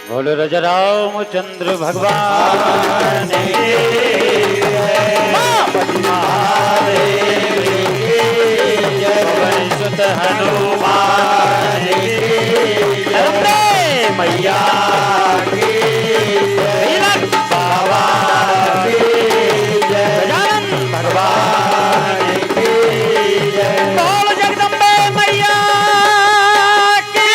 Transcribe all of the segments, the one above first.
बोलो राजा रामचंद्र भगवान की जय, पवन सुत हनुमान की मैया की जय, बाबा की जय, गजानन भगवान की जय, बोल जगदम्बे मैया की।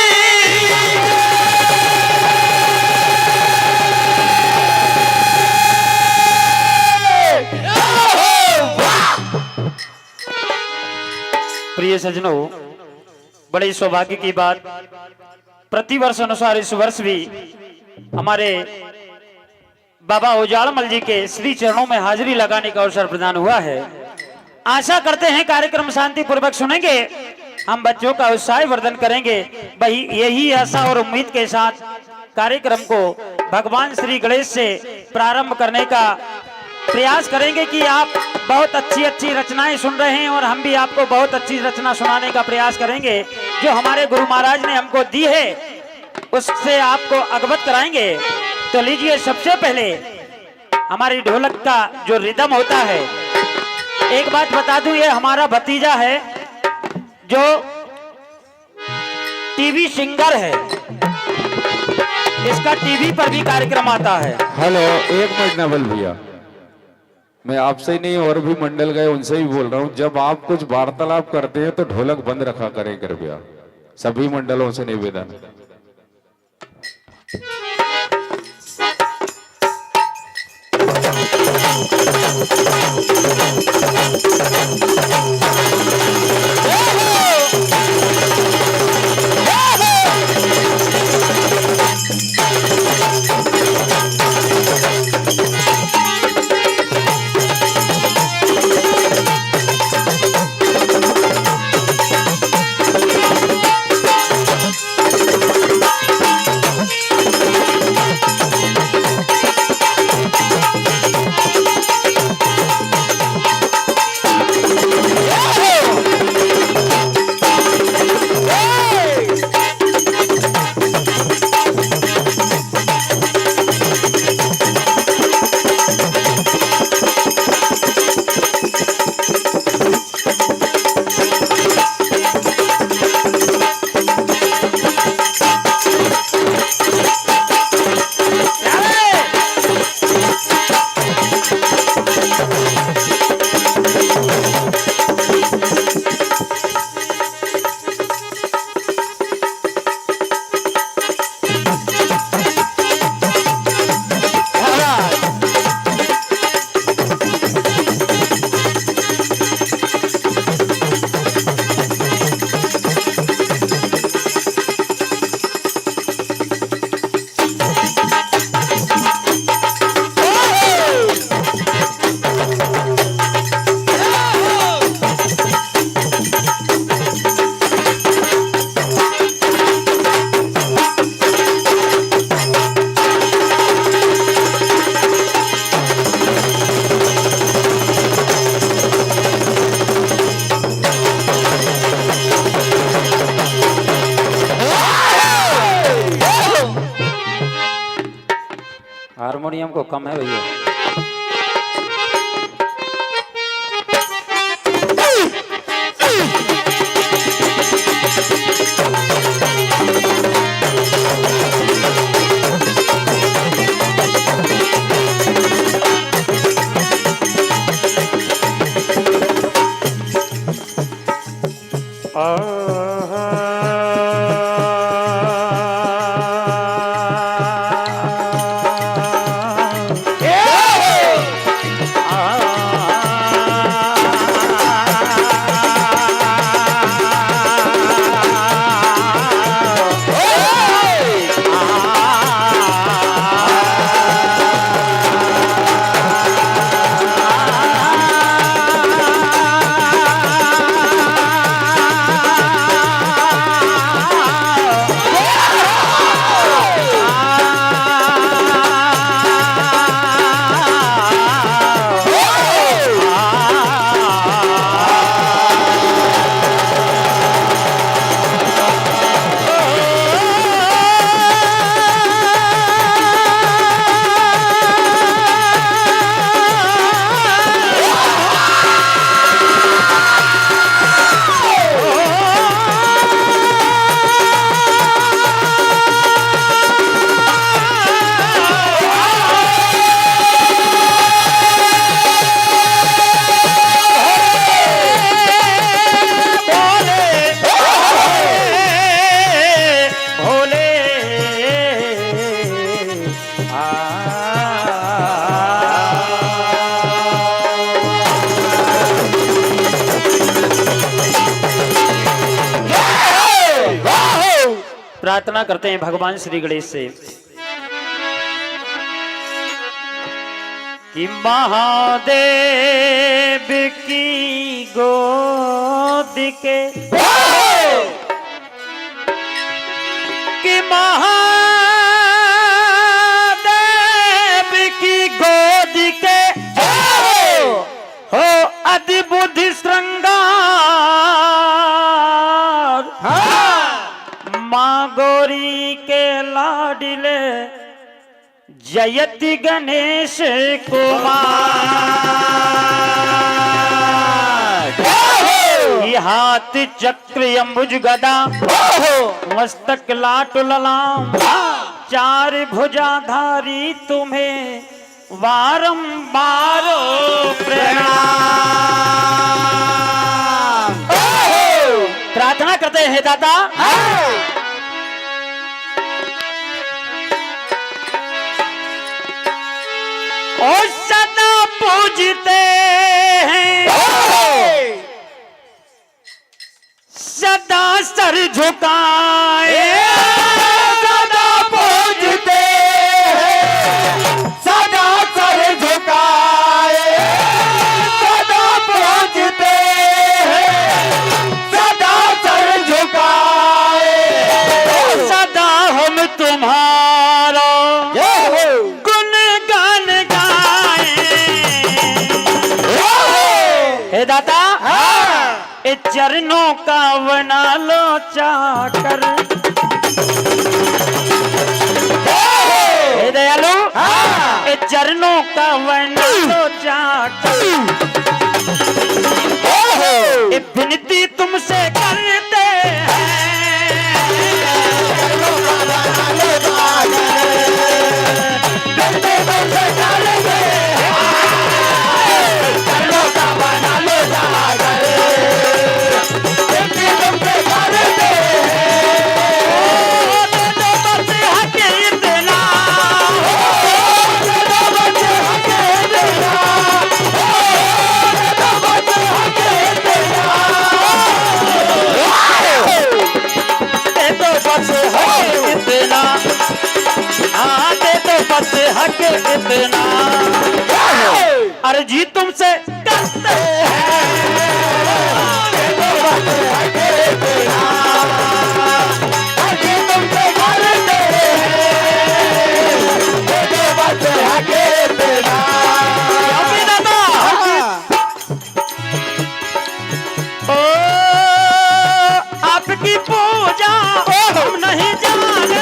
प्रिय सज्जनों, बड़े सौभाग्य की बात, प्रतिवर्ष अनुसार इस वर्ष भी हमारे बाबा उजाड़मल जी के श्री चरणों में हाजिरी लगाने का अवसर प्रदान हुआ है। आशा करते हैं कार्यक्रम शांति पूर्वक सुनेंगे, हम बच्चों का उत्साह वर्धन करेंगे। वही यही आशा और उम्मीद के साथ कार्यक्रम को भगवान श्री गणेश से प्रारंभ करने का प्रयास करेंगे कि आप बहुत अच्छी अच्छी रचनाएं सुन रहे हैं और हम भी आपको बहुत अच्छी रचना सुनाने का प्रयास करेंगे जो हमारे गुरु महाराज ने हमको दी है, उससे आपको अवगत कराएंगे। तो लीजिए, सबसे पहले हमारी ढोलक का जो रिदम होता है, एक बात बता दूं, ये हमारा भतीजा है जो टीवी सिंगर है, इसका टीवी पर भी कार्यक्रम आता है। हेलो, एक मिनट नवल भैया, मैं आपसे ही नहीं और भी मंडल गए उनसे ही बोल रहा हूँ, जब आप कुछ वार्तालाप करते हैं तो ढोलक बंद रखा करें कृपया, सभी मंडलों से निवेदन। हारमोनियम को कम है भैया। Yeah! प्रार्थना करते हैं भगवान श्री गणेश से कि महादेव की गोद के कि महादेव की गोद के हो अति बुद्धि श्रृंगार माँ गौरी के लाडिले जयति गणेश कुमार ये हाथ चक्र अंबुज गदा मस्तक लाट ललाम चार भुजाधारी तुम्हें बारंबार प्रणाम। प्रार्थना करते हैं दादा और सदा पूजते हैं सदा सर झुकाए सदा पूजते हैं सदा सर झुकाए सदा पूजते हैं सदा सर झुकाए सदा हम तुम्हारा गुणगान गाए। हे दाता ए चरणों का बना लो चाकर हे दयालु ए चरणों का बना लो चाकर ए विनती तुमसे करते हैं हक इतना अर्जी तुमसे करते आपकी पूजा हम नहीं जाने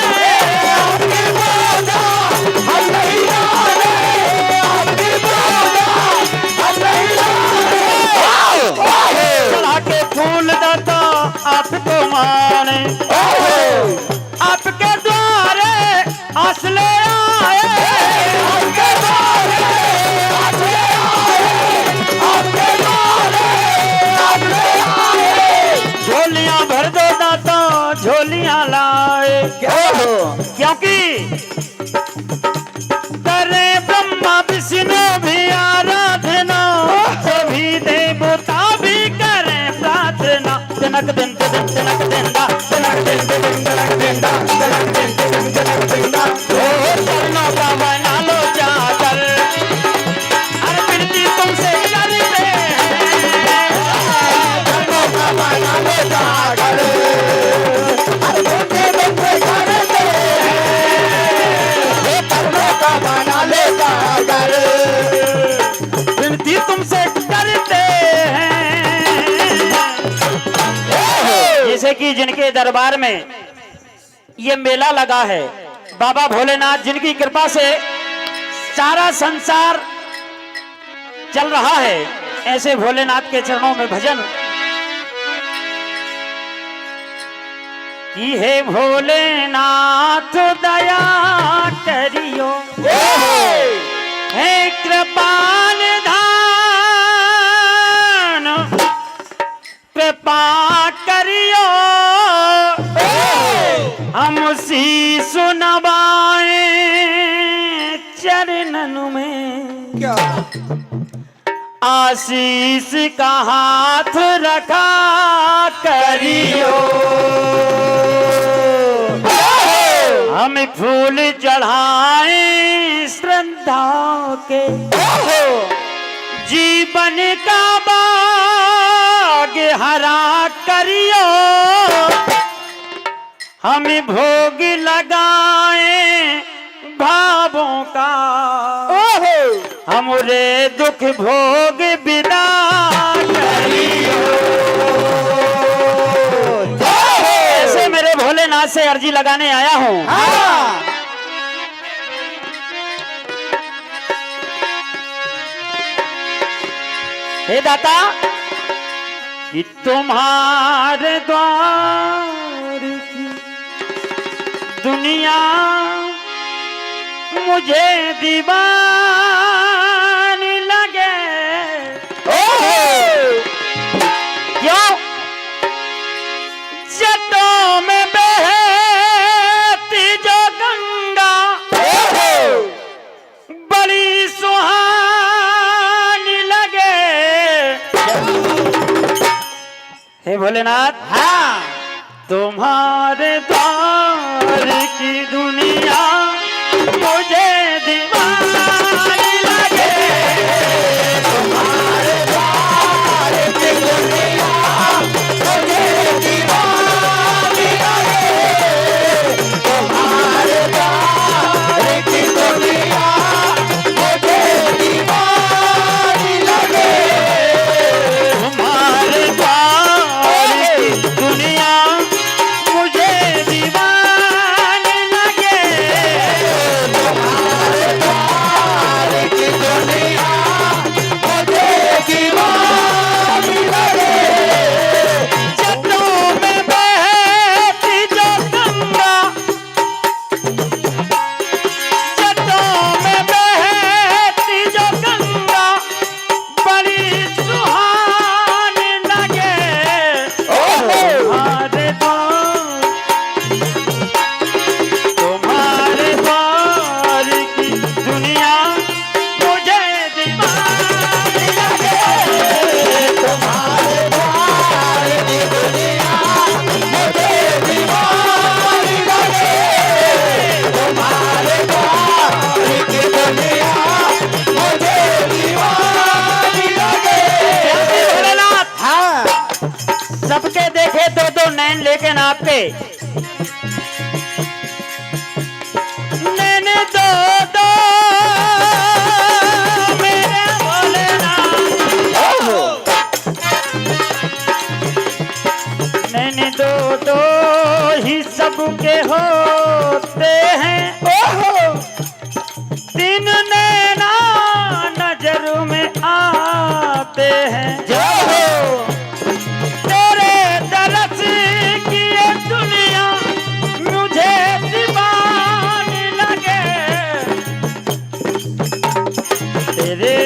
फूल दाता आपको माने आपके द्वारे हौसले आए आपके द्वारे हौसले आए झोलियां भर दो दाता झोलियां लाए क्योंकि करे ब्रह्मा विष्णु भी आराधना सभी देवता भी करे प्रार्थना जनक दिन जनक दिन दा जनक दिन जनक दिन दा जनक दिन जनक दिन दा चरणों का बना लो चादर अरे विनती तुमसे करते हैं चरणों का बना लो चादर अरे विनती तुमसे करते हैं चरणों का बना लो चादर विनती तुमसे करते हैं। जैसे कि जिनके दरबार में ये मेला लगा है बाबा भोलेनाथ जिनकी कृपा से सारा संसार चल रहा है ऐसे भोलेनाथ के चरणों में भजन कि हे भोलेनाथ दया करियो हे कृपाल धान कृपा करियो हम शीश नवाए चरणन में क्या आशीष का हाथ रखा करियो हम फूल चढ़ाए श्रद्धा के, जीवन का बाग हरा करियो, हम भोग लगाए भावों का, हमरे दुख भोग विदा करियो। ऐसे मेरे भोलेनाथ से अर्जी लगाने आया हूँ। हे दाता, कि तुम्हारे द्वार की दुनिया मुझे दीवानी लगे। क्यों? जटों में बहती जो गंगा बड़ी सुहानी लगे। हे भोलेनाथ, हाँ, तुम्हारे द्वार की दुनिया मुझे दीवानी लगे। तुम्हारे द्वार की दुनिया मुझे दीवानी लगे। तुम्हारे द्वार की दुनिया मुझे दीवानी लगे। तुम्हारे द्वार की दुनिया मुझे दीवानी लगे। तुम्हारे द्वार की दुनिया मुझे दीवानी लगे। जटों में बहती जो गंगा, जटों में बहती जो गंगा बड़ी सुहानी लगे। तुम्हारे द्वार की दुनिया मुझे दीवानी लगे। तुम्हारे द्वार की दुनिया मुझे दीवानी लगे। तुम्हारे द्वार की दुनिया मुझे दीवानी लगे। भोलेनाथ, हाँ, सबके देखे दो दो नैन लेकिन आपके नैन दो दो मेरे भोलेनाथ। नैन दो दो ही सबके होते हैं। तीन नैना नजर में आते हैं। तेरे दरस की ये दुनिया मुझे दीवानी लगे। तेरे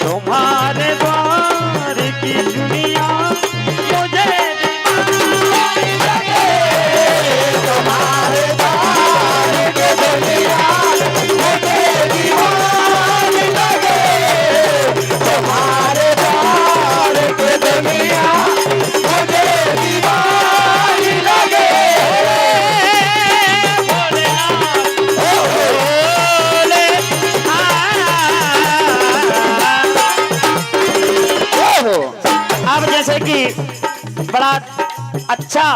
तुम्हारे द्वार की दुनिया मुझे दीवानी लगे। तुम्हारे द्वार की दुनिया मुझे दीवानी लगे। तुम्हारे द्वार की दुनिया मुझे दीवानी लगे। अब जैसे कि बड़ा अच्छा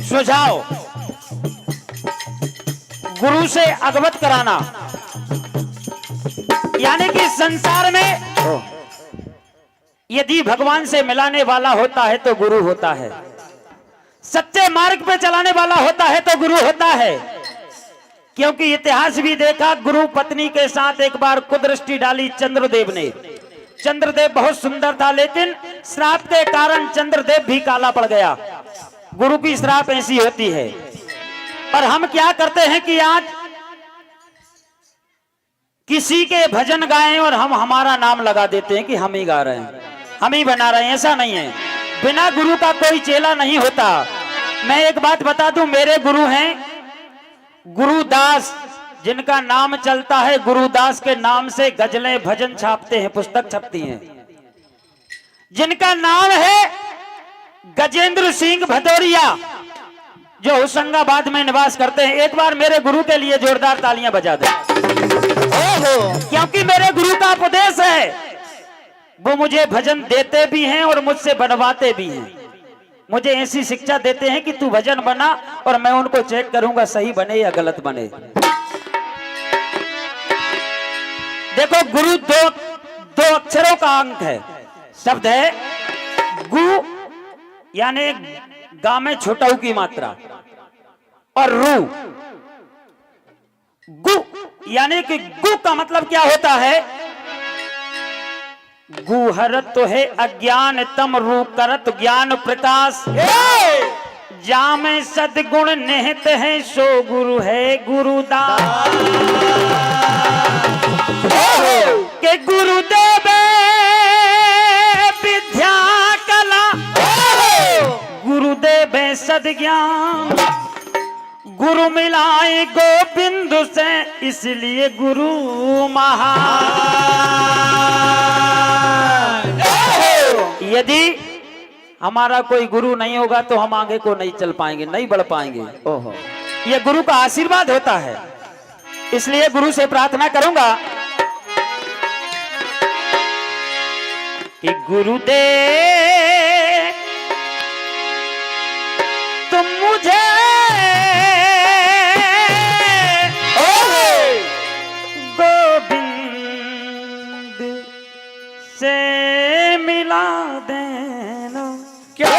सुझाव, गुरु से अवगत कराना, यानी कि संसार में यदि भगवान से मिलाने वाला होता है तो गुरु होता है, सच्चे मार्ग पे चलाने वाला होता है तो गुरु होता है। क्योंकि इतिहास भी देखा, गुरु पत्नी के साथ एक बार कुदृष्टि डाली चंद्रदेव ने। चंद्रदेव बहुत सुंदर था, लेकिन श्राप के कारण चंद्रदेव भी काला पड़ गया। गुरु की श्राप ऐसी होती है। पर हम क्या करते हैं कि आज किसी के भजन गाएं और हम हमारा नाम लगा देते हैं कि हम ही गा रहे हैं, हम ही बना रहे हैं। ऐसा नहीं है, बिना गुरु का कोई चेला नहीं होता। मैं एक बात बता दूं, मेरे गुरु हैं गुरुदास, जिनका नाम चलता है गुरुदास के नाम से गजलें भजन छापते हैं, पुस्तक छपती हैं। जिनका नाम है गजेंद्र सिंह भदौरिया, जो होशंगाबाद में निवास करते हैं, एक बार मेरे गुरु के लिए जोरदार तालियां बजा दें। क्योंकि मेरे गुरु का उपदेश है, वो मुझे भजन देते भी हैं और मुझसे बनवाते भी हैं। मुझे ऐसी शिक्षा देते हैं कि तू भजन बना और मैं उनको चेक करूंगा सही बने या गलत बने। देखो, गुरु दो अक्षरों का अंक है। शब्द है गु यानी गा में छोटा ऊ की मात्रा, और रू। गु यानी कि गु का मतलब क्या होता है? गुहरत तो है अज्ञान तम, रू करत ज्ञान प्रकाश। जामे सदगुण निहित है, सो गुरु है गुरुदास। के गुरुदेव विद्या कला, गुरुदेव सद्ज्ञान, गुरु मिलाए गोविंद से, इसलिए गुरु महान। यदि हमारा कोई गुरु नहीं होगा तो हम आगे को नहीं चल पाएंगे, नहीं बढ़ पाएंगे। ओहो, ये गुरु का आशीर्वाद होता है। इसलिए गुरु से प्रार्थना करूंगा कि गुरुदेव तुम मुझे गोविंद से मिला देना। क्या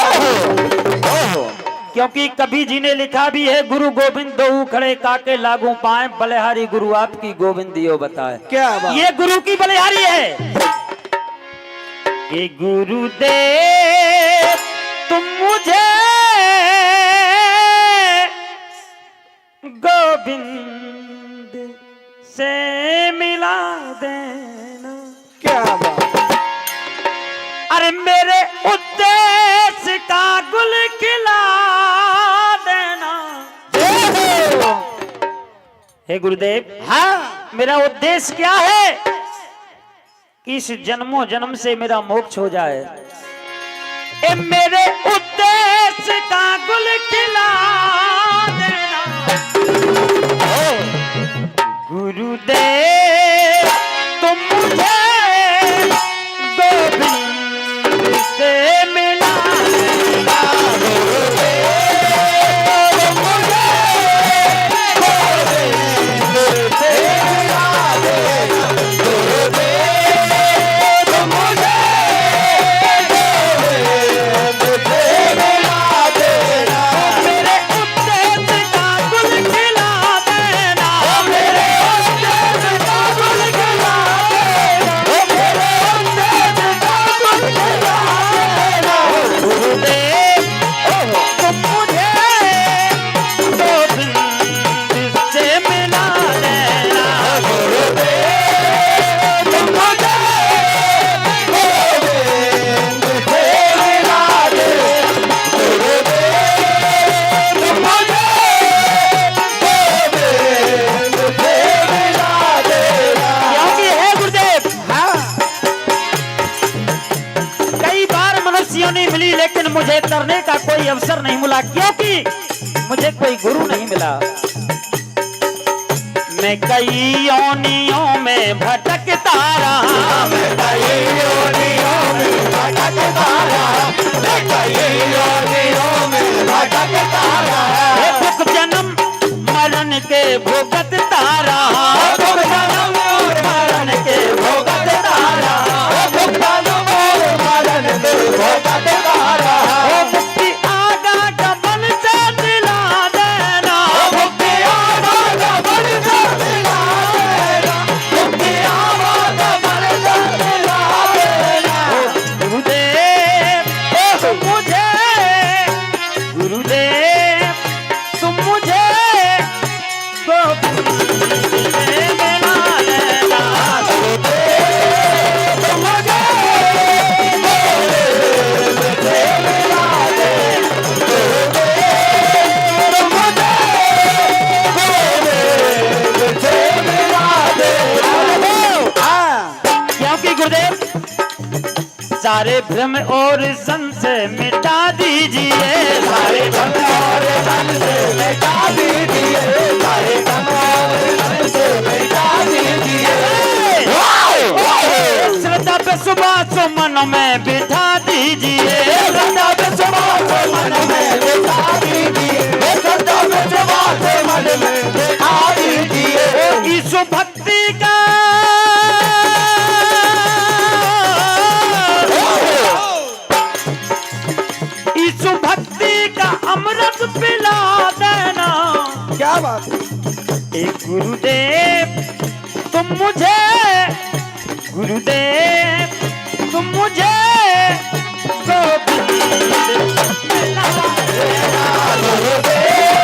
क्योंकि कभी जी ने लिखा भी है, गुरु गोविंद दो खड़े काके लागू पाए, बलिहारी गुरु आपकी गोविंद दियो बताए। क्या बात? ये गुरु की बलिहारी है कि गुरुदेव तुम मुझे गोविंद से मिला देना। क्या बात? अरे मेरे उद्देश्य का गुल खिला देना। हे गुरुदेव, हाँ, मेरा उद्देश्य क्या है कि इस जन्मों जन्म से मेरा मोक्ष हो जाए। ए मेरे उद्देश्य का गुल खिला देना। गुरुदेव तुम मुझे गोविंद से मिला देना। लेकिन मुझे तरने का कोई अवसर नहीं मिला, क्योंकि मुझे कोई गुरु नहीं मिला। मैं कई योनियों में भटकता रहा, मैं कई योनियों में भटकता रहा, मैं कई योनियों में भटकता रहा। दुख जन्म मरण के भुगतता रहा, दुख जन्म मरण के भुगतता रहा, दुख जन्म मरण के भुगतता रहा। सारे भ्रम और संशय मिटा दिए दीजिए, सारे धन और धन से मिटा दीजिए, सारे धन और धन से मिटा दीजिए। श्रद्धा पे सुभाष मन में बिठा दीजिए, श्रद्धा पे सुभाष मन में बिठा दीजिए, श्रद्धा पे सुभाष मन में बिठा दीजिए। ईशु भक्ति का ईशु भक्ति का अमृत पिला देना। क्या बात है? एक गुरुदेव तुम मुझे, गुरुदेव तुम मुझे गोविंद मिला देना। गुरुदेव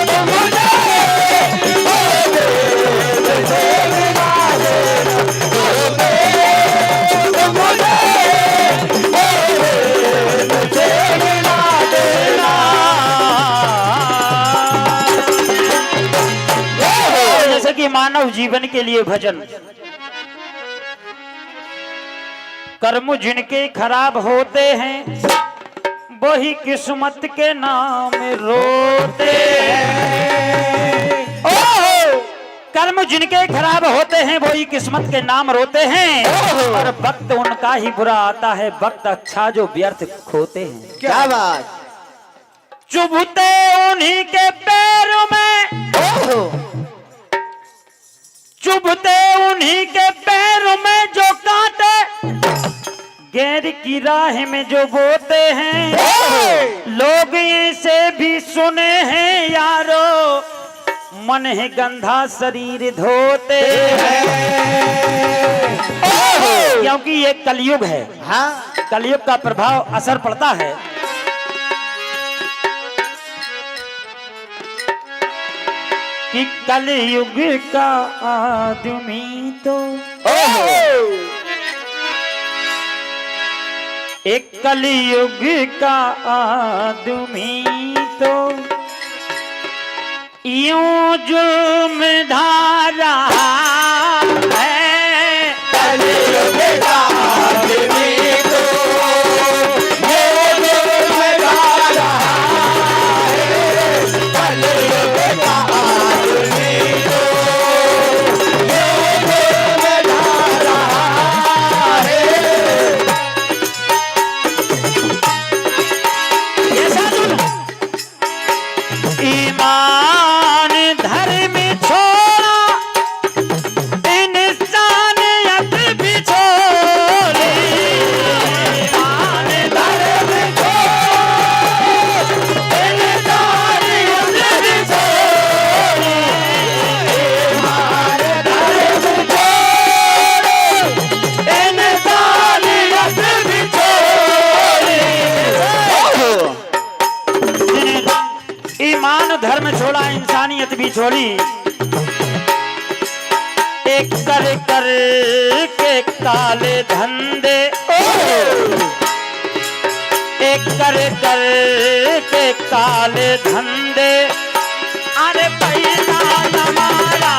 तुम मुझे गोविंद से मिला देना, गुरुदेव तुम मुझे गोविंद से मिला देना। जैसे कि मानव जीवन के लिए भजन, कर्म जिनके खराब होते हैं वही किस्मत के नाम रोते हैं। कर्म जिनके खराब होते हैं वही किस्मत के नाम रोते हैं, और वक्त उनका ही बुरा आता है, वक्त अच्छा जो व्यर्थ खोते हैं। क्या बात? चुभते उन्हीं के पैरों में, चुभते उन्हीं के पैरों में जो कांटे गैर की राह में जो बोते हैं। लोग ऐसे भी सुने हैं यारो, मन है गंधा शरीर धोते हैं। क्योंकि ये कलयुग है, हाँ, कलयुग का प्रभाव असर पड़ता है। कि कलयुग का आदमी तो एक कलयुग का आदमी तो यूं जुर्म धारा है। कलयुग का आदमी तो ये जुर्म गा रहा है, कलयुग का आदमी तो ये जुर्म गा रहा है। ईमान धर्म छोड़ा, इंसानियत भी छोड़ी। ईमान धर्म इंसानियत भी छोड़ी, ईमान धर्म छोड़ी, इंसानियत भी छोड़ी। ईमान धर्म छोड़ा, इंसानियत भी छोड़ी। एक कर कर के काले धंधे, एक कर कर के काले धंधे, अरे पैसा हमारा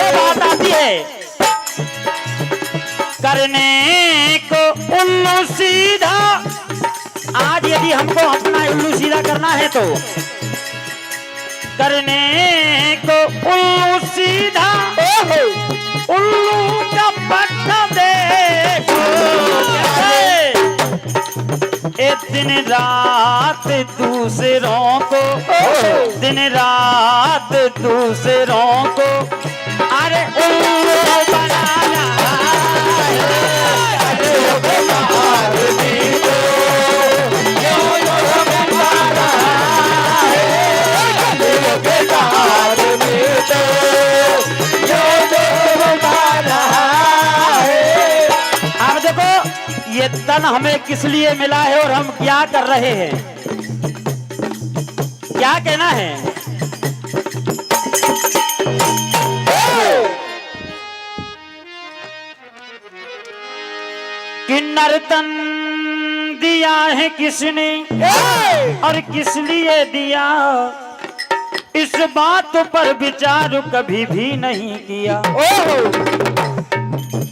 बात आती है करने को उल्लू सीधा। आज यदि हमको अपना उल्लू सीधा करना है तो करने को उल्लू सीधा, उल्लू का पट्टा देखो। एक दिन रात दूसरों को, दिन रात दूसरों को अरे उल्लू बनाना अब देखो ये तन हमें किस लिए मिला है और हम क्या कर रहे हैं, क्या कहना है। नर्तन दिया है किसने और किस लिए दिया, इस बात पर विचार कभी भी नहीं किया।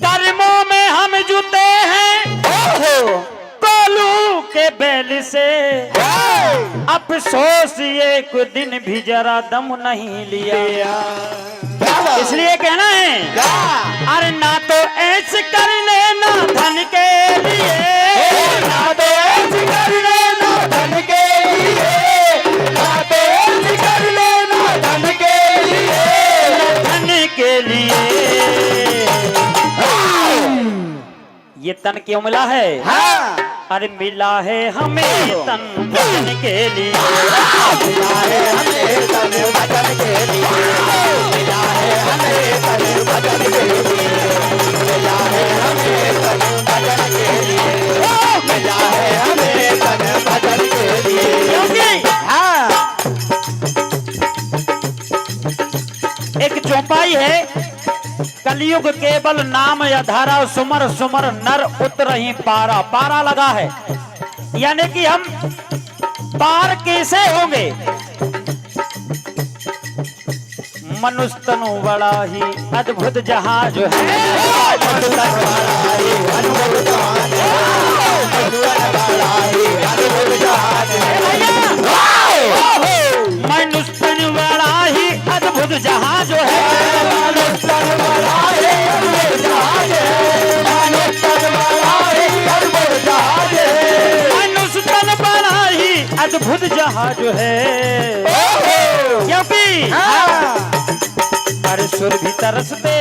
कर्मों में हम जुटे हैं कोलू के बैल से, अफसोस एक दिन भी जरा दम नहीं लिया। इसलिए कहना है अरे ना तो ऐश कर लेना धन के लिए, ना तो ऐश कर लेना धन के लिए, ना तो ऐश कर लेना धन के लिए, धन के लिए। ये तन क्यों मिला है? हाँ अरे मिला है हमें तन भजन के लिए, मिला है हमें तन भजन के लिए, मिला है हमें तन भजन के लिए, मिला है हमें तन भजन के लिए, मिला है हमें तन भजन के लिए। क्योंकि हाँ एक चौपाई है, कलयुग केवल नाम या धारा, सुमर सुमर नर उतरही पारा। पारा लगा है यानी कि हम पार कैसे होंगे। मनुष्य तनु बड़ा ही अद्भुत जहाज है, मनुष्य तनु बड़ा ही अद्भुत जहाज है, मनुष्य तन बड़ा ही अद्भुत जहाज है। क्योंकि अरे सुर भी तरसते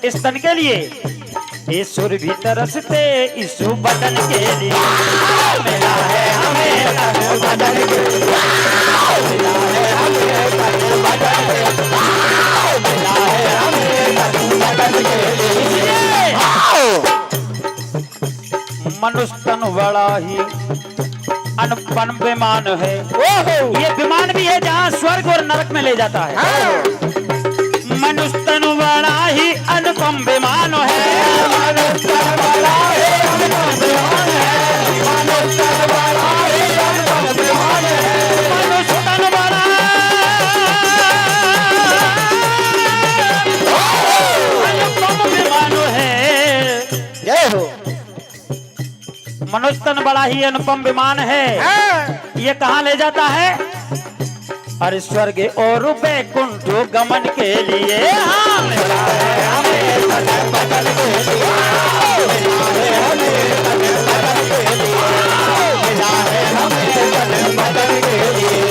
इस तन के लिए, ये सुर भी तरसते इस बदन के लिए, मिला है हमें तन बदन के लिए, मिला है हमें तन बदन के लिए, मिला है हमें तन बदन के लिए। मनुष्य तन बड़ा ही अनपन विमान है, ये विमान भी है जहाँ स्वर्ग और नरक में ले जाता है। मनुष्य तन बड़ा ही अनुपम विमान है, मनुष्य तन बड़ा ही अनुपम विमान है, मनुष्य तन बड़ा ही अनुपम विमान है, मनुष्य तन बड़ा अनुपम विमान है। जय हो। मनुष्य तन बड़ा ही अनुपम विमान है, ये कहाँ ले जाता है? अरे स्वर्ग और वैकुंठ गमन के लिए, हाँ मिला है हमें तन बदन के लिए, मिला है हमें तन बदन के लिए, मिला है हमें तन बदन के लिए,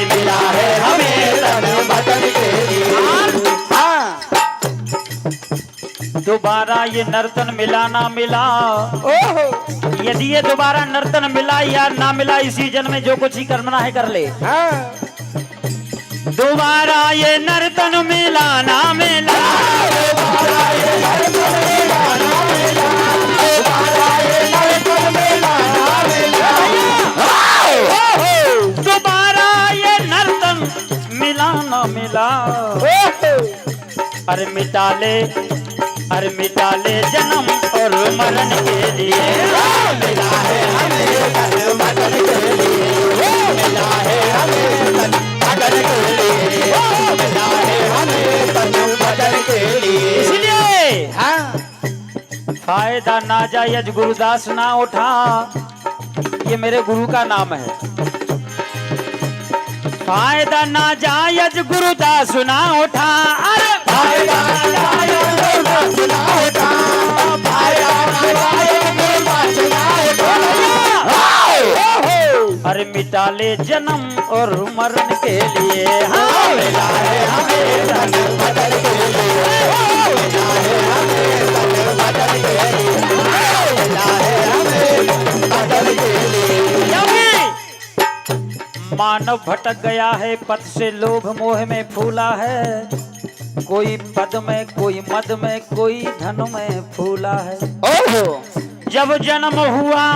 मिला है हमें तन बदन के लिए। दोबारा ये नर्तन मिला ना मिला, यदि ये दोबारा नर्तन मिला या ना मिला, इसी जन्म में जो कुछ ही करना है कर ले। दोबारा ये नर्तन मिला ना मिला, दोबारा ये नर्तन मिला ना मिला, दोबारा ये नर्तन मिला ना मिला, दोबारा ये नर्तन मिला ना मिला। अरे मिटा ले, अरे मिटा ले जन्म और मरण के लिए, मिला है हमें तन बदन के लिए, मिला है हमें तन बदन के लिए, मिला है हमें तन बदन के लिए। इसलिए फायदा नाजायज गुरुदास ना उठा, ये मेरे गुरु का नाम है। फायदा नाजायज गुरुदास ना उठा, अरे फायदा नाजायज गुरुदास ना उठा, फायदा नाजायज गुरुदास ना उठा। अरे मिटा ले जन्म और मरण के लिए, हाँ मिला है हमें तन बदन के लिए, मिला है हमें तन बदन के लिए, मिला है हमें तन बदन के लिए। मानव भटक गया है पथ से, लोभ मोह में फूला है, कोई पद में, कोई मद में, कोई धन में फूला है। जब जन्म हुआ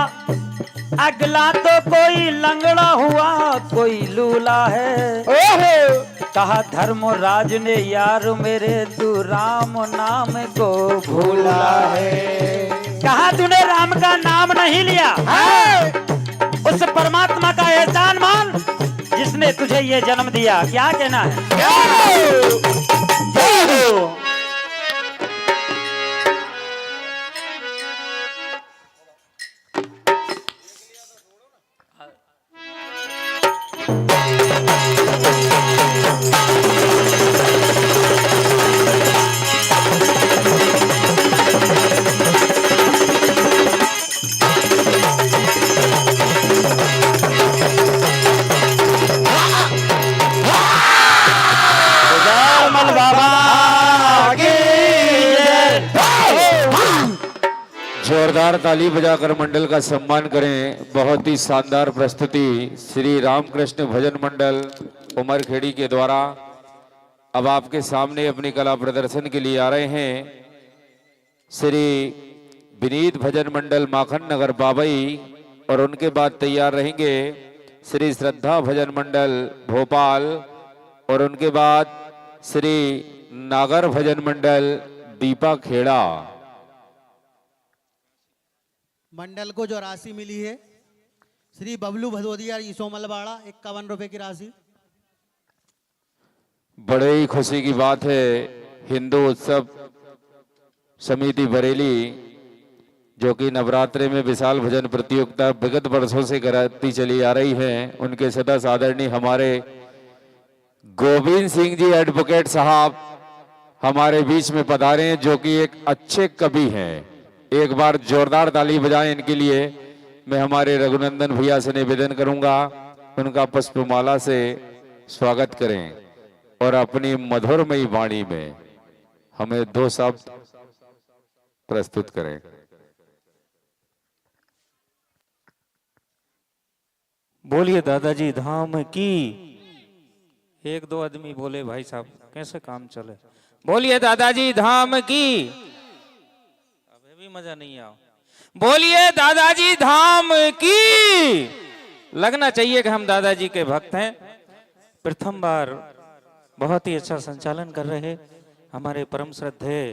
अगला तो कोई लंगड़ा हुआ, कोई लूला है। कहा धर्मराज ने यार मेरे, तू राम नाम को भूला है। कहा तूने राम का नाम नहीं लिया, उस परमात्मा का एहसान मान जिसने तुझे ये जन्म दिया। क्या कहना है? जय हो। उजालमल बाबा की जय। जोरदार ताली बजाकर मंडल का सम्मान करें। बहुत ही शानदार प्रस्तुति श्री रामकृष्ण भजन मंडल उमरखेड़ी के द्वारा अब आपके सामने अपनी कला प्रदर्शन के लिए आ रहे हैं श्री विनीत भजन मंडल माखन नगर बाबई, और उनके बाद तैयार रहेंगे श्री श्रद्धा भजन मंडल भोपाल, और उनके बाद श्री नागर भजन मंडल दीपा खेड़ा। मंडल को जो राशि मिली है श्री बबलू भदौदिया ईसोमलवाड़ा 51 रुपए की राशि। बड़े ही खुशी की बात है, हिंदू उत्सव समिति बरेली जो कि नवरात्रे में विशाल भजन प्रतियोगिता विगत वर्षों से कराती चली आ रही है, उनके सदस्य आदरणीय हमारे गोविंद सिंह जी एडवोकेट साहब हमारे बीच में पधारे हैं, जो कि एक अच्छे कवि हैं। एक बार जोरदार ताली बजाएं इनके लिए। मैं हमारे रघुनंदन भैया से निवेदन करूंगा उनका पुष्पमाला से स्वागत करें और अपनी मधुरमयी वाणी में हमें 2 शब्द प्रस्तुत करें। बोलिए दादाजी धाम की। 1-2 आदमी बोले भाई साहब कैसे काम चले। बोलिए दादाजी धाम की। अबे भी मजा नहीं आओ। बोलिए दादाजी धाम की। लगना चाहिए कि हम दादाजी के भक्त हैं। प्रथम बार बहुत ही अच्छा संचालन कर रहे हमारे परम श्रद्धेय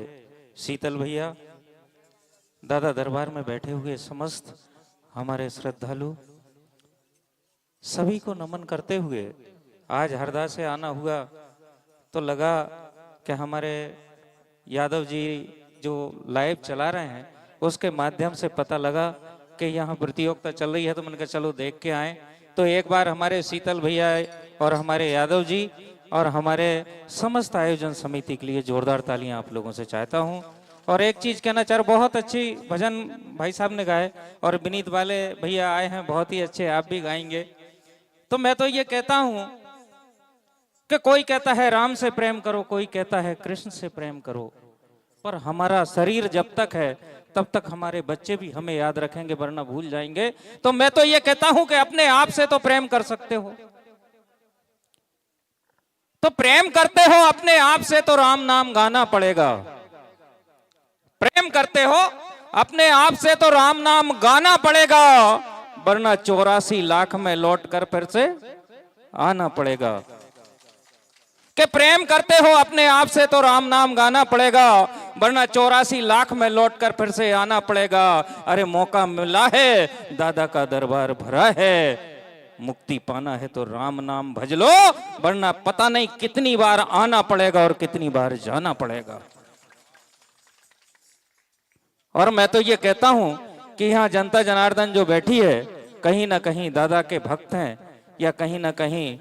शीतल भैया, दादा दरबार में बैठे हुए समस्त हमारे श्रद्धालु सभी को नमन करते हुए आज हरदा से आना हुआ तो लगा कि हमारे यादव जी जो लाइव चला रहे हैं उसके माध्यम से पता लगा कि यहाँ प्रतियोगिता चल रही है, तो मैंने कहा चलो देख के आए। तो एक बार हमारे शीतल भैया और हमारे यादव जी और हमारे समस्त आयोजन समिति के लिए जोरदार तालियां आप लोगों से चाहता हूं। और एक चीज कहना चाह रहा, बहुत अच्छी भजन भाई साहब ने गाए और विनीत वाले भैया आए हैं, बहुत ही अच्छे, आप भी गाएंगे। तो मैं तो ये कहता हूं कि कोई कहता है राम से प्रेम करो, कोई कहता है कृष्ण से प्रेम करो, पर हमारा शरीर जब तक है तब तक हमारे बच्चे भी हमें याद रखेंगे, वरना भूल जाएंगे। तो मैं तो ये कहता हूं कि अपने आप से तो प्रेम कर सकते हो, तो प्रेम करते हो अपने आप से तो राम नाम गाना पड़ेगा। प्रेम करते हो अपने आप से तो राम नाम गाना पड़ेगा, वरना 84 लाख में लौट कर फिर से आना पड़ेगा। कि प्रेम करते हो अपने आप से तो राम नाम गाना पड़ेगा, वरना 84 लाख में लौट कर फिर से आना पड़ेगा। अरे मौका मिला है, दादा का दरबार भरा है, मुक्ति पाना है तो राम नाम भज लो, वरना पता नहीं कितनी बार आना पड़ेगा और कितनी बार जाना पड़ेगा। और मैं तो ये कहता हूं कि यहाँ जनता जनार्दन जो बैठी है कहीं ना कहीं दादा के भक्त हैं, या कहीं ना कहीं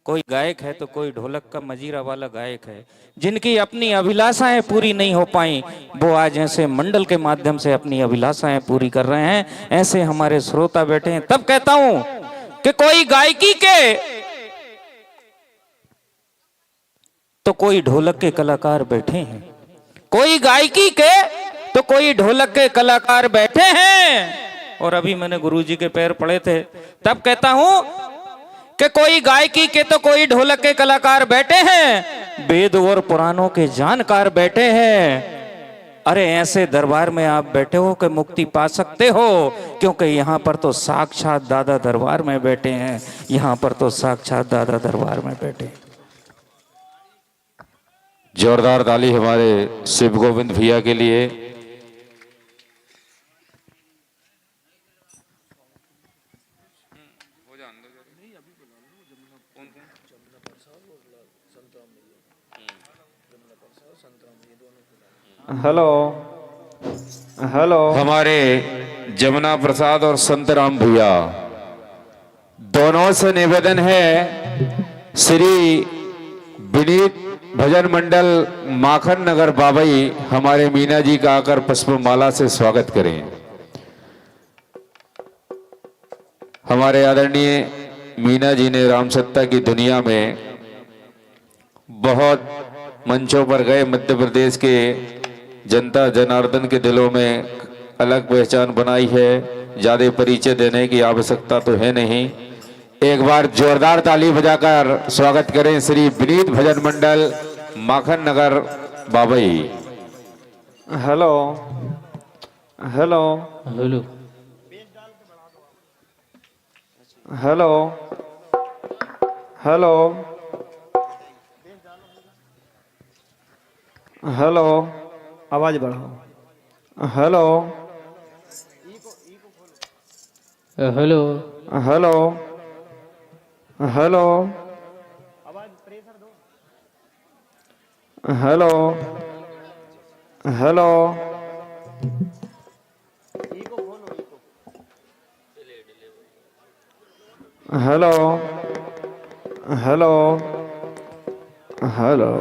कोई गायक है तो कोई ढोलक का मजीरा वाला गायक है, जिनकी अपनी अभिलाषाएं पूरी नहीं हो पाई, वो आज ऐसे मंडल के माध्यम से अपनी अभिलाषाएं पूरी कर रहे हैं। ऐसे हमारे श्रोता बैठे हैं। तब कहता हूं कि कोई गायकी के तो कोई ढोलक के कलाकार बैठे हैं, कोई गायकी के तो कोई ढोलक के कलाकार बैठे हैं। और अभी मैंने गुरुजी के पैर पड़े थे, तब कहता हूं कि कोई गायकी के तो कोई ढोलक के कलाकार बैठे हैं, वेद और पुराणों के जानकार बैठे हैं। अरे ऐसे दरबार में आप बैठे हो कि मुक्ति पा सकते हो, क्योंकि यहाँ पर तो साक्षात दादा दरबार में बैठे हैं, यहाँ पर तो साक्षात दादा दरबार में बैठे हैं। जोरदार ताली हमारे शिव गोविंद भैया के लिए। Hello hello. हमारे जमुना प्रसाद और संतराम भैया दोनों से निवेदन है, श्री विनीत भजन मंडल माखन नगर बाबई हमारे मीना जी का आकर पुष्पमाला से स्वागत करें। हमारे आदरणीय मीना जी ने राम सत्ता की दुनिया में बहुत मंचों पर गए, मध्य प्रदेश के जनता जनार्दन के दिलों में अलग पहचान बनाई है, ज्यादा परिचय देने की आवश्यकता तो है नहीं। एक बार जोरदार ताली बजाकर स्वागत करें श्री विनीत भजन मंडल Makhan Nagar Babai. Hello hello hello hello hello hello. आवाज बढ़ाओ। Hello hello hello hello hello hello hello hello hello.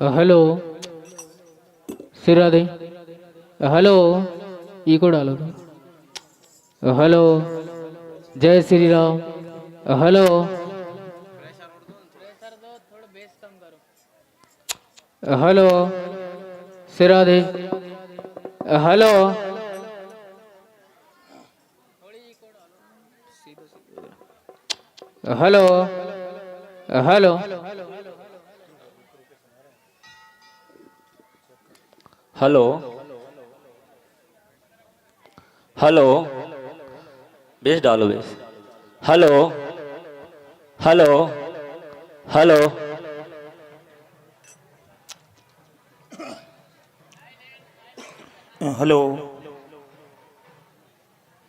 Hello सिरा दे। हेलो इको डालो तो। हेलो जय श्री राम। हेलो हेलो सिरा दे। Hello hello hello hello hello bass डालो bass. Hello hello hello hello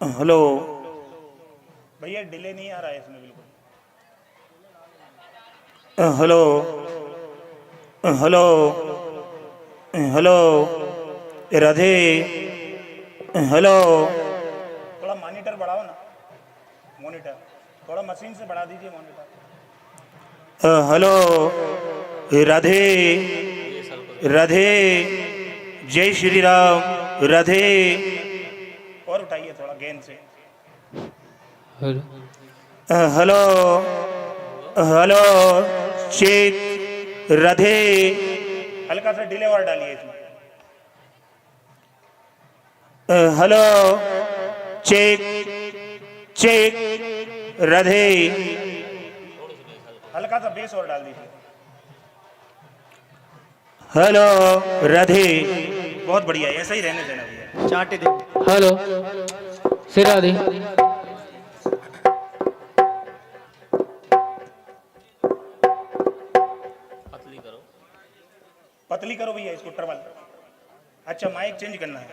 hello. भैया डिले नहीं आ रहा है इसमें बिल्कुल। Hello hello hello Radhe. Hello थोड़ा मॉनिटर बढ़ाओ ना, मॉनिटर थोड़ा मशीन से बढ़ा दीजिए मॉनिटर। हेलो राधे राधे जय श्री राम राधे। और उठाइए थोड़ा गेन से। Hello hello hello check Radhe. हल्का सा डिले और डालिए इसमें। Hello check check Radhe. हल्का सा बेस और डाल दीजिए। हेलो राधे। बहुत बढ़िया, ऐसा ही रहने देना भैया। चाटे दे। हेलो सिरा दे। पतली करो भैया इसको ट्रबल। अच्छा माइक चेंज करना है।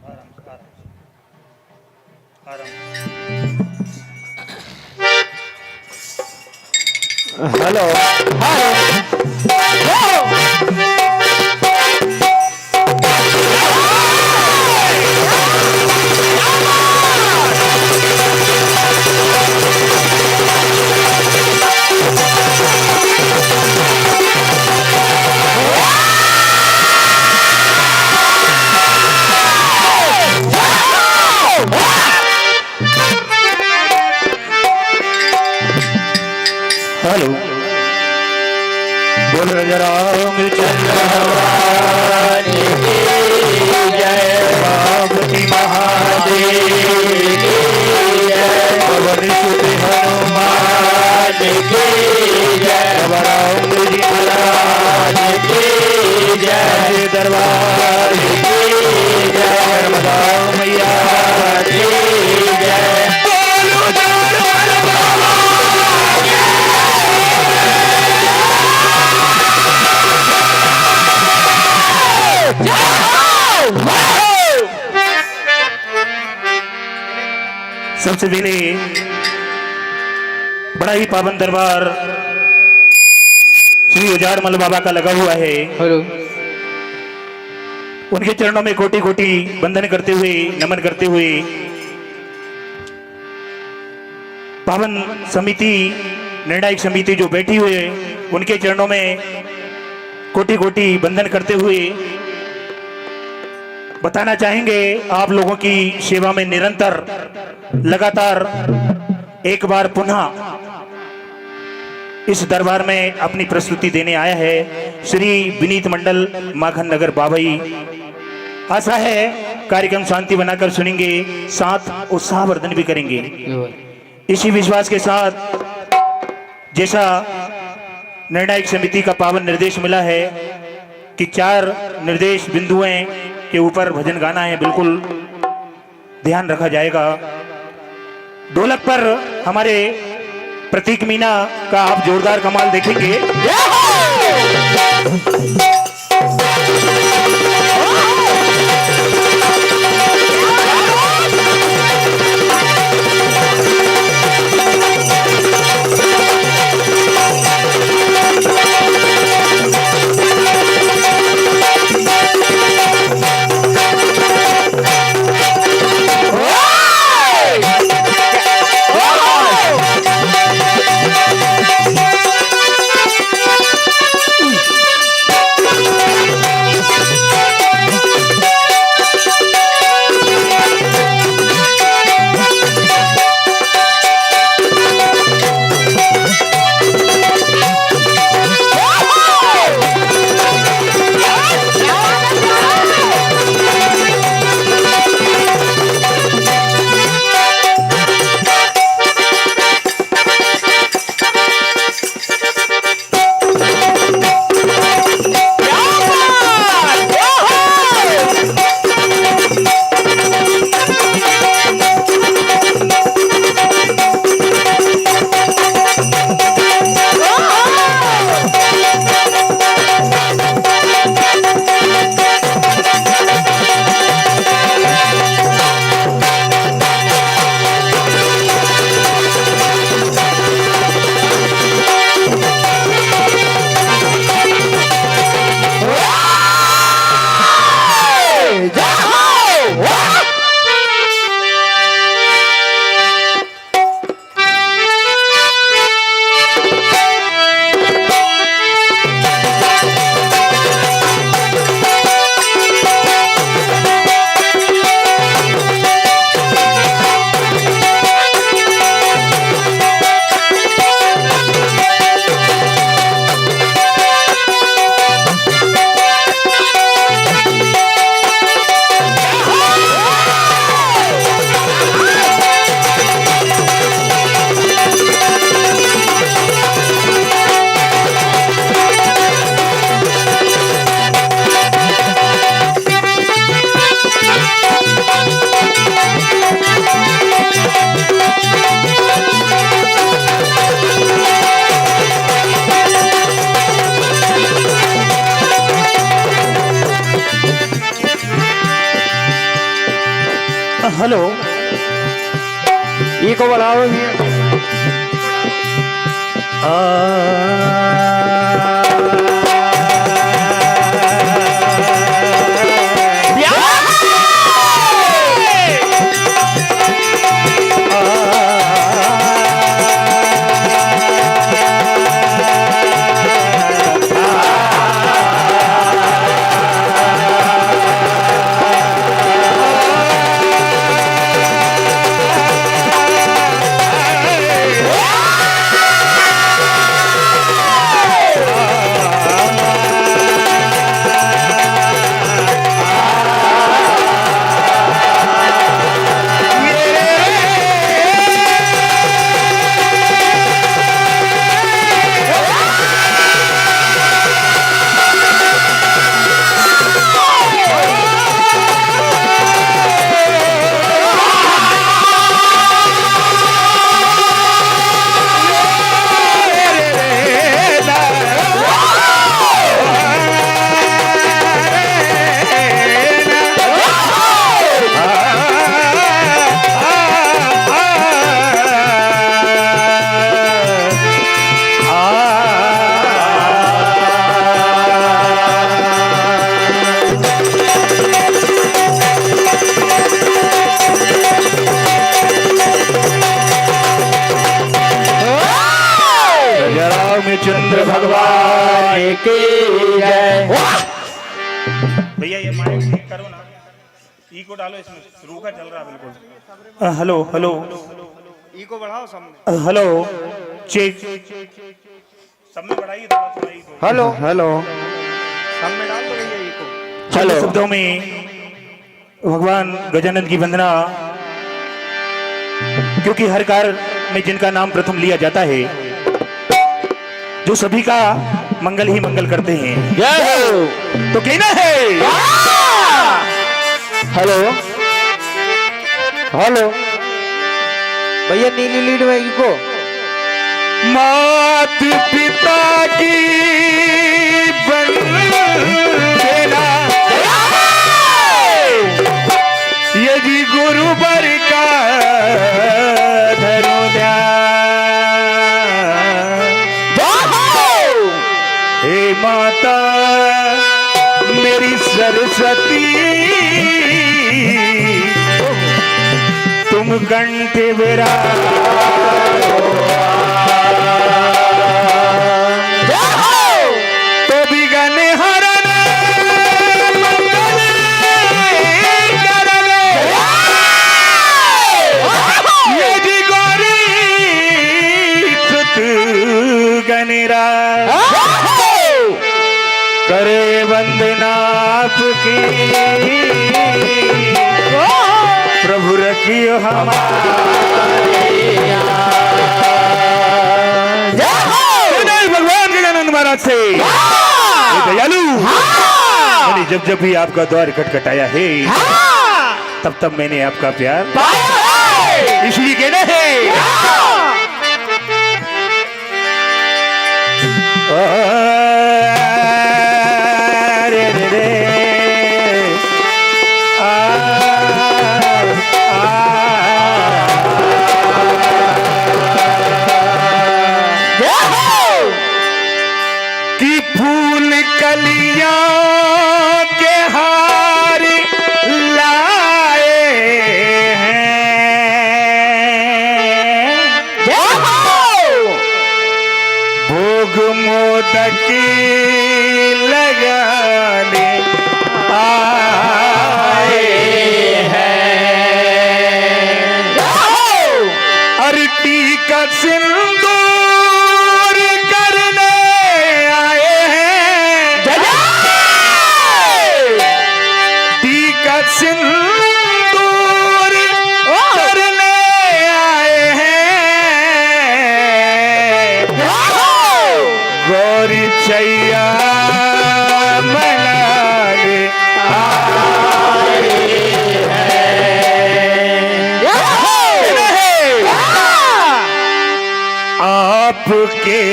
आराम से आराम से। हेलो हेलो बोल राम चंद्र भगवान की जय। पार्वती महादेव की जय। पवन सुत हनुमान की जय। राम जी महाराज की जय। दरबार की जय। नर्मदा मैया की जय। बोलो सबसे पहले बड़ा ही पावन दरबार श्री उजाड़मल बाबा का लगा हुआ है। हेलो उनके चरणों में कोटि कोटि वंदन करते हुए, नमन करते हुए पावन समिति, निर्णायक समिति जो बैठी हुई है, उनके चरणों में कोटि कोटि वंदन करते हुए बताना चाहेंगे आप लोगों की सेवा में निरंतर लगातार एक बार पुनः इस दरबार में अपनी प्रस्तुति देने आया है श्री विनीत मंडल माखन नगर बाबई। आशा है कार्यक्रम शांति बनाकर सुनेंगे, साथ उत्साहवर्धन भी करेंगे। इसी विश्वास के साथ जैसा निर्णायक समिति का पावन निर्देश मिला है कि 4 निर्देश बिंदुओं के ऊपर भजन गाना है, बिल्कुल ध्यान रखा जाएगा। ढोलक पर हमारे प्रतीक मीना का आप जोरदार कमाल देखेंगे। हेलो, ये को बुलाओ की जय। भैया ये माइक ठीक करो ना, इको डालो इसमें, रूखा चल रहा है बिल्कुल। हेलो हेलो, इको बढ़ाओ सामने। हेलो चेक, सब में बढ़ाइए थोड़ा थोड़ा इको। हेलो हेलो, सब में डाल दो भैया इको। हेलो। चलो शब्दों में भगवान गजानन की वंदना, क्योंकि हर कार्य में जिनका नाम प्रथम लिया जाता है, जो सभी का मंगल ही मंगल करते हैं, जय हो। तो कहना है हेलो हेलो भैया, नीली लीड में इको। मात पिता की वंदना, यदि गुरु बर का धरो ध्यान। हे माता मेरी सरस्वती, तुम कंठ विराजो, तो विघ्न हरण मंगल करने, यदि गौरी सुत गणराज, करे वंदना आपकी, प्रभु रखियो हमारे भगवान गजानन महाराज से। ये दयालु मैंने जब जब भी आपका द्वार खटखटाया है, तब तब मैंने आपका प्यार इसलिए कहना है रे रे रे, कि फूल कलियां के हार लाए हैं, भोग मोदक लगाने आए हैं, अरती का सिंदूर करने आए हैं, टीका सिंदूर करने आए हैं, गौरी चैया मनाने आए हैं, आपके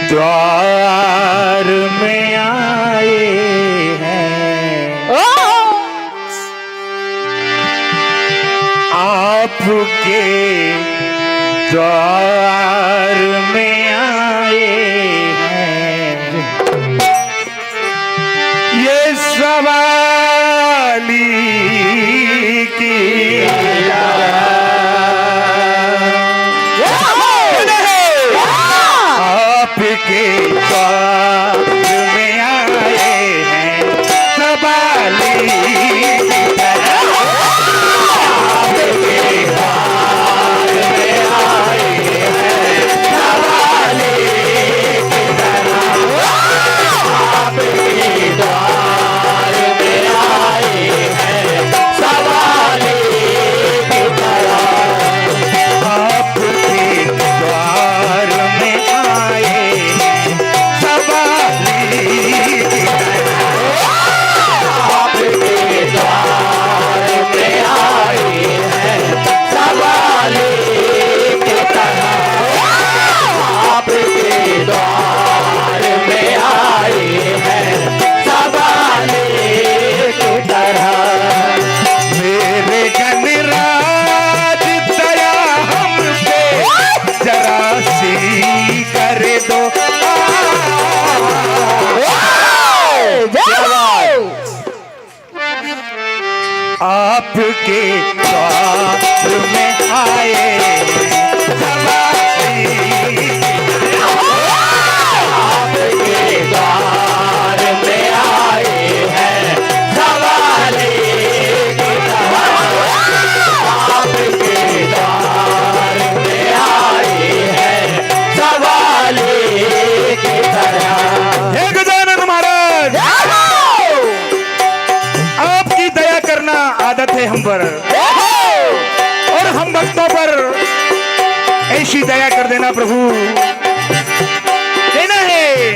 द्वार में आए हैं, आपके द्वार में आए हैं, ये सवाली की आपके द्वार में आए हैं, सवाली की तरह आपके द्वार में आए हैं, सवाली की तरह आपके द्वार में आए हैं, सवाली की तरह आपके द्वार में आए हैं, सवाली की तरह आपके द्वार में आए हैं, सवाली की तरह आपके द्वार में आए हैं, सवाली की तरह मेरे गणराज दया हम पे जरा सी कर दो, आपके द्वार में आए हैं, सवाली की तरह आपके पर और हम भक्तों पर ऐसी दया कर देना प्रभु। देना है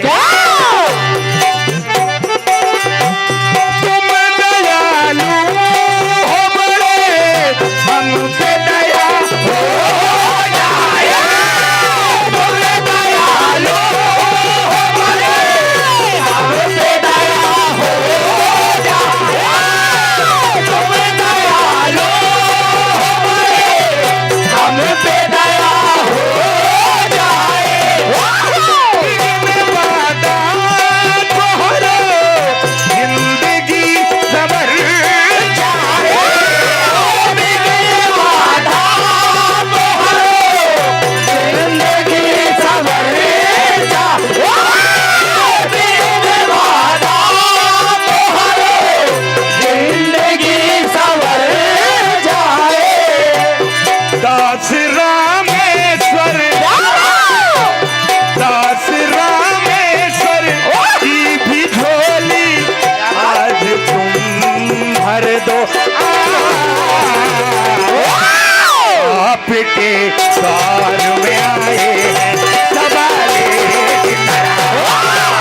तुम दयालु हो बड़े, हम पे दया हो जाए। तुम दयालु हो बड़े, हम पे दया हो जाए। तुम दयालु हो बड़े, हम पे दया हो जाए। बिन वादा तोहरो जिंदगी सवर जाए। बिन वादा तोहरो जिंदगी सवर जाए। बिन वादा तोहरो जिंदगी सवर जाए। दास रामेश्वर, दास रामेश्वर की भी झोली आज तुम भर दो। आपके द्वार में आए हैं सवाले की तरह।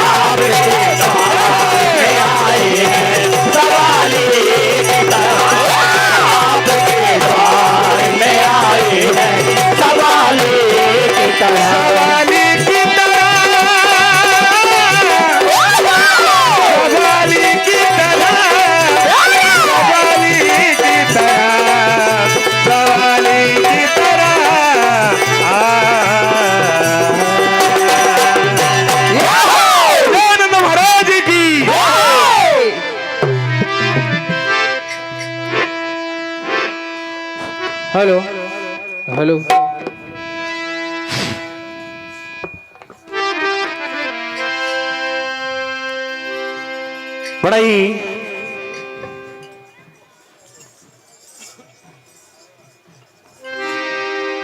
आपके द्वार में आए हैं सवाले की तरह। आपके द्वार में आए हैं सवाले की तरह। सवाले की तरह, सवाले की तरह, सवाले की तरह, सवाले की तरह। आनंद महाराज की हेलो हेलो बड़ा ही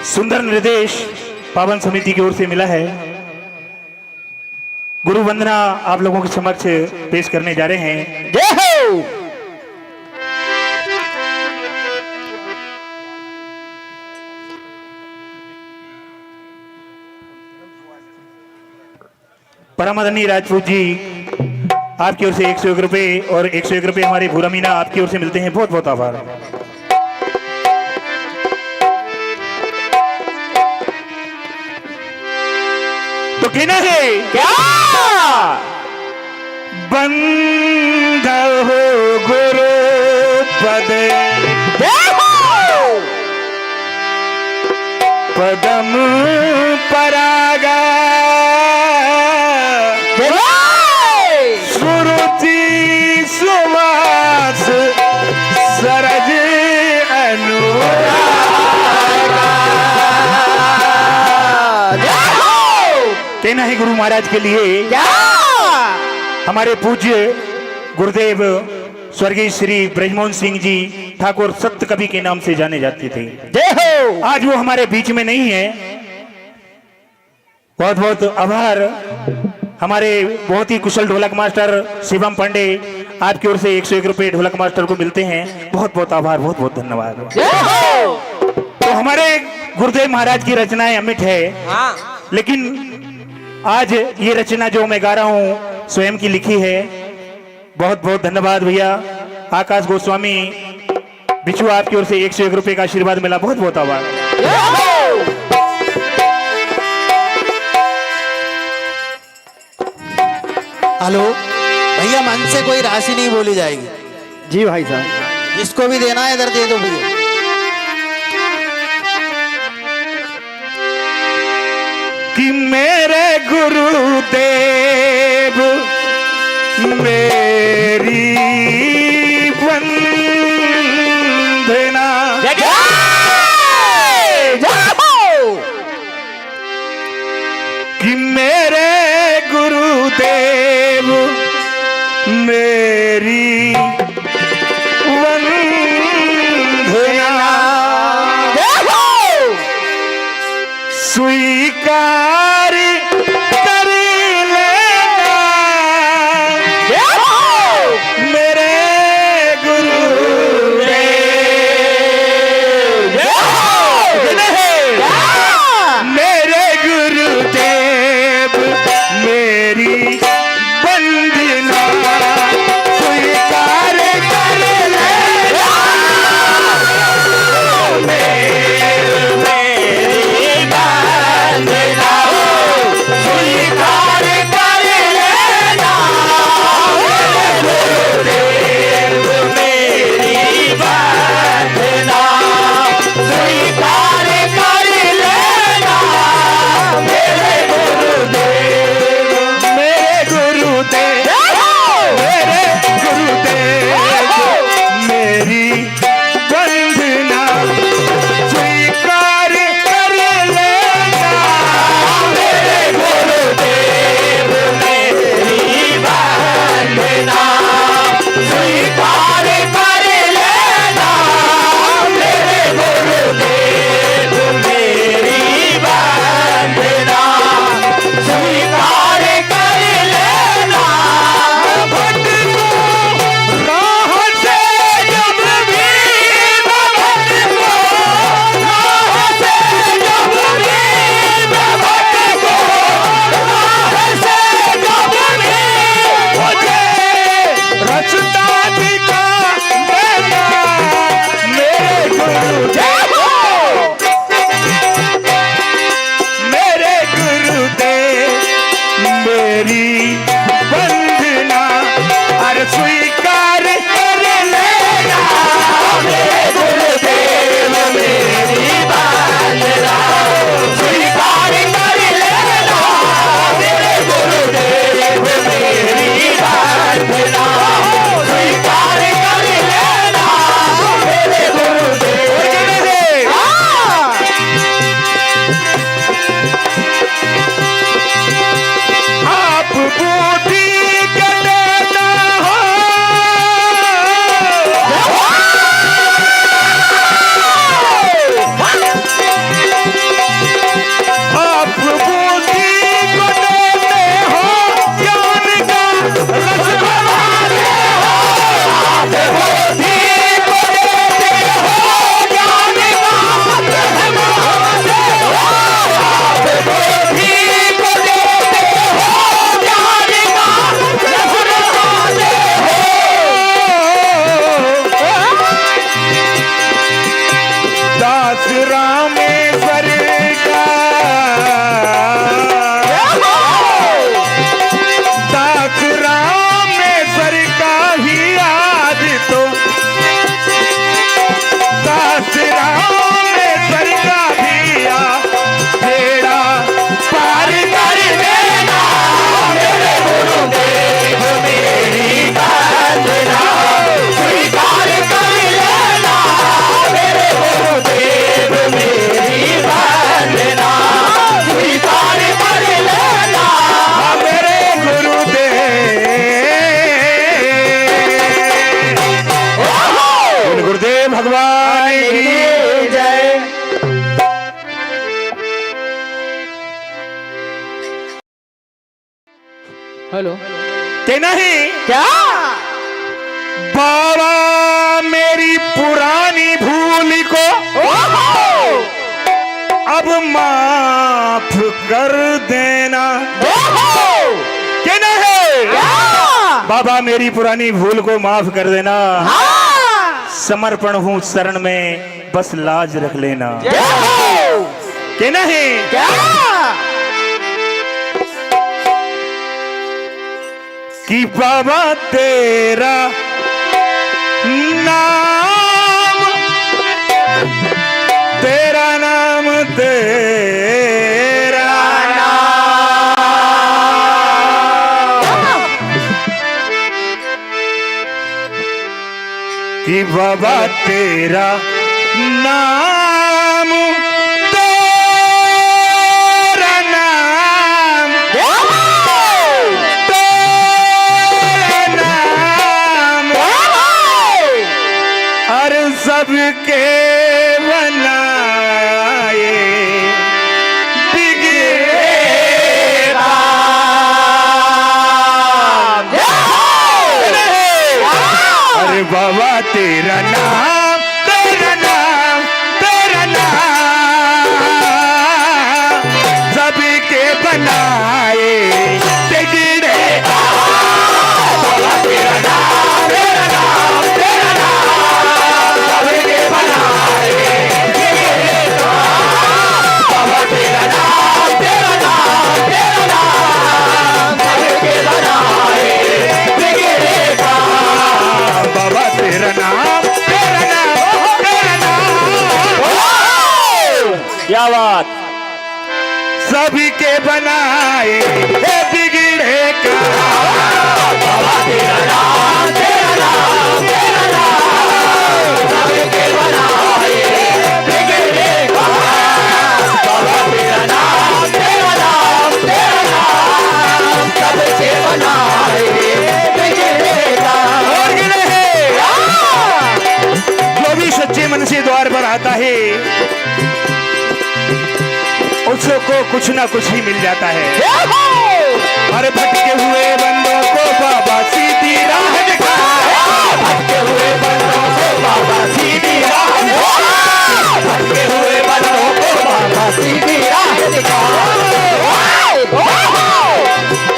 सुंदर निर्देश पावन समिति की ओर से मिला है। गुरु वंदना आप लोगों के समक्ष पेश करने जा रहे हैं। जय हो। परम आदरणीय राजपूत जी आपकी ओर से 101 रुपए और 101 रुपए हमारे भूरा मीना आपकी ओर से मिलते हैं। बहुत बहुत आभार। तो कहना है क्या बंद हो गुरु पद पदम परागा सुरुचि सुवास सरज कहना है गुरु महाराज के लिए क्या हमारे पूज्य गुरुदेव स्वर्गीय श्री ब्रजमोहन सिंह जी ठाकुर सत्य कवि के नाम से जाने जाते थे। जय हो। आज वो हमारे बीच में नहीं है। बहुत बहुत आभार। हमारे बहुत ही कुशल ढोलक मास्टर शिवम पांडे आपकी ओर से 101 रुपए ढोलक मास्टर को मिलते हैं। बहुत बहुत आभार, बहुत बहुत धन्यवाद। तो हमारे गुरुदेव महाराज की रचनाएं अमिट है। लेकिन आज ये रचना जो मैं गा रहा हूँ स्वयं की लिखी है। बहुत बहुत धन्यवाद भैया। आकाश गोस्वामी बिच्छू आपकी ओर से 101 रुपए का आशीर्वाद मिला। बहुत बहुत आभार। हेलो भैया, मन से कोई राशि नहीं बोली जाएगी। जी भाई साहब, जिसको भी देना है इधर दे दो भैया। कि मेरे गुरुदेव मेरी वंदना कि मेरे गुरुदेव मेरी वंदना स्वीकार कर लेना मेरे गुरुदेव हेलो कि नहीं क्या बाबा मेरी पुरानी भूल को अब माफ कर देना कि नहीं बाबा मेरी पुरानी भूल को माफ कर देना समर्पण हूँ शरण में बस लाज रख लेना कि नहीं क्या कि बाबा तेरा नाम तेरा नाम तेरा कि बाबा तेरा नाम तेरा नाम तेरा नाम हर सबके बनाए बिगड़ेगा अरे बाबा तेरा नाम तेरा नाम तेरा नाम सबके बनाए बिगड़ेगा बाबा तेरा नाम तेरा नाम तेरा नाम सबके बनाए बिगड़ेगा बाबा तेरा नाम तेरा नाम तेरा नाम सबके बनाए बिगड़ेगा बाबा तेरा नाम तेरा नाम तेरा नाम क्या बात। सभी के बनाए हे बिगड़ेगा बाबा तेरा नाम तेरा नाम तेरा नाम सभी के बनाए बिगड़ेगा बाबा तेरा नाम तेरा नाम तेरा नाम सबके बनाए बिगड़ेगा और गिरेगा जो भी सच्चे मन से द्वार पर आता है उसको कुछ ना कुछ ही मिल जाता है हर भटके हुए बंदों को बाबा सीधी राह दिखाए भटके हुए बंदों को बाबा सीधी राह दिखाए भटके हुए बंदों को बाबा सीधी राह दिखाए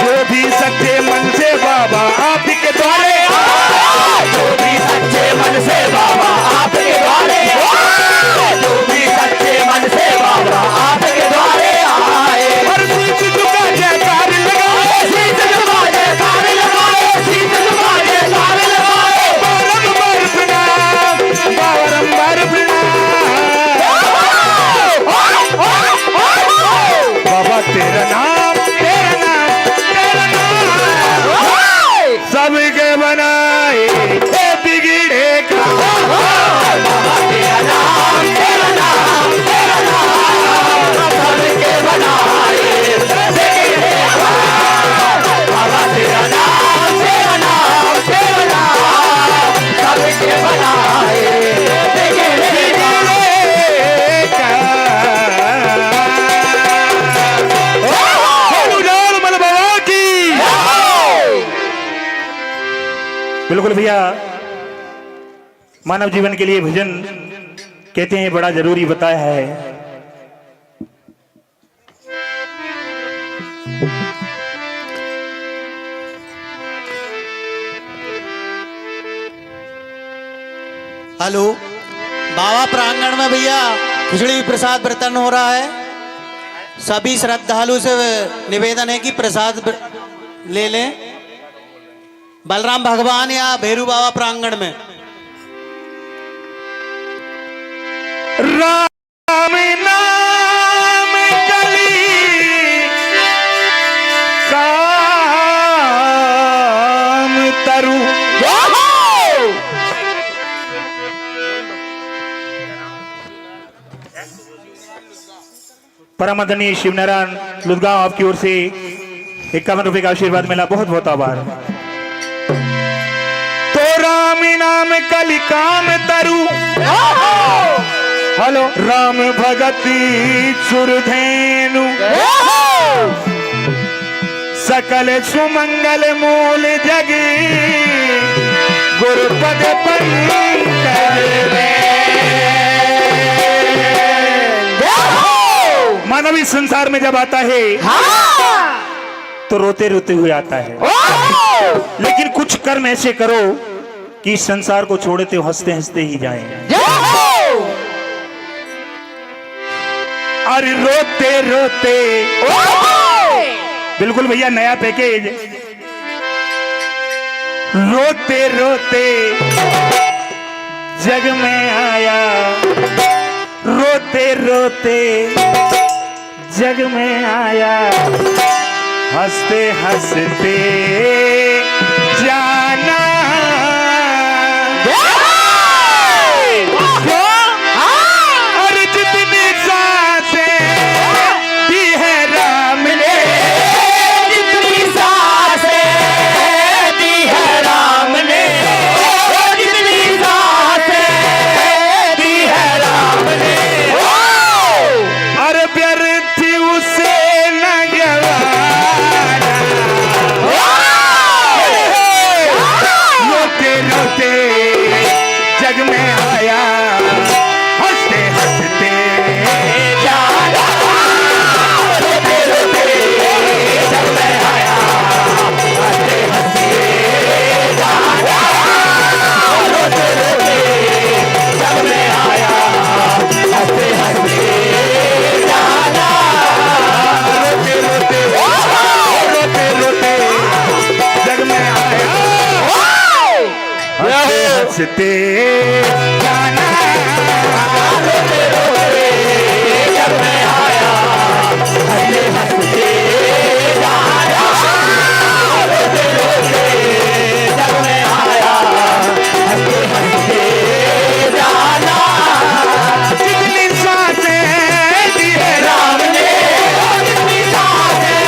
जो भी सच्चे मन से बाबा आपके द्वारे आए जो भी सच्चे मन से बाबा आपके द्वारे आए जो भी सच्चे मन से बाबा आपके द्वारे आए और शीश झुका जयकार लगाए शीश झुका जयकार लगाए शीश झुका जयकार लगाए बारंबार प्रणाम बारंबार प्रणाम बाबा तेरा नाम तेरा नाम तेरा नाम सबके बनाए हे बिगड़ेगा बाबा तेरा नाम तेरा नाम तेरा नाम सबके बनाए बिगड़ेगा बाबा तेरा नाम तेरा नाम तेरा नाम सबके बनाए बिगड़ेगा उजाड़ मल बाबा की बिल्कुल भैया मानव जीवन के लिए भजन कहते हैं बड़ा जरूरी बताया है हेलो बाबा प्रांगण में भैया खिचड़ी प्रसाद वितरण हो रहा है। सभी श्रद्धालु से निवेदन है कि प्रसाद ले लें बलराम भगवान या भैरू बाबा प्रांगण में। राम नाम कली काम तरु परम आदरणीय शिवनारायण लुदगांव आपकी ओर से 51 रुपए का आशीर्वाद मिला बहुत बहुत आभार। तो राम नाम कली काम तरु हेलो राम भगति सुरधेनु सकल सुमंगल मूल जगी गुरुपद पंकज मानव इस संसार में जब आता है तो रोते रोते हुए आता है, लेकिन कुछ कर्म ऐसे करो कि इस संसार को छोड़ते हो हंसते हंसते ही जाएं। अरे रोते रोते बिल्कुल भैया नया पैकेज, रोते रोते जग में आया, रोते रोते जग में आया, हंसते हंसते जाना। और जितनी सांसें दी है राम ने, जितनी सांसें दी है राम ने, जितनी सांसें दी है राम ने, और व्यर्थ उसे न गवाना। रोते रोते जग में आया, हंसते हंसते जाना। रोते रोते जग में आया, हंसते हंसते जाना। रोते रोते जग में आया, हंसते हंसते जाना। रोते रोते रोते रोते जग में आया, हंसते हंसते जाना। रोते रोते जग में आया, हंसते हंसते जाना। रोते रोते जग में आया, हंसते हंसते जाना। जितनी सांसें दी है राम ने, जितनी सांसें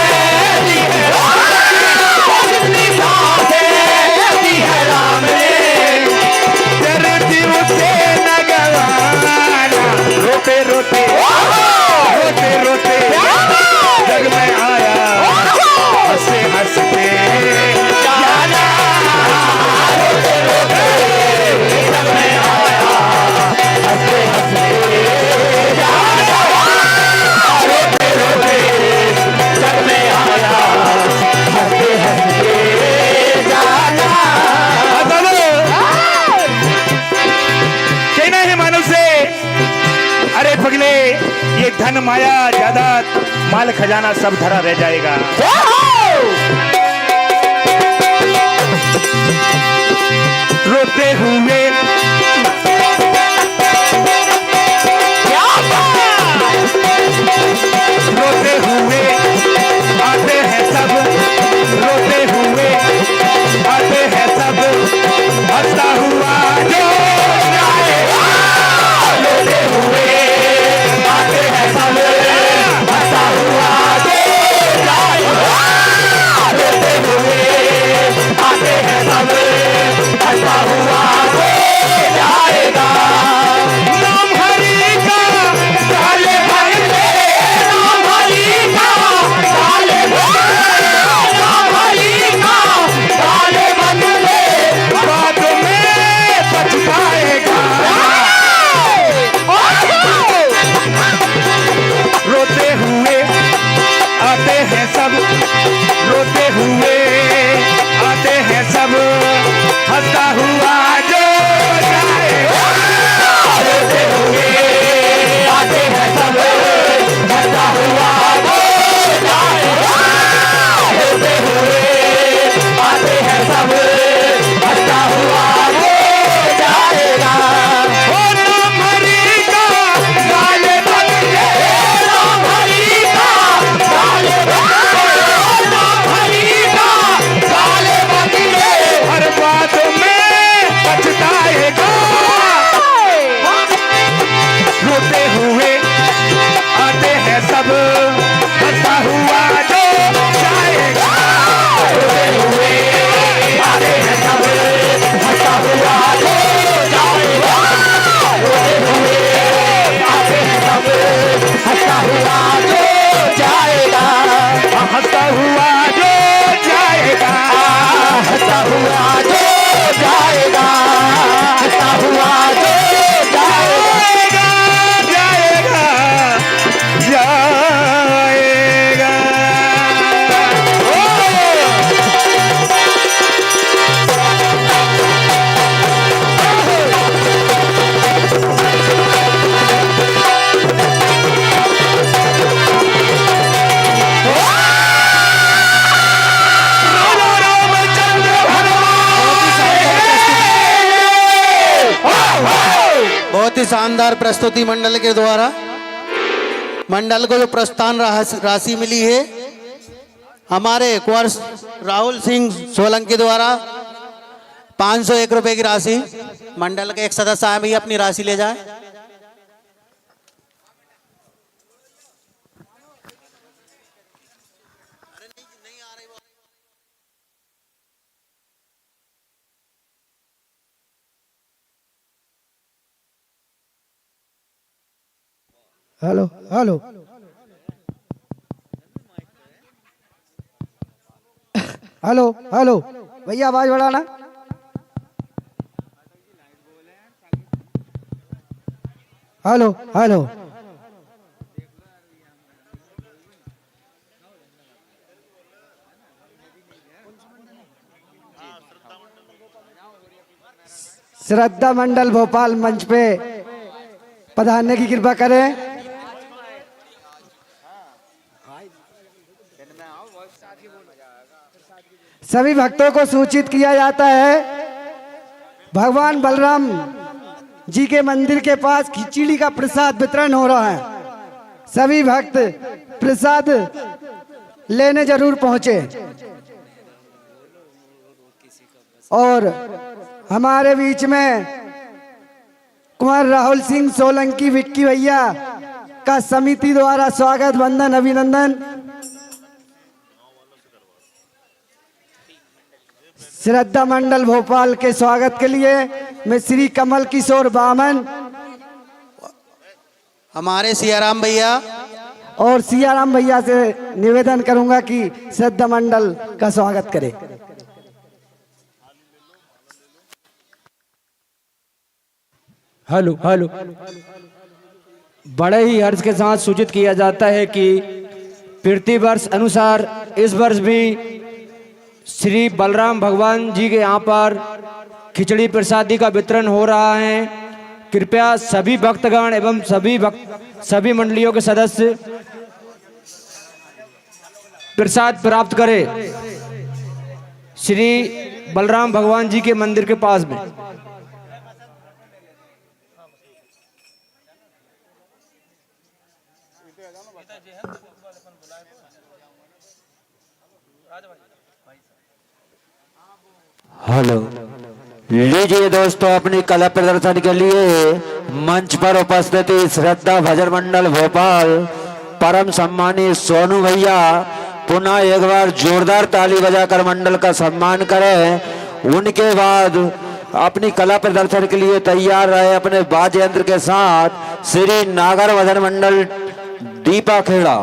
दी है राम ने, जितनी सांसें दी है राम ने, व्यर्थ उसे न गवाना। रोते रोते रोते रोते जग में आया, हंसते हंसते जाना। रोते रोते जग में आया, हंसते हंसते जाना। रोते रोते जग में आया, हंसते हंसते जाना। कहना है मानव से, अरे पगले ये धन माया जायदाद माल खजाना सब धरा रह जाएगा। रोते हुए रोते हुए आते हैं सब, रोते हुए आते हैं सब, हंसता हुआ जो जाएगा। रोते हुए आते हैं सब, हंसता हुआ जो जाएगा। बहुत ही शानदार प्रस्तुति मंडल के द्वारा। मंडल को जो प्रस्थान राशि मिली है हमारे कुंवर राहुल सिंह सोलंकी द्वारा 501 रुपए की राशि। मंडल के एक सदस्य आए भी अपनी राशि ले जाए। हेलो हेलो हेलो हेलो भैया आवाज बढ़ाना। हेलो हेलो श्रद्धा मंडल भोपाल मंच पे पधारने की कृपा करें। सभी भक्तों को सूचित किया जाता है भगवान बलराम जी के मंदिर के पास खिचड़ी का प्रसाद वितरण हो रहा है। सभी भक्त प्रसाद लेने जरूर पहुंचे। और हमारे बीच में कुंवर राहुल सिंह सोलंकी विक्की भैया का समिति द्वारा स्वागत वंदन अभिनंदन। श्रद्धा मंडल भोपाल के स्वागत के लिए मैं श्री कमल किशोर बामन हमारे सियाराम भैया और सियाराम भैया से निवेदन करूंगा कि श्रद्धा मंडल का स्वागत करें। हेलो हेलो बड़े ही हर्ष के साथ सूचित किया जाता है कि प्रति वर्ष अनुसार इस वर्ष भी श्री बलराम भगवान जी के यहाँ पर खिचड़ी प्रसादी का वितरण हो रहा है। कृपया सभी भक्तगण एवं सभी मंडलियों के सदस्य प्रसाद प्राप्त करें श्री बलराम भगवान जी के मंदिर के पास में। हेलो लीजिए दोस्तों, अपनी कला प्रदर्शन के लिए मंच पर उपस्थित श्रद्धा भजन मंडल भोपाल परम सम्मानी सोनू भैया पुनः एक बार जोरदार ताली बजाकर मंडल का सम्मान करें। उनके बाद अपनी कला प्रदर्शन के लिए तैयार रहे अपने वाद्य यंत्र के साथ श्री नागर भजन मंडल दीपा खेड़ा।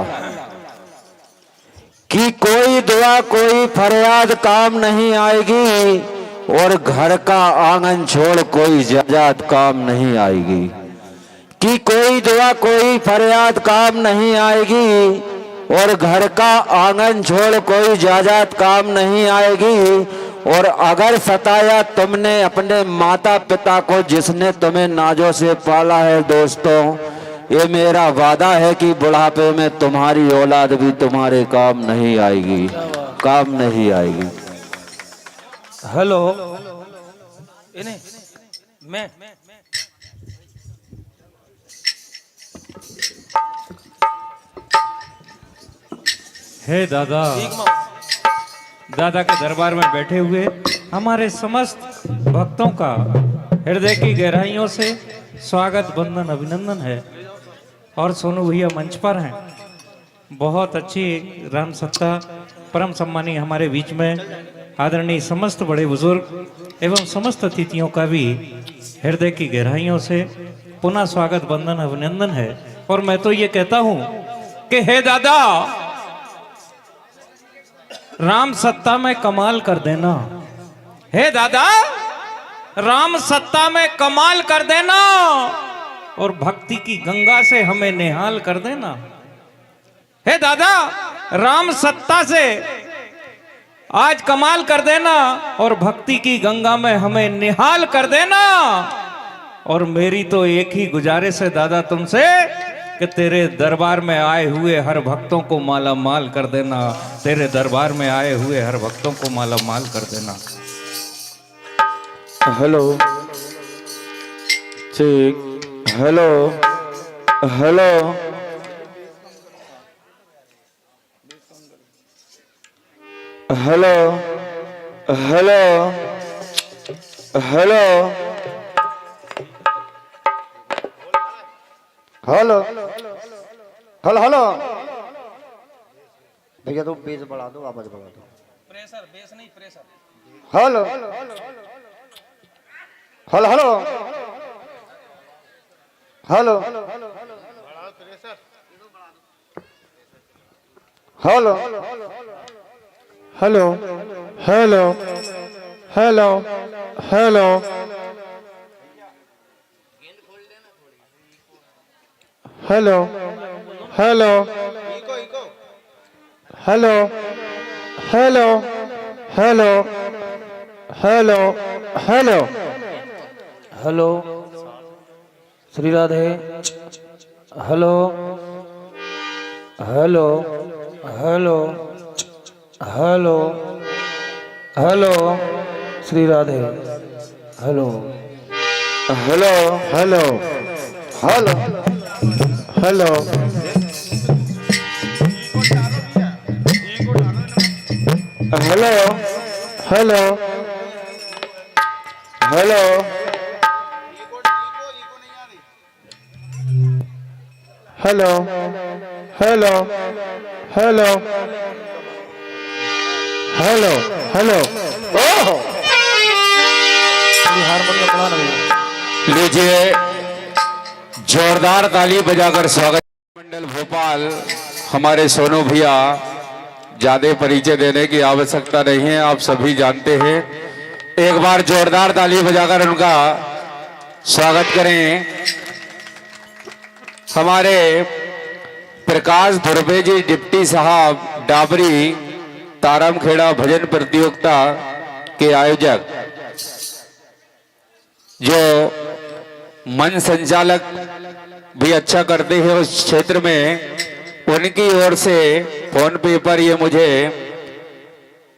कि कोई दुआ कोई फरियाद काम नहीं आएगी और घर का आंगन छोड़ कोई जायदाद काम नहीं आएगी। कि कोई दुआ कोई फरियाद काम नहीं आएगी और घर का आंगन छोड़ कोई जायदाद काम नहीं आएगी। और अगर सताया तुमने अपने माता पिता को जिसने तुम्हें नाजों से पाला है, दोस्तों ये मेरा वादा है कि बुढ़ापे में तुम्हारी औलाद भी तुम्हारे काम नहीं आएगी, काम नहीं आएगी। हेलो इन्हें मैं हे दादा, दादा के दरबार में बैठे हुए हमारे समस्त भक्तों का हृदय की गहराइयों से स्वागत वंदन अभिनंदन है। और सोनू भैया मंच पर हैं। बहुत अच्छी राम सत्ता परम सम्मानी हमारे बीच में आदरणीय समस्त बड़े बुजुर्ग एवं समस्त अतिथियों का भी हृदय की गहराइयों से पुनः स्वागत वंदन अभिनंदन है। और मैं तो ये कहता हूं कि हे दादा, राम सत्ता में कमाल कर देना। हे दादा, राम सत्ता में कमाल कर देना और भक्ति की गंगा से हमें निहाल कर देना। हे दादा, राम सत्ता से आज कमाल कर देना और भक्ति की गंगा में हमें निहाल कर देना। और मेरी तो एक ही गुजारिश है दादा तुमसे कि तेरे दरबार में आए हुए हर भक्तों को माला माल कर देना। तेरे दरबार में आए हुए हर भक्तों को माला माल कर देना। हेलो ठीक hello hello hello hello hello hello hello hello भैया तो बेस बढ़ा दो, आवाज बढ़ा दो। प्रेशर, बेस नहीं pressure. Hello hello hello hello hello hello hello hello hello hello hello hello hello hello hello hello hello Shri Radhe. Hello hello hello hello hello Shri Radhe. Hello hello hello hello hello hello hello hello hello hello hello hello hello ओह harmonium बढ़ाना भैया। लीजिए जोरदार ताली बजाकर स्वागत। मंडल भोपाल हमारे सोनू भैया, ज्यादा परिचय देने की आवश्यकता नहीं है, आप सभी जानते हैं। एक बार जोरदार ताली बजाकर उनका स्वागत करें। हमारे प्रकाश धुर्वे जी डिप्टी साहब डाबरी तारामखेड़ा भजन प्रतियोगिता के आयोजक, जो मन संचालक भी अच्छा करते हैं उस क्षेत्र में, उनकी ओर से फोन पे पर ये मुझे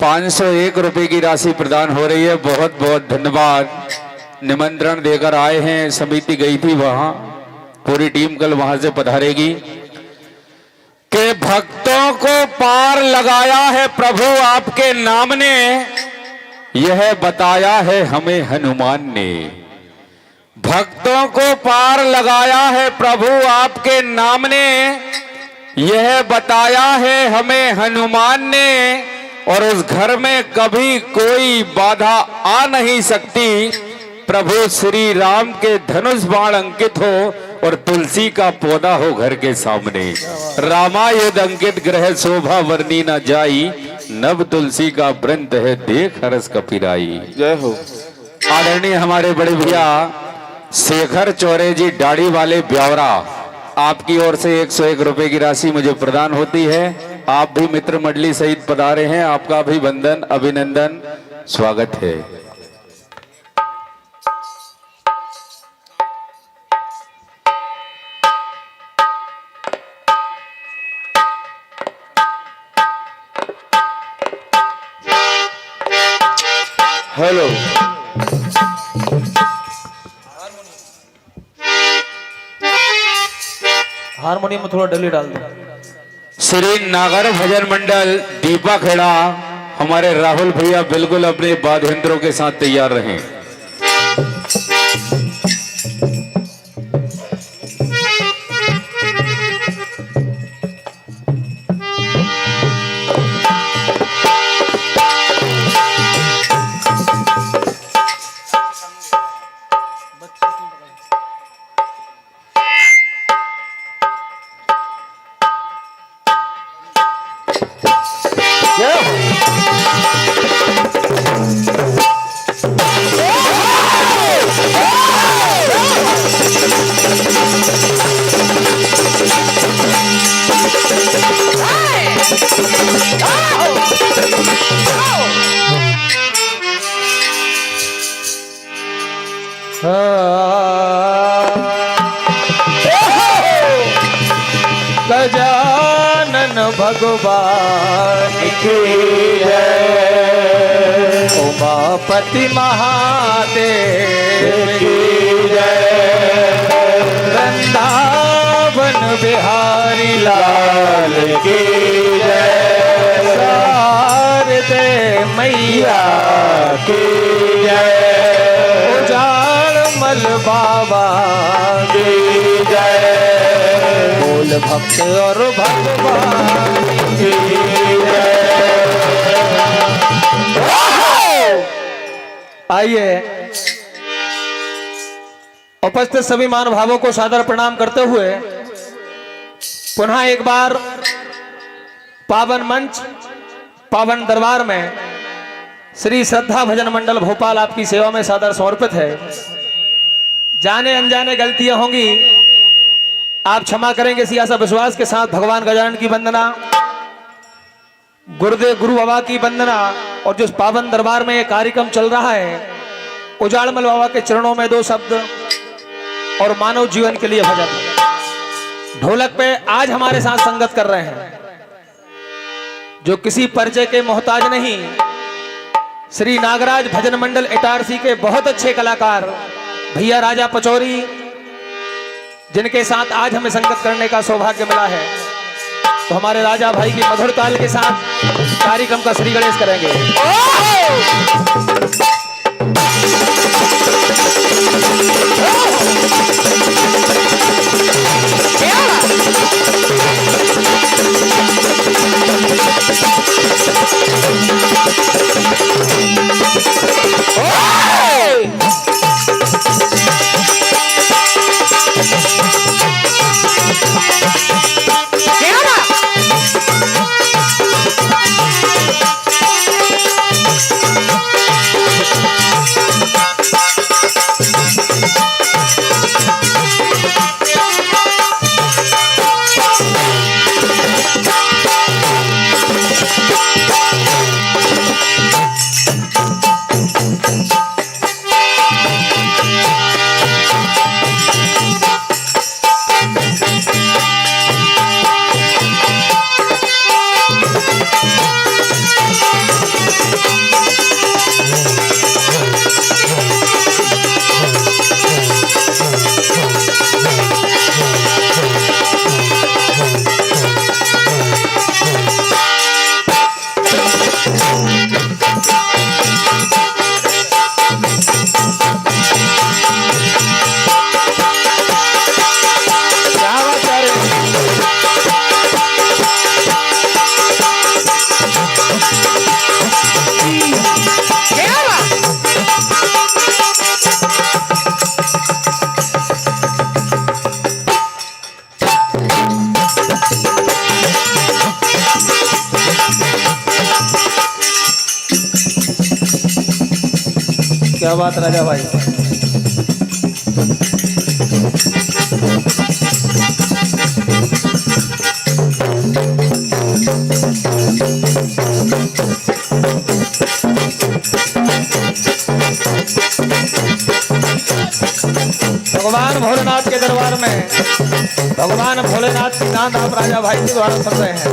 501 रुपए की राशि प्रदान हो रही है। बहुत बहुत धन्यवाद। निमंत्रण देकर आए हैं, समिति गई थी वहां, पूरी टीम कल वहां से पधारेगी। के भक्तों को पार लगाया है प्रभु आपके नाम ने, यह बताया है हमें हनुमान ने। भक्तों को पार लगाया है प्रभु आपके नाम ने, यह बताया है हमें हनुमान ने। और उस घर में कभी कोई बाधा आ नहीं सकती, प्रभु श्री राम के धनुष बाण अंकित हो और तुलसी का पौधा हो घर के सामने। रामायुध अंकित ग्रह शोभा वर्णी न जाई, नव तुलसी का व्रंत है देख हरस कपिराई। जय हो। आदरणीय हमारे बड़े भैया शेखर चौरे जी दाढ़ी वाले ब्यावरा, आपकी ओर से 101 रुपए की राशि मुझे प्रदान होती है। आप भी मित्र मंडली सहित पधारे हैं, आपका अभिवंदन अभिनंदन स्वागत है। हेलो हारमोनियम में थोड़ा डली डाल दो। श्री नागर भजन मंडल दीपा खेड़ा, हमारे राहुल भैया बिल्कुल अपने वाद्य यंत्रों के साथ तैयार रहें। गजानन भगवान की जय, उमापति महादेव की जय, की जय, शारदे मैया की जय, उजाड़मल बाबा की जय, बोल भक्त और भगवान की जय। आइए उपस्थित सभी महानुभावों को सादर प्रणाम करते हुए पुनः एक बार पावन मंच पावन दरबार में श्री श्रद्धा भजन मंडल भोपाल आपकी सेवा में सादर समर्पित है। जाने अनजाने गलतियां होंगी, आप क्षमा करेंगे। इसी आशा विश्वास के साथ भगवान गजानन की वंदना, गुरुदेव गुरु बाबा की वंदना और जो पावन दरबार में ये कार्यक्रम चल रहा है, उजाड़मल बाबा के चरणों में 2 शब्द और मानव जीवन के लिए भजन। ढोलक पे आज हमारे साथ संगत कर रहे हैं जो किसी परिचय के मोहताज नहीं, श्री नागराज भजन मंडल इटारसी के बहुत अच्छे कलाकार भैया राजा पचौरी, जिनके साथ आज हमें संगत करने का सौभाग्य मिला है। तो हमारे राजा भाई की मधुर ताल के साथ कार्यक्रम का श्री गणेश करेंगे। क्या बात राजा भाई। भगवान भोलेनाथ के दरबार में भगवान भोलेनाथ की नाद आप राजा भाई के द्वारा सुन रहे हैं।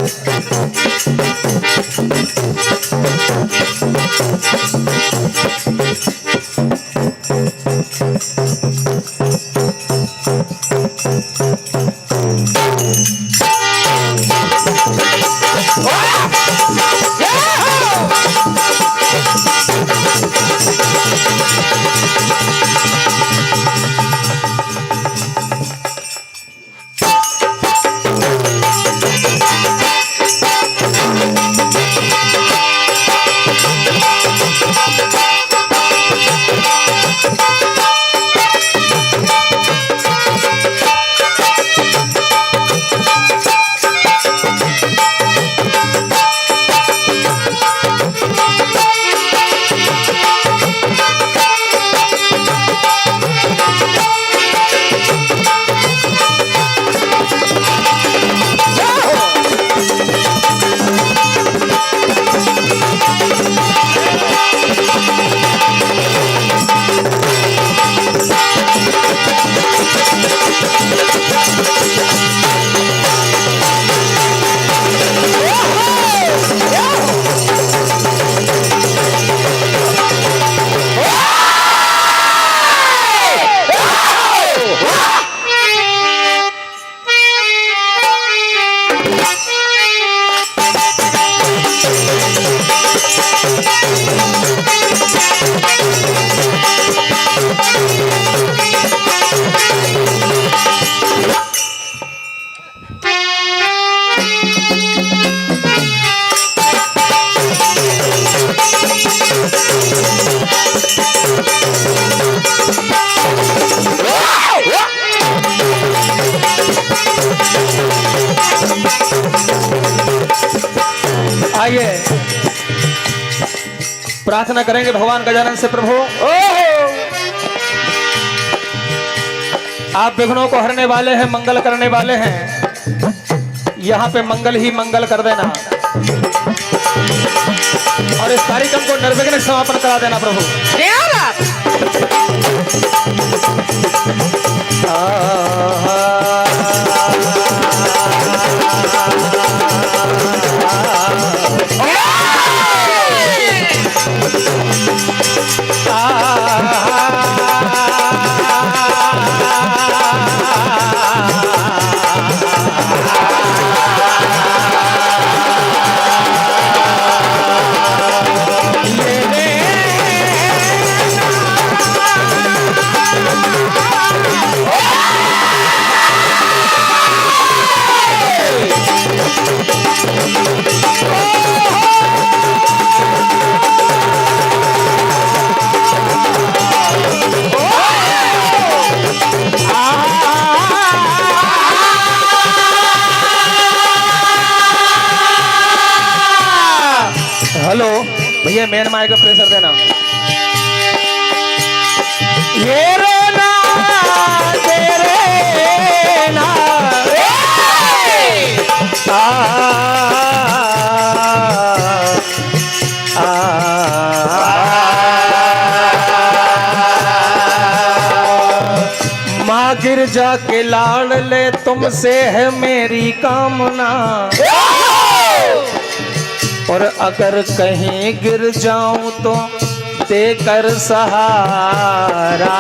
प्रार्थना करेंगे भगवान गजानन से, प्रभु आप विघ्नों को हरने वाले हैं, मंगल करने वाले हैं, यहाँ पे मंगल ही मंगल कर देना और इस कार्यक्रम को निर्विघ्न समापन करा देना प्रभु। हेलो भैया, मेन माइक का प्रेशर देना। ये रोना तेरे ना माँ गिरजा के लाड़ ले, तुमसे है मेरी कामना, और अगर कहीं गिर जाऊं तो देकर सहारा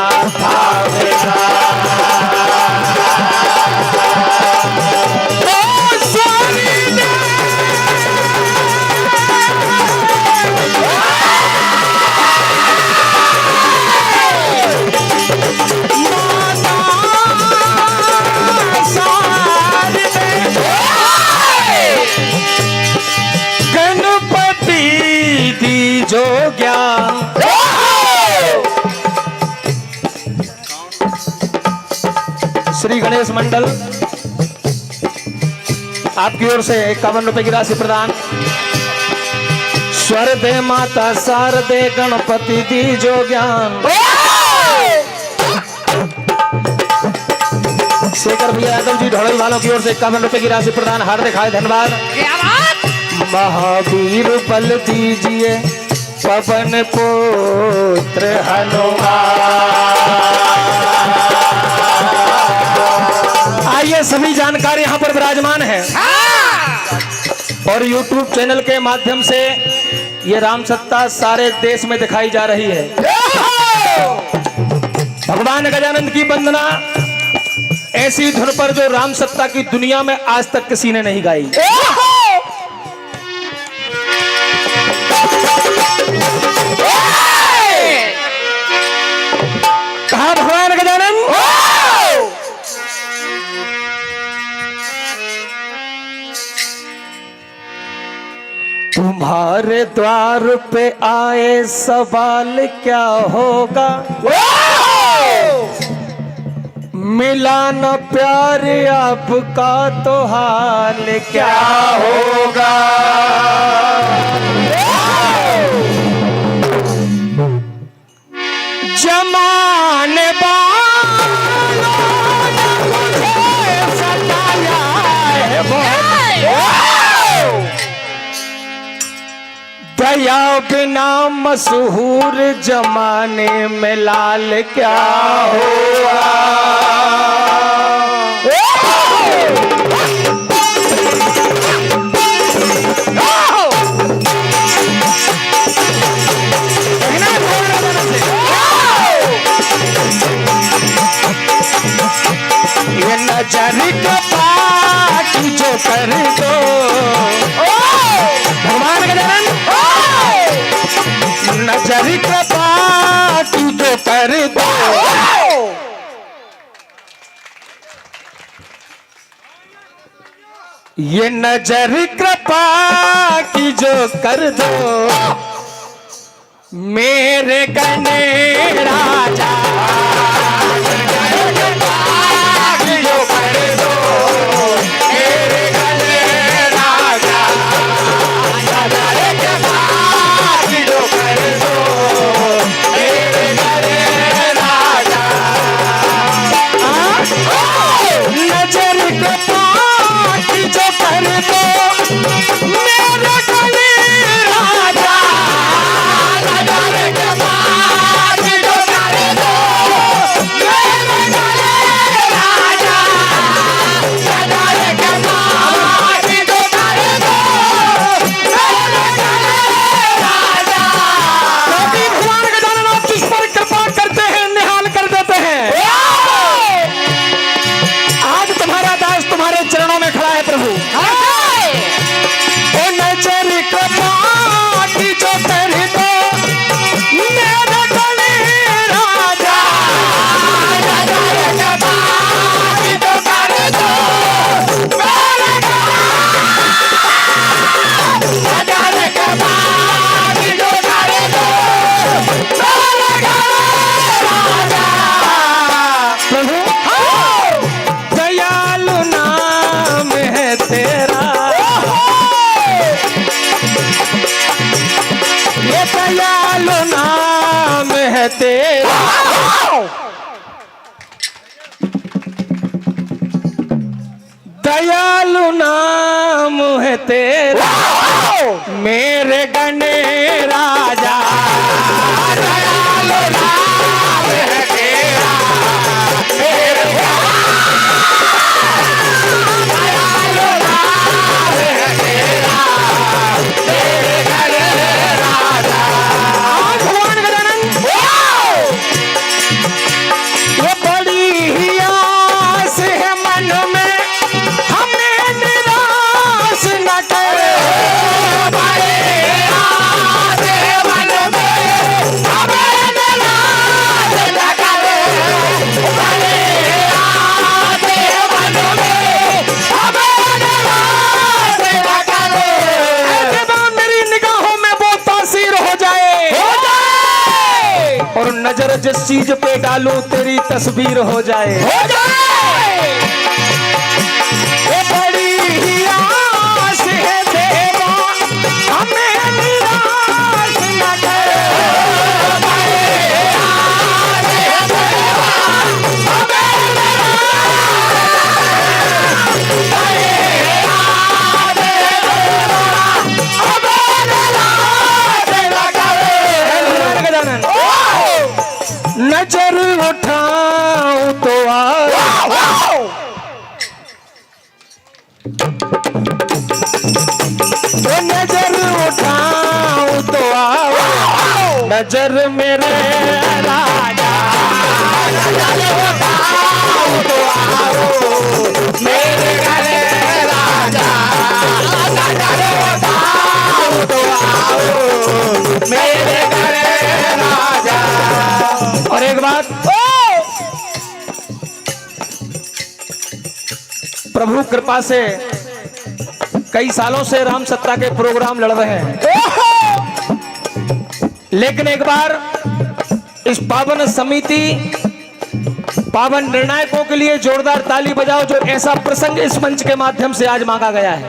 जो ज्ञान श्री गणेश मंडल आपकी ओर से 51 रुपए की राशि प्रदान। स्वर दे माता शारदे गणपति दी जो ज्ञान। शेखर भैया यादव जी ढोलक वालों की ओर से 51 रुपए की राशि प्रदान। हार्दिक हार्दिक धन्यवाद। महावीर बल दीजिए पवन पुत्र हनुमान। आइए सभी जानकार यहाँ पर विराजमान है और YouTube चैनल के माध्यम से ये राम सत्ता सारे देश में दिखाई जा रही है। भगवान गजानन की वंदना ऐसी धुन पर जो राम सत्ता की दुनिया में आज तक किसी ने नहीं गाई। कहा भगवान गजानन? तुम्हारे द्वार पे आए सवाल क्या होगा, मिला न प्यार आपका तो हाल क्या होगा। जमाने वालों ने मुझे सताया है दया बिना मशहूर जमाने में लाल क्या होगा। ये नजर की जो कर दो भगवान गजानन, नजर की जो कर दो। ये नजर कृपा की जो कर दो मेरे गणे राजा। जो कर दो दयालु नाम है तेरा मेरे गणे राजा, दयालु नाम है तेरा मेरे दयालु नाम है तेरा मेरे गणे राजा। भगवान गजानन ये बड़ी ही आस है मन में, हमें निराश न करे। बड़ी आस है मन में, हमें निराश न करे। बड़ी आस है मन में, हमें निराश न करे। ऐसे बात मेरी निगाहों में वो तासीर हो जाए और नजर जिस चीज पे डालूं तेरी तस्वीर हो जाए। ये बड़ी ही आस है देवा हमें निराश न करे। बड़ी आस है देवा हमें नजर उठाऊं तो नजर उठाऊं तो आओ नजर मेरे राजा, नजर उठाऊं तो आओ मेरे गले राजा, नजर उठाऊं तो आओ मेरे गले राजा। और एक बात प्रभु कृपा से कई सालों से राम सत्ता के प्रोग्राम लड़ रहे हैं, लेकिन एक बार इस पावन समिति पावन निर्णायकों के लिए जोरदार ताली बजाओ जो ऐसा प्रसंग इस मंच के माध्यम से आज मांगा गया है।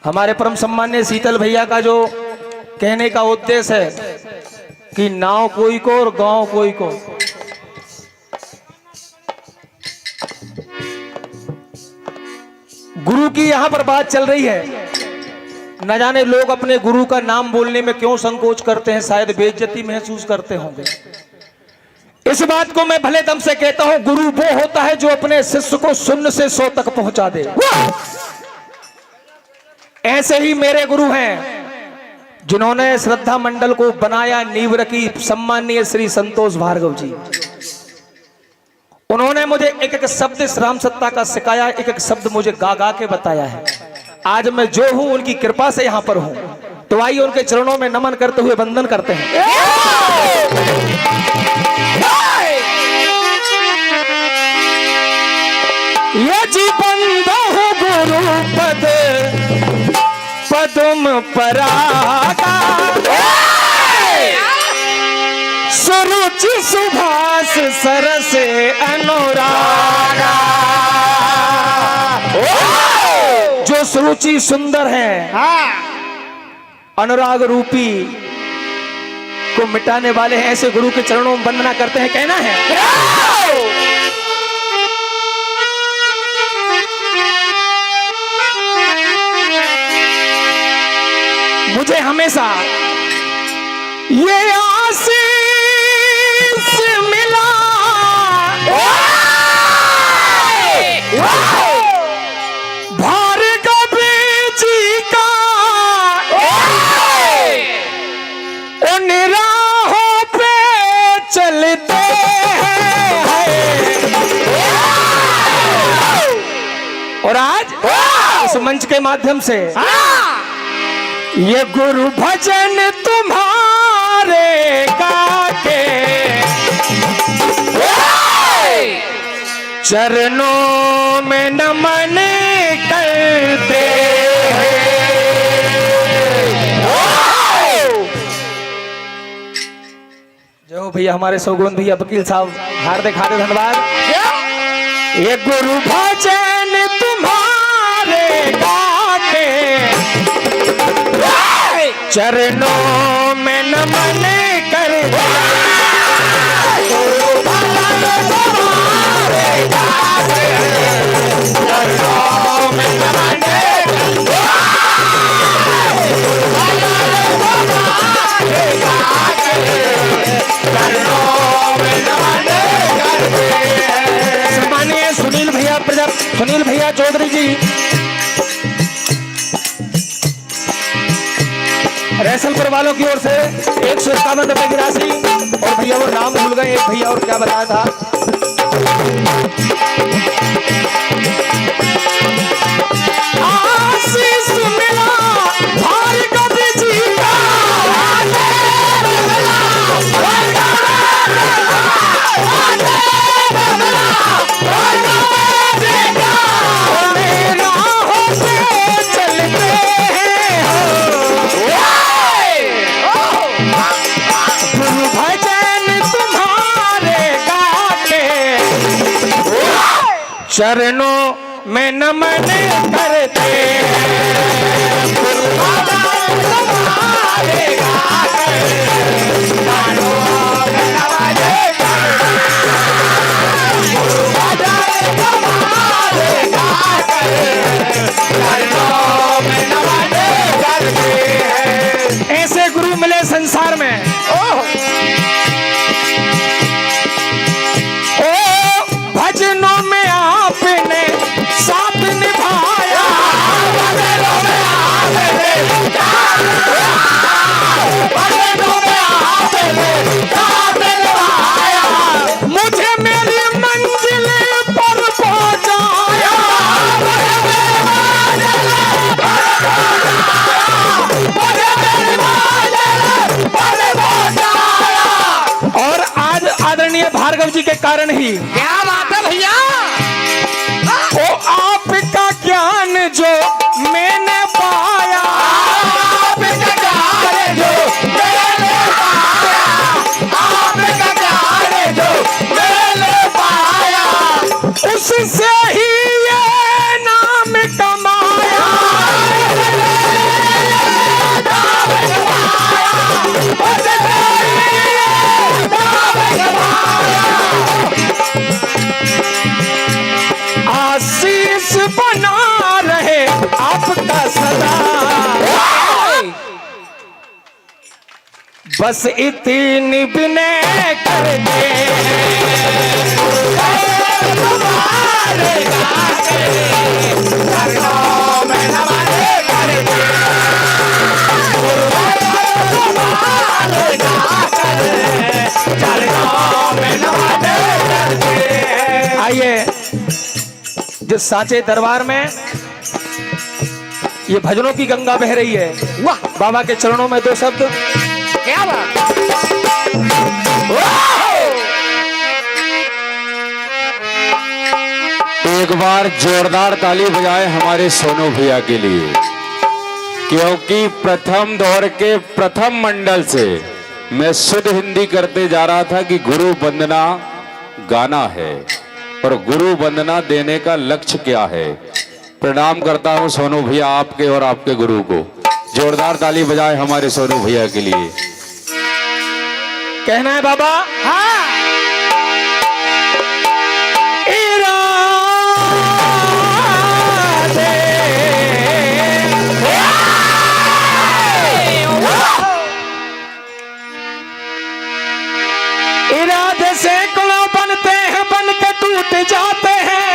हमारे परम सम्मान्य शीतल भैया का जो कहने का उद्देश्य है कि नाव कोई को और गांव कोई को, गुरु की यहां पर बात चल रही है। न जाने लोग अपने गुरु का नाम बोलने में क्यों संकोच करते हैं, शायद बेइज्जती महसूस करते होंगे। इस बात को मैं भले दम से कहता हूं, गुरु वो होता है जो अपने शिष्य को 0 से 100 तक पहुंचा दे। ऐसे ही मेरे गुरु हैं जिन्होंने श्रद्धा मंडल को बनाया, नींव रखी, सम्माननीय श्री संतोष भार्गव जी। उन्होंने मुझे एक एक शब्द इस राम सत्ता का सिखाया, एक एक शब्द मुझे गा गा के बताया है। आज मैं जो हूं उनकी कृपा से यहां पर हूं, तो आइए उनके चरणों में नमन करते हुए वंदन करते हैं। ये जीवन गुरु पद पदम परागा, सुरुचि सुभाष सरस अनुरागा। जो सुरुचि सुंदर है, अनुराग रूपी को मिटाने वाले हैं, ऐसे गुरु के चरणों में वंदना करते हैं। कहना है मुझे हमेशा ये आशीष मिला, भार्गव जी का उन राहों पे चलते हैं। और आज इस मंच के माध्यम से ये गुरु भजन तुम्हारे गाके चरणों में नमन करते हैं। जो भैया हमारे सौगुन भैया वकील साहब, हार्दिक हार्दिक धन्यवाद। ये गुरु भजन तुम्हारे गाके चरणों में नमन कर भैया चौधरी जी, रैसलपुर वालों की ओर से 151 रुपए की राशि। और भैया वो नाम भूल गए, एक भैया और क्या बताया था। आशीष मिला भार्गव जी का, चरणों में नमन करते ऐसे गुरु मिले संसार में। भजनों में आपने साथ निभाया, मुझे मेरी मंजिल पर पहुंचाया। और आज आदरणीय भार्गव जी के कारण ही, क्या बात है भैया, वो आपका ज्ञान जो मैंने पाया, आपका ज्ञान जो मैंने पाया, आपका ज्ञान जो मैंने पाया, उससे ही ये नाम कमाया, आशीष बना रहे आपका सदा, बस इतनी विनय करके आइए जिस सांचे दरबार में ये भजनों की गंगा बह रही है, वाह, बाबा के चरणों में दो शब्द, क्या बात। एक बार जोरदार ताली बजाए हमारे सोनू भैया के लिए, क्योंकि प्रथम दौर के प्रथम मंडल से मैं शुद्ध हिंदी करते जा रहा था कि गुरु वंदना गाना है और गुरु वंदना देने का लक्ष्य क्या है। प्रणाम करता हूं सोनू भैया आपके और आपके गुरु को। जोरदार ताली बजाए हमारे सोनू भैया के लिए। कहना है बाबा, हाँ, इरादे सैकड़ों बनते हैं, बन के टूट जाते हैं,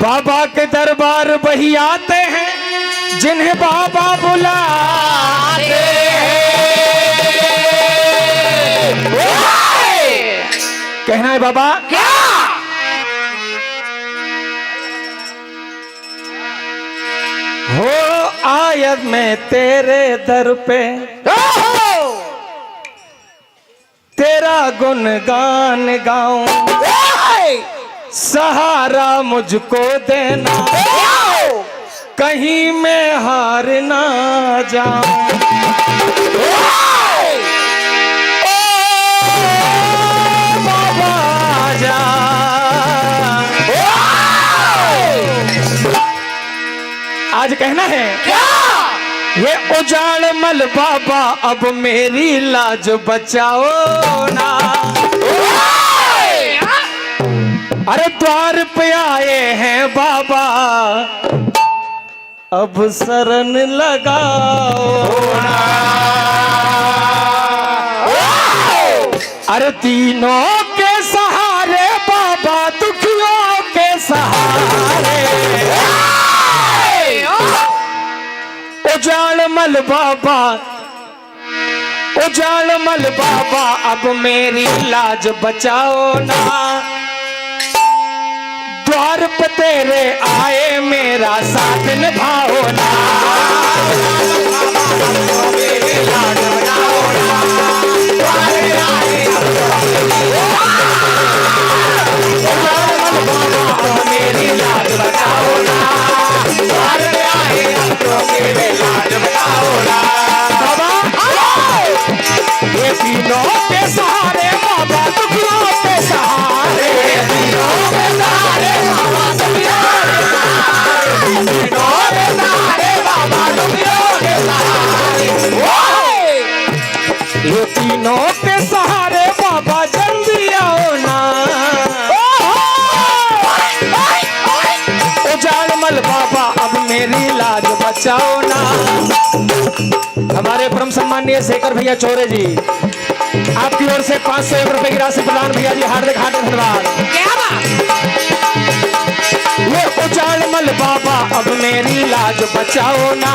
बाबा के दरबार वही आते हैं जिन्हें बाबा बुलाते हैं। कहना है बाबा, क्या हो आयत में तेरे दर पे, तेरा गुणगान गाऊं, सहारा मुझको देना, कहीं मैं हार ना जाऊं। बाबा जा, आज कहना है क्या, ये उजाड़ मल बाबा अब मेरी लाज बचाओ ना। अरे द्वार पे आए हैं बाबा अब शरण लगाओ ना। अरे तीनों के सहारे बाबा दुखियों के सहारे। उजाड़मल बाबा, उजाड़मल बाबा अब मेरी लाज बचाओ ना, द्वार पे तेरे आए मेरा साथ निभाओ ना। मेरी लाज बचाओ ना, द्वार पे आए मेरी लाज बचाओ ना, द्वार पे आए मेरी लाज बचाओ ना। बाबा ये तीनों के सहारे बाबा, दुखियों के सहारे, तीनों के सहारे बाबा, दुखियों के सहारे, तीनों के सहारे बाबा, दुखियों के सहारे। ये तीनों के सहारे बाबा जल्दी आओ ना। उजाड़मल बाबा अब मेरी लाज बचाओ ना। हमारे परम सम्माननीय शेखर भैया चौरे जी, आपकी ओर से 501 रुपए की राशि प्रदान भैया जी, हार्दिक हार्दिक धन्यवाद। ये उजाड़मल बाबा अब मेरी लाज बचाओ ना,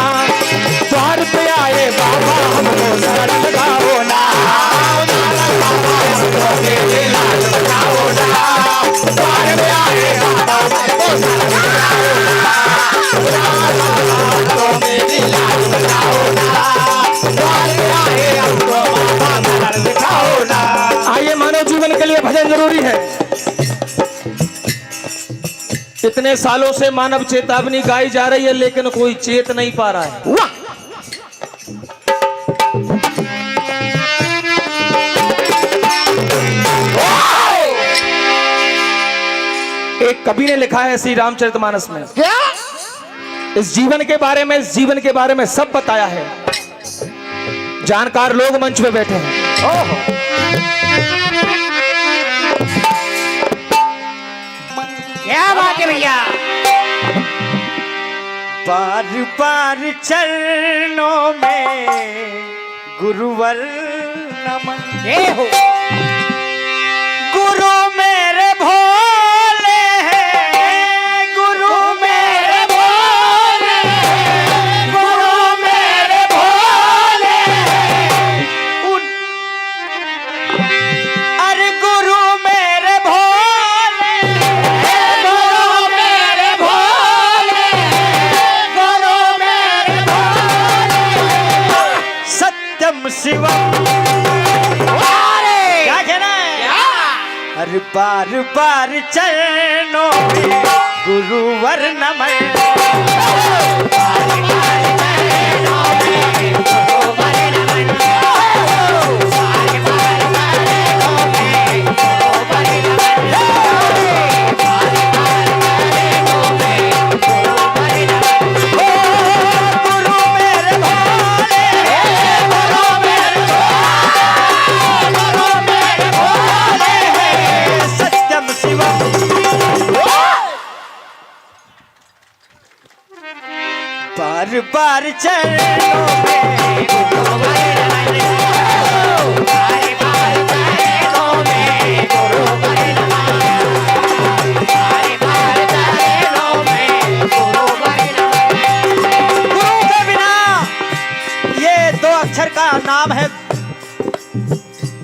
द्वार पे आए बाबा हमको शरण लगाओ ना। मेरी लाज बचाओ ना, द्वार पे आए बाबा हमको शरण लगाओ ना। मेरी लाज बचाओ ना, द्वार पे आए हमको बाबा शरण लगाओ ना। आइए, मानव जीवन के लिए भजन जरूरी है। इतने सालों से मानव चेतावनी गाई जा रही है लेकिन कोई चेत नहीं पा रहा है। एक कवि ने लिखा है श्री रामचरितमानस में, क्या इस जीवन के बारे में, इस जीवन के बारे में सब बताया है। जानकार लोग मंच पे बैठे हैं। क्या बात है भैया। बार बार चरणों में गुरुवर नमन, हो गुरु मेरे भोले हैं, गुरु मेरे भोले, गुरु मेरे भोले हैं। अरे गुरु मेरे भोले, गुरु मेरे भोले, गुरु मेरे भोले, सत्यम शिवम। क्या कहना है? हर बार बार चरणों में गुरुवर नमन, बार बार चरणों में गुरुवर नमन, बार बार चरणों में गुरुवर नमन, बार बार चरणों में गुरुवर नमन। गुरु मेरे भोले, गुरु मेरे भोले, गुरु मेरे भोले हैं, सत्यम शिवम। बार बार चरणों में गुरुवर नमन, बार बार चरणों में गुरुवर नमन, बार बार चरणों में गुरुवर नमन। गुरु के बिना ये 2 अक्षर का नाम है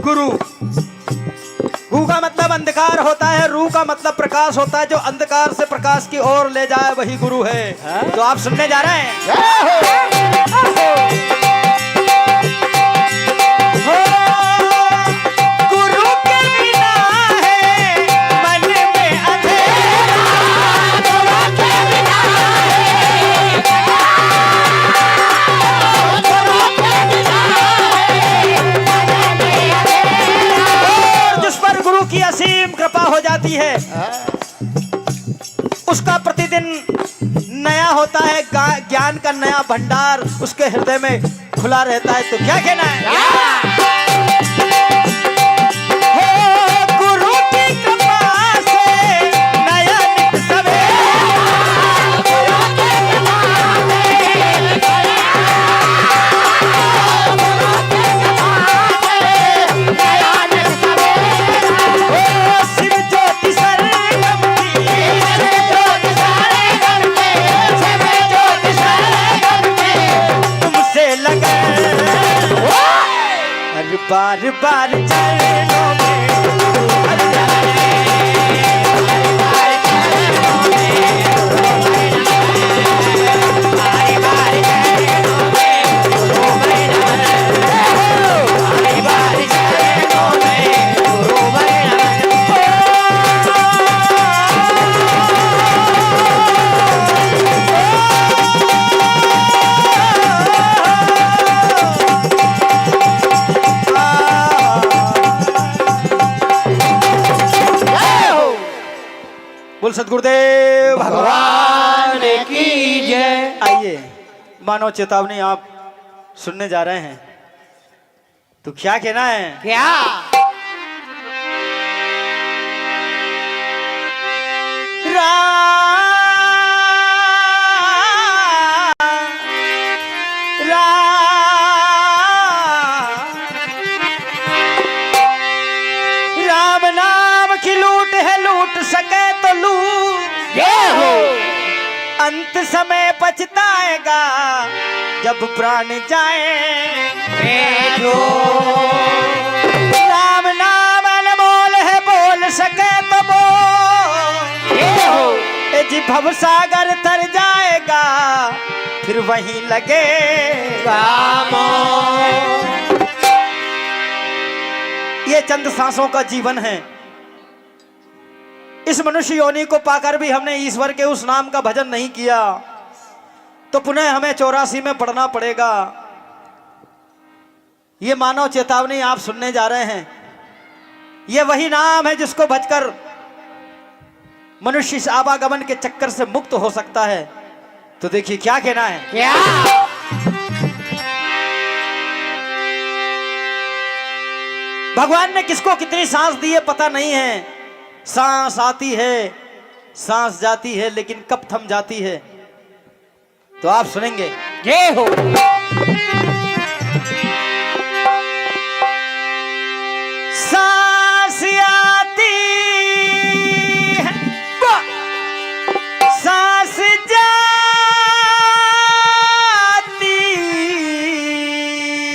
गुरु। गु का मतलब अंधकार होता है, रू का मतलब प्रकाश होता है। जो अंधकार से प्रकाश की ओर ले जाए वही गुरु है। तो आप सुनने जा रहे हैं। गुरु के बिना है मन में अंधेरा, गुरु के बिना है, गुरु के बिना है मन में अंधेरा। जिस पर गुरु की असीम कृपा हो जाती है उसका प्रतिदिन नया होता है, ज्ञान का नया भंडार उसके हृदय में खुला रहता है। तो क्या कहना है? गुरु की कृपा से नया नित सवेरा, गुरु की कृपा से, गुरु की कृपा से नया नित सवेरा। शिव ज्योति सरगम की, बार बार चरणों में भर जाए, बार चरणों में बार बार चरणों में बार बार चरणों में बोल सतगुरुदेव भगवान की जय। आइए, मानव चेतावनी आप सुनने जा रहे हैं, तो क्या कहना है? क्या राम नाम की लूट है, लूट सके तो लूट ये हो, अंत समय पछताएगा जब प्राण जाए जो। राम नाम अनमोल है, बोल सके तो बोल ये हो, ए जी भव सागर तर जाएगा फिर वहीं लगेगा मोह। ये चंद सांसों का जीवन है। इस मनुष्य योनि को पाकर भी हमने ईश्वर के उस नाम का भजन नहीं किया, तो पुनः हमें 84 में पढ़ना पड़ेगा। ये मानव चेतावनी आप सुनने जा रहे हैं। ये वही नाम है जिसको भजकर मनुष्य इस आवागमन के चक्कर से मुक्त हो सकता है। तो देखिए क्या कहना है। क्या भगवान ने किसको कितनी सांस दी है पता नहीं है। सांस आती है, सांस जाती है, लेकिन कब थम जाती है तो आप सुनेंगे। ये हो सांस आती है, सांस जाती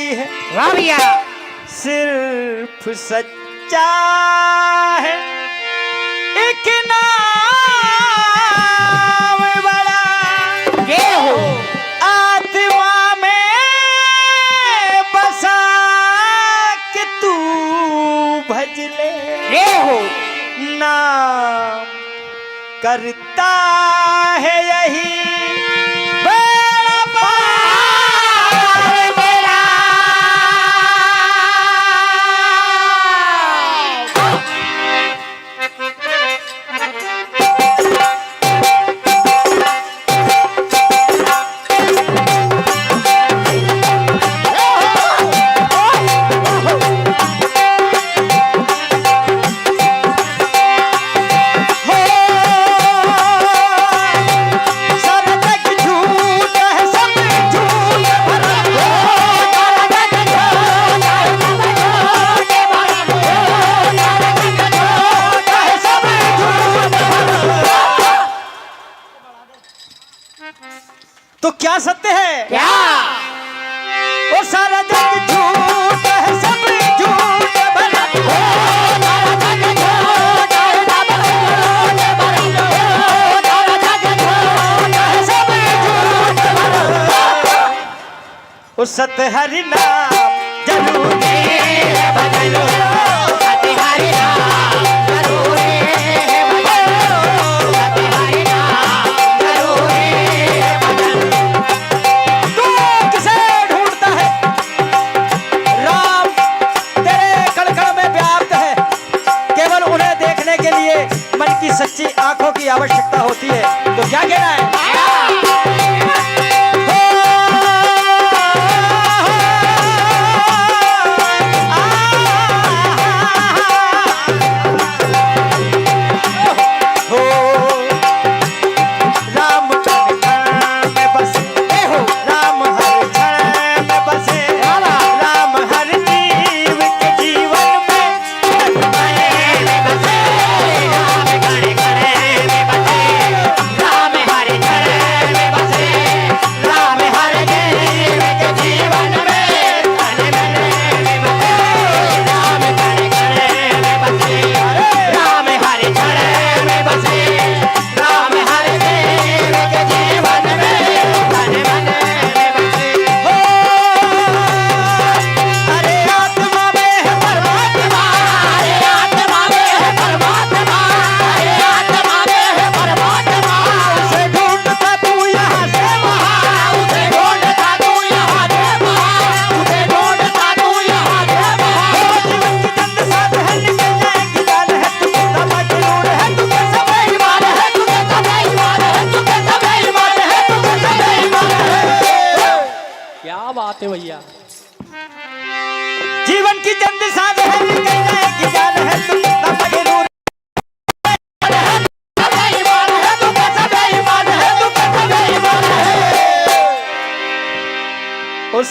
है, सिर्फ सच्चा है एक नाम बड़ा। ये हो आत्मा में बसा के तू भज ले। ये हो नाम करता है यही बड़ा पार मेरा। तो क्या सत्य है? क्या वो सारा जग झूठ है, सब झूठ भला। वो सत्य हरि नाम जरूरी है भजनो, सत्य हरि नाम जरूरी है भजनो, सत्य हरि नाम जरूरी है भजनो। तू किसे ढूंढता है? राम तेरे कण-कण में व्याप्त है। केवल उन्हें देखने के लिए मन की सच्ची आंखों की आवश्यकता होती है। तो क्या कहना है?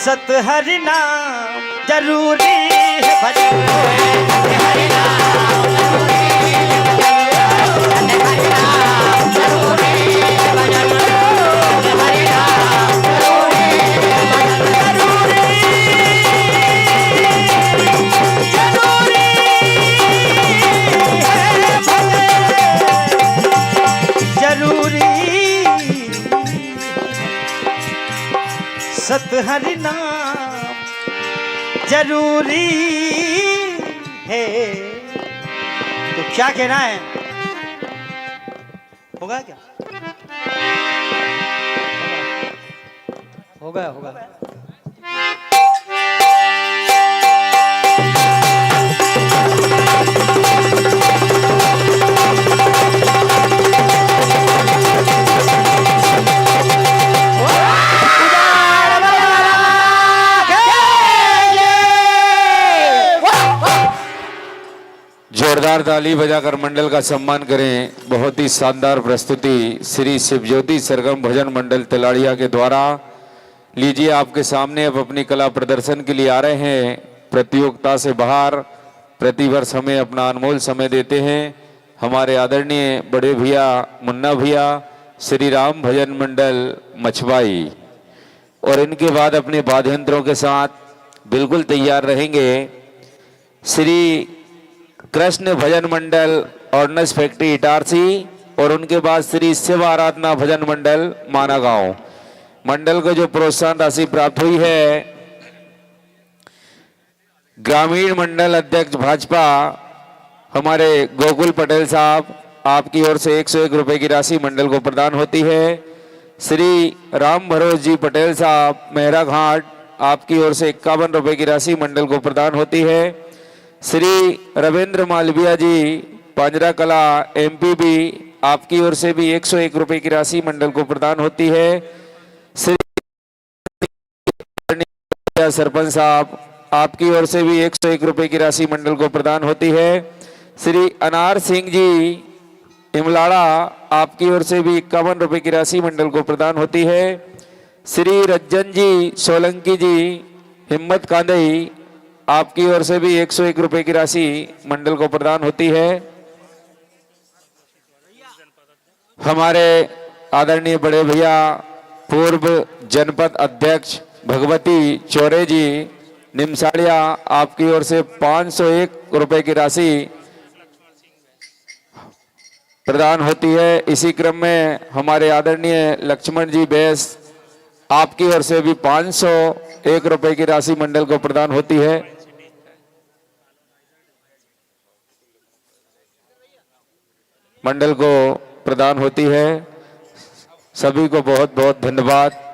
सत हरि नाम जरूरी है भजन हरि नाम जरूरी है भजन हरि नाम जरूरी सत हरि नाम जरूरी है। तो क्या कहना है, होगा क्या? होगा होगा। जोरदार ताली बजाकर मंडल का सम्मान करें। बहुत ही शानदार प्रस्तुति श्री शिवज्योति सरगम भजन मंडल तिलाड़िया के द्वारा। लीजिए आपके सामने अब अपनी कला प्रदर्शन के लिए आ रहे हैं। प्रतियोगिता से बाहर प्रतिवर्ष हमें अपना अनमोल समय देते हैं हमारे आदरणीय बड़े भैया मुन्ना भैया श्री राम भजन मंडल मछवाई, और इनके बाद अपने वाद्ययंत्रों के साथ बिल्कुल तैयार रहेंगे श्री कृष्ण भजन मंडल ऑर्डनेंस फैक्ट्री इटारसी, और उनके बाद श्री शिव आराधना भजन मंडल माना गांव। मंडल को जो प्रोत्साहन राशि प्राप्त हुई है, ग्रामीण मंडल अध्यक्ष भाजपा हमारे गोकुल पटेल साहब, आपकी ओर से 101 रुपए की राशि मंडल को प्रदान होती है। श्री राम भरोस जी पटेल साहब मेहरा घाट, आपकी ओर से 51 रुपए की राशि मंडल को प्रदान होती है। श्री रविंद्र मालविया जी पांजरा कला एमपीबी, आपकी ओर से भी 101 रुपए की राशि मंडल को प्रदान होती है। श्री सरपंच साहब, आपकी ओर से भी 101 रुपए की राशि मंडल को प्रदान होती है। श्री अनार सिंह जी इमलाड़ा, आपकी ओर से भी 51 रुपए की राशि मंडल को प्रदान होती है। श्री रज्जन जी सोलंकी जी हिम्मत कांदई, आपकी ओर से भी 101 रुपए की राशि मंडल को प्रदान होती है। हमारे आदरणीय बड़े भैया पूर्व जनपद अध्यक्ष भगवती चौरे जी निमसाड़िया, आपकी ओर से 501 रुपए की राशि प्रदान होती है। इसी क्रम में हमारे आदरणीय लक्ष्मण जी बैस, आपकी ओर से भी 501 रुपए की राशि मंडल को प्रदान होती है। मंडल को प्रदान होती है। सभी को बहुत बहुत धन्यवाद।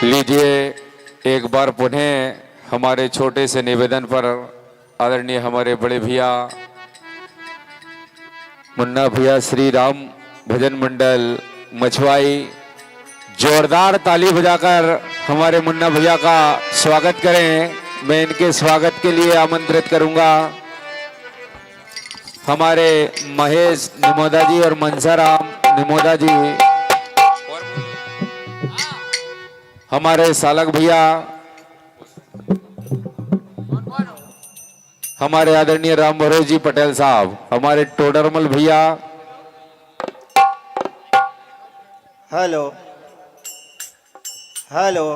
लीजिए एक बार पुनः हमारे छोटे से निवेदन पर आदरणीय हमारे बड़े भैया मुन्ना भैया श्री राम भजन मंडल मछवाई जोरदार ताली बजाकर हमारे मुन्ना भैया का स्वागत करें। मैं इनके स्वागत के लिए आमंत्रित करूंगा हमारे महेश निमोदा जी और मनसाराम निमोदा जी, हमारे सालक भैया, हमारे आदरणीय राम भरोस जी पटेल साहब, हमारे टोडरमल भैया, हेलो हेलो,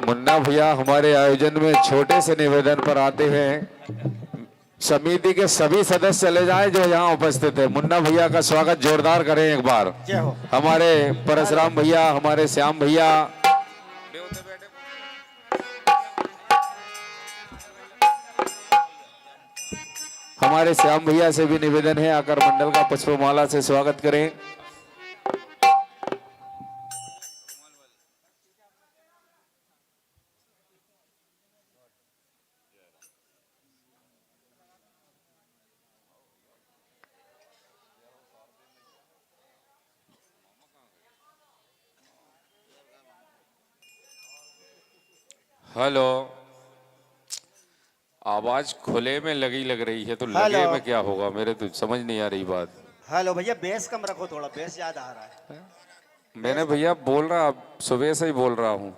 मुन्ना भैया हमारे आयोजन में छोटे से निवेदन पर आते हैं। समिति के सभी सदस्य चले जाएं जो यहाँ उपस्थित है। मुन्ना भैया का स्वागत जोरदार करें एक बार। हमारे परशुराम भैया, हमारे श्याम भैया, हमारे श्याम भैया से भी निवेदन है, आकर मंडल का पुष्पमाला से स्वागत करें। हेलो, आवाज खुले में लगी लग रही है तो लगे हेलो। में क्या होगा, मेरे तो समझ नहीं आ रही बात। हेलो भैया, बेस कम रखो, थोड़ा बेस ज्यादा आ रहा है। मैंने भैया बोल रहा, सुबह से ही बोल रहा हूँ,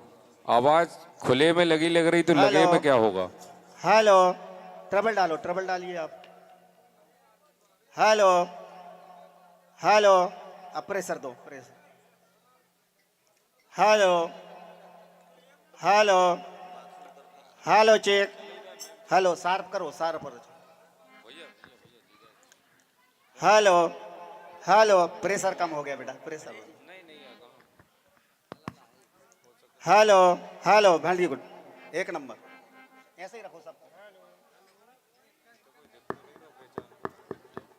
आवाज खुले में लगी लग रही तो लगे हेलो। में क्या होगा। हेलो, ट्रबल डालो, ट्रबल डालिए आप। हेलो हेलो, अब प्रेशर दो, pressure. Hello hello hello, check. Hello, sharp करो, शार्प करो। हेलो हेलो, प्रेशर कम हो गया बेटा, pressure. Hello hello, very good, एक नंबर, ऐसे ही रखो सब।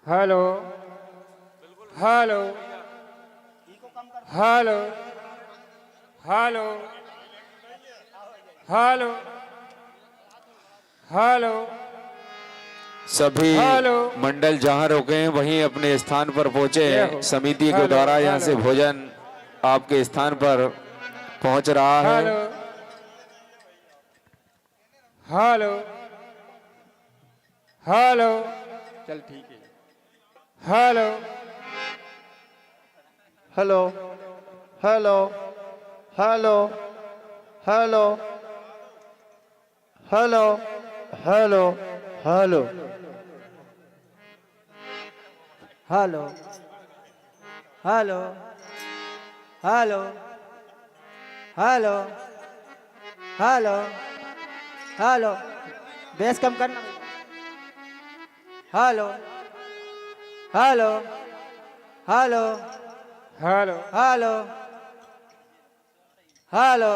Hello hello hello hello hello hello. सभी हेलो। मंडल जहां रुके हैं वहीं अपने स्थान पर पहुंचे हैं। समिति के द्वारा यहां से भोजन आपके स्थान पर पहुंच रहा है। हेलो हेलो हेलो, चल ठीक है। Hello hello hello hello hello hello hello hello hello hello hello hello hello hello, bass कम करना। Hello hello hello hello hello hello.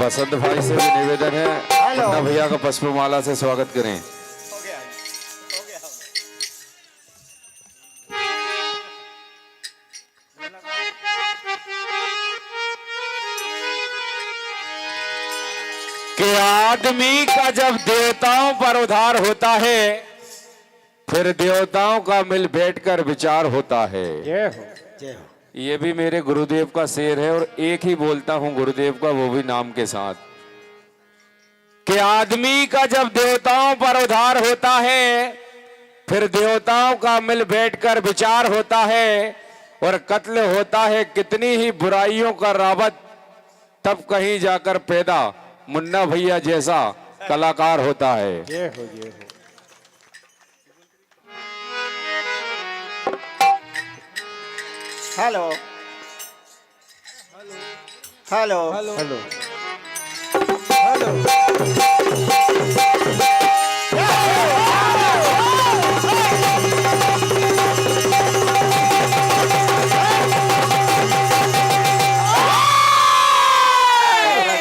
Basant भाई से भी निवेदन है, मुन्ना भैया का पुष्पमाला से स्वागत करें। हो गया हो गया हो गया। कि आदमी का जब देवताओं पर उधार होता है, फिर देवताओं का मिल बैठकर विचार होता है। जय हो। जय हो। ये भी मेरे गुरुदेव का शेर है और एक ही बोलता हूं गुरुदेव का, वो भी नाम के साथ। कि आदमी का जब देवताओं पर उधार होता है, फिर देवताओं का मिल बैठकर विचार होता है, और कत्ल होता है कितनी ही बुराइयों का रावत, तब कहीं जाकर पैदा मुन्ना भैया जैसा कलाकार होता है। जय हो जय हो। हेलो हेलो हेलो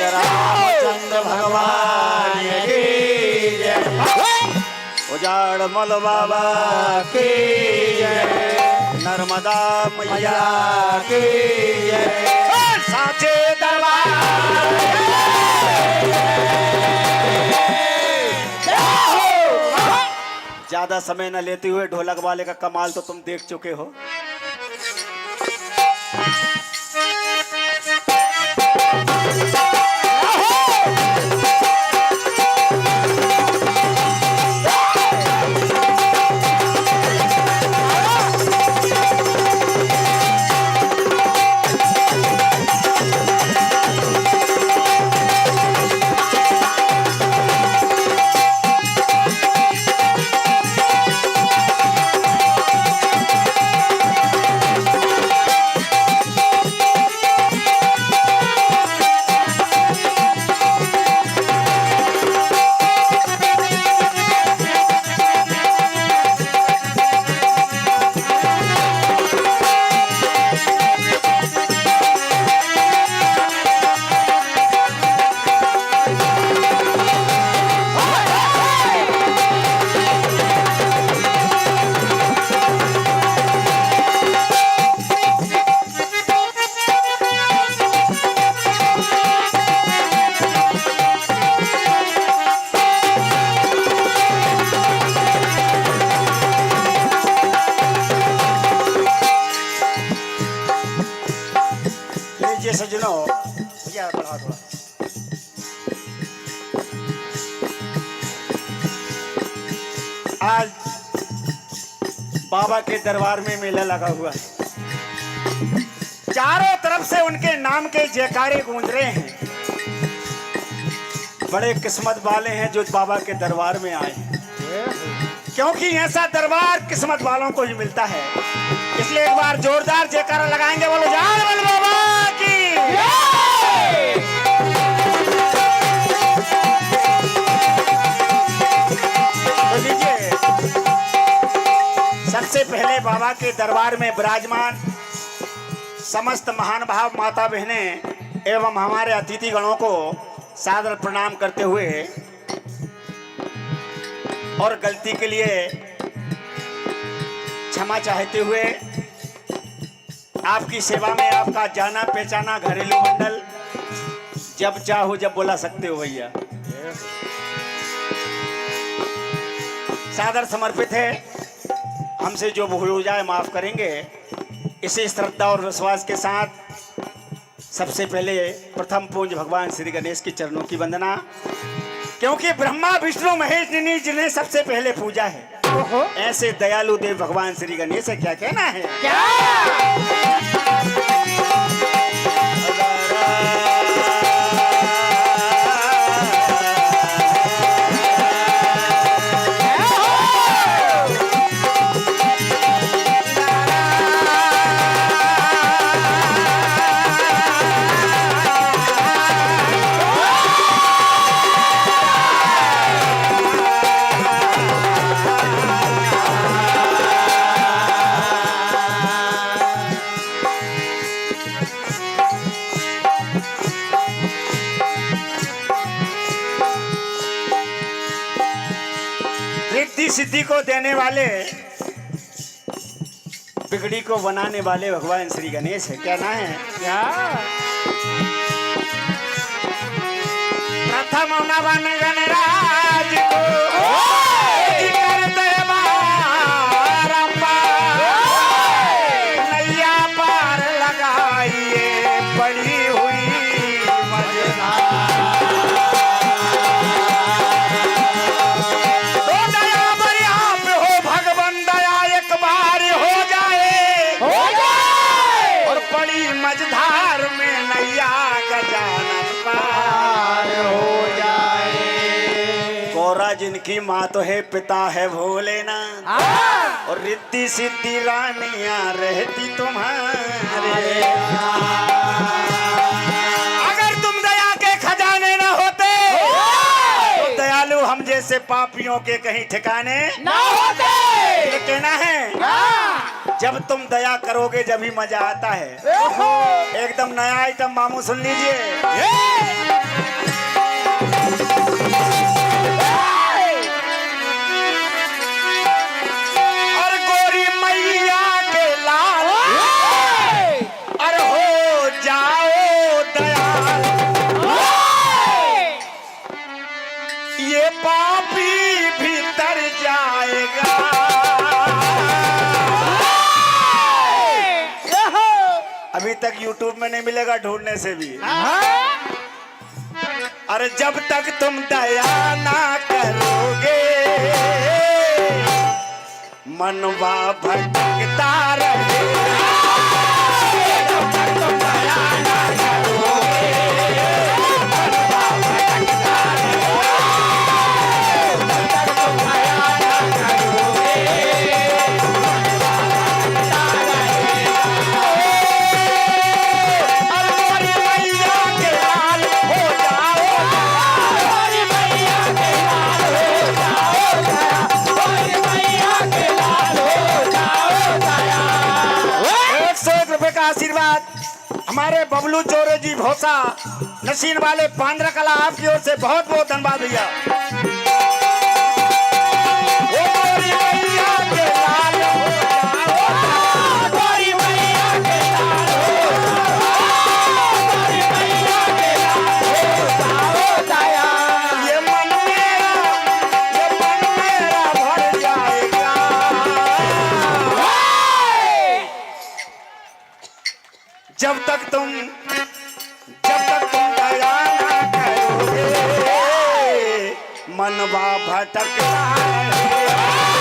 रामचंद्र भगवान की जय। उजाड़ मल बाबा की जय। नर्मदा मैया की जय। साचे दरबार ज्यादा समय न लेते हुए ढोलक वाले का कमाल तो तुम देख चुके हो। आज बाबा के दरबार में मेला लगा हुआ है। चारों तरफ से उनके नाम के जयकारे गूंज रहे हैं। बड़े किस्मत वाले हैं जो बाबा के दरबार में आए हैं, क्योंकि ऐसा दरबार किस्मत वालों को ही मिलता है। इसलिए एक बार जोरदार जयकारा लगाएंगे, बोलो जान बोल बाबा की। तो लीजिए, सबसे पहले बाबा के दरबार में विराजमान समस्त महान भाव माता बहनें एवं हमारे अतिथि गणों को सादर प्रणाम करते हुए और गलती के लिए क्षमा चाहते हुए आपकी सेवा में आपका जाना पहचाना घरेलू मंडल जब चाहो जब बोला सकते हो भैया, सादर समर्पित है। हमसे जो भूल हो जाए माफ करेंगे। इसी श्रद्धा और विश्वास के साथ सबसे पहले प्रथम पूज्य भगवान श्री गणेश के चरणों की वंदना, क्योंकि ब्रह्मा विष्णु महेश जिन्हें सबसे पहले पूजा है, ऐसे दयालु देव भगवान श्री गणेश से क्या कहना है। सिद्धि को देने वाले, बिगड़ी को बनाने वाले भगवान श्री गणेश है। क्या ना है क्या? प्रथम नवन गणराज को करते नैया पार लगाइए पड़ी हुई मझधार में नैया गजानन पार हो जाए। गौरा जिनकी माँ तो है, पिता है भोलेनाथ, और रिद्धि सिद्धि रानियां रहती तुम्हारे। अगर तुम दया के खजाने न होते तो दयालु हम जैसे पापियों के कहीं ठिकाने न होते। ये कहना है जब तुम दया करोगे जब ही मजा आता है। एकदम नया आइटम मामू सुन लीजिए। और गोरी मैया के लाल और हो जाओ दयाल, ये पापी भीतर जाएगा। अभी तक YouTube में नहीं मिलेगा ढूंढने से भी। अरे जब तक तुम दया ना करोगे मनवा भटकता रहेगा। जब तक तुम दया ना करोगे मनवा भटकता रहेगा। जब तक तुम दया ना करोगे आशीर्वाद हमारे बबलू चोरे जी भोसा नशीन वाले पांड्रा कला, आपकी ओर से बहुत बहुत धन्यवाद भैया। जब तक तुम दया ना करोगे मनवा भटकता रहेगा।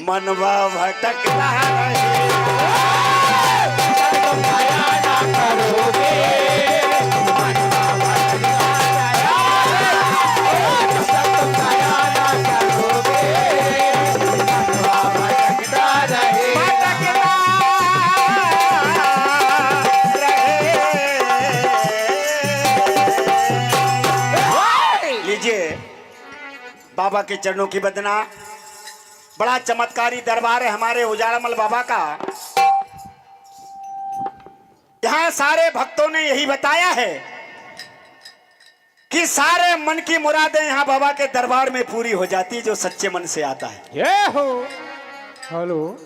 मनवा भटकता है। लीजिए बाबा के चरणों की वंदना। बड़ा चमत्कारी दरबार है हमारे उजाड़मल बाबा का। यहाँ सारे भक्तों ने यही बताया है कि सारे मन की मुरादें यहाँ बाबा के दरबार में पूरी हो जाती जो सच्चे मन से आता है। ये हो हेलो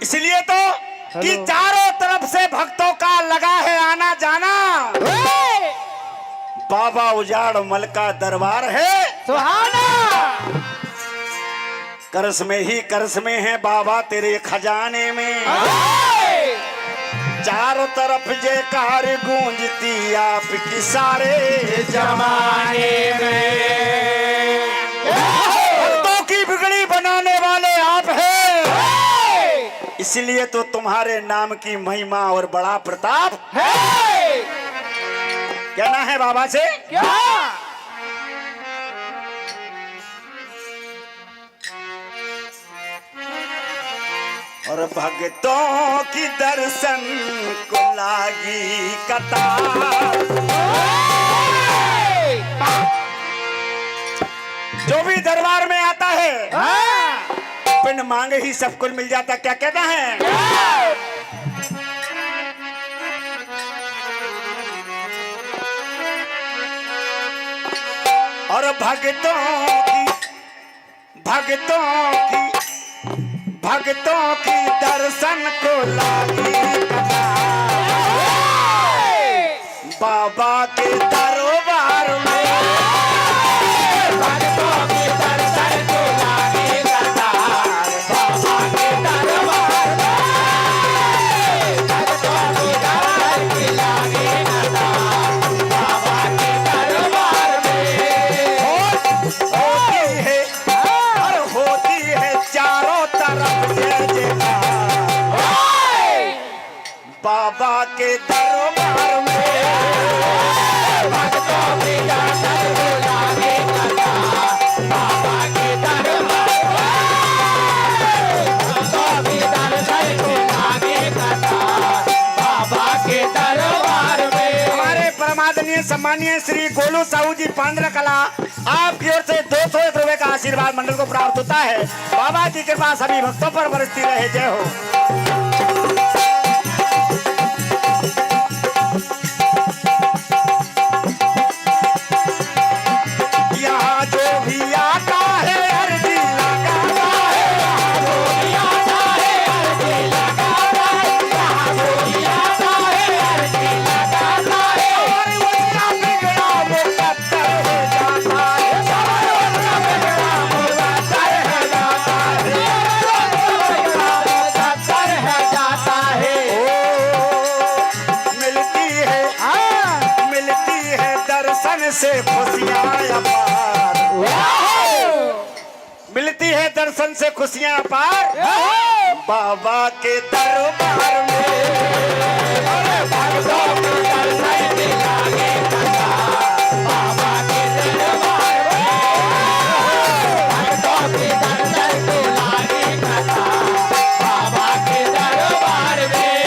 इसलिए तो कि चारों तरफ से भक्तों का लगा है आना जाना। बाबा उजाड़मल का दरबार है सुहाना। करस में है बाबा तेरे खजाने में। चारों तरफ जयकार गूंजती आपकी सारे जमाने में। भक्तों की बिगड़ी बनाने वाले आप हैं, इसलिए तो तुम्हारे नाम की महिमा और बड़ा प्रताप है। कहना है बाबा से क्या? और भक्तों की दर्शन को लागी कतार। जो भी दरबार में आता है पिंड मांगे ही सब कुछ मिल जाता। क्या कहता है? और भक्तों की दर्शन को लागी बाबा के दरबार में। भक्तों की दर्शन को लागी कतार बाबा के दरबार में। भक्तों की दर्शन की लागी कतार बाबा के दरबार में। होती है चारों तरफ जय जयकार बाबा के दरबार में। भक्तों की दर्शन को लागी कतार बाबा के दरबार में। भक्तों की दर्शन को लागी कतार बाबा के दरबार में। हमारे परमादरणीय सम्मानीय श्री गोलू साहू जी पांड्रा कला आपकी ओर से 201 रुपए का आशीर्वाद मंडल को प्राप्त होता है। बाबा की कृपा सभी भक्तों पर बरसती रहे। जय हो। यहाँ जो भी आता है अर्जी लगाता है। जो भी आता है अर्जी लगाता है। यहाँ जो भी आता है अर्जी लगाता है। और उसका बिगड़ा मुकद्दर है जाता है। उसका बिगड़ा मुकद्दर है जाता है। दर्शन से खुशियां पार बाबा के दरबार में। अरे भक्तों के दर्शन के लागे कथा बाबा के दरबार में। भक्तों के दर्शन के लागे कथा बाबा के दरबार में।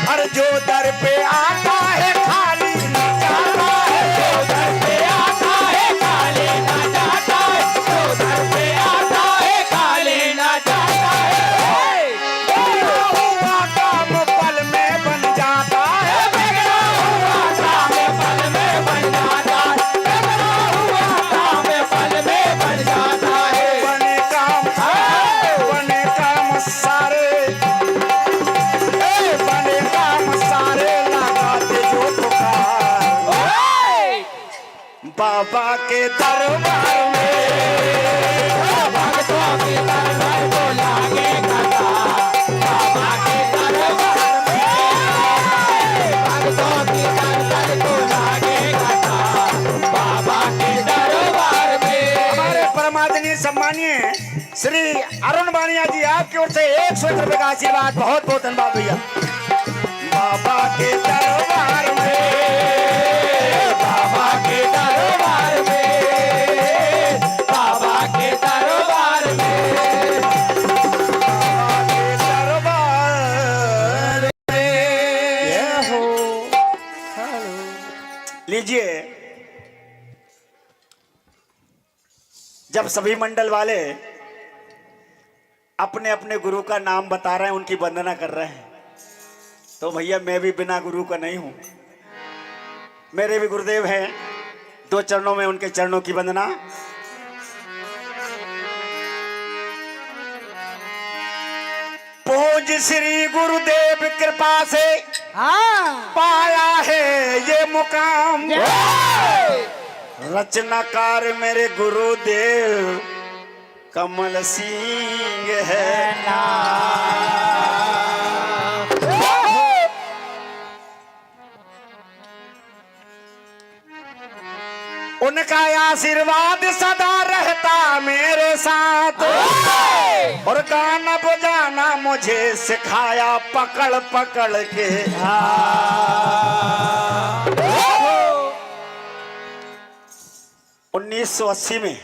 और जो दर पे आता है खाली न जाता है, जो दर पे आता है खाली न जाता है, जो दर पे आता है खाली न जाता है। बिगड़ा हुआ काम पल में बन जाता है, बिगड़ा हुआ काम पल में बन जाता है, बिगड़ा हुआ काम पल में बन जाता है। बने काम सारे, बने काम सारे लगाते जो पुकार बाबा के दरबार में। भक्तों के दरबार को लागे कथा बाबा के दरबार में। भक्तों के दरबार को लागे कथा बाबा के दरबार में। हमारे परमादरणीय सम्मानीय श्री अरुण बानिया जी, आपकी ओर से 100 रुपए का आशीर्वाद, बहुत बहुत धन्यवाद भैया। बाबा के दरबार में, बाबा के दरबार में, बाबा के दरबार में, बाबा के दरबार में। ये हो लीजिए, जब सभी मंडल वाले अपने अपने गुरु का नाम बता रहे हैं, उनकी वंदना कर रहे हैं, तो भैया मैं भी बिना गुरु का नहीं हूं। मेरे भी गुरुदेव हैं, 2 चरणों में उनके चरणों की वंदना। पूज श्री गुरुदेव कृपा से पाया है ये मुकाम। रचनाकार मेरे गुरुदेव कमल सिंह है नाम। उनका आशीर्वाद सदा रहता मेरे साथ, और गाना बजाना मुझे सिखाया पकड़ पकड़ के। 1980 में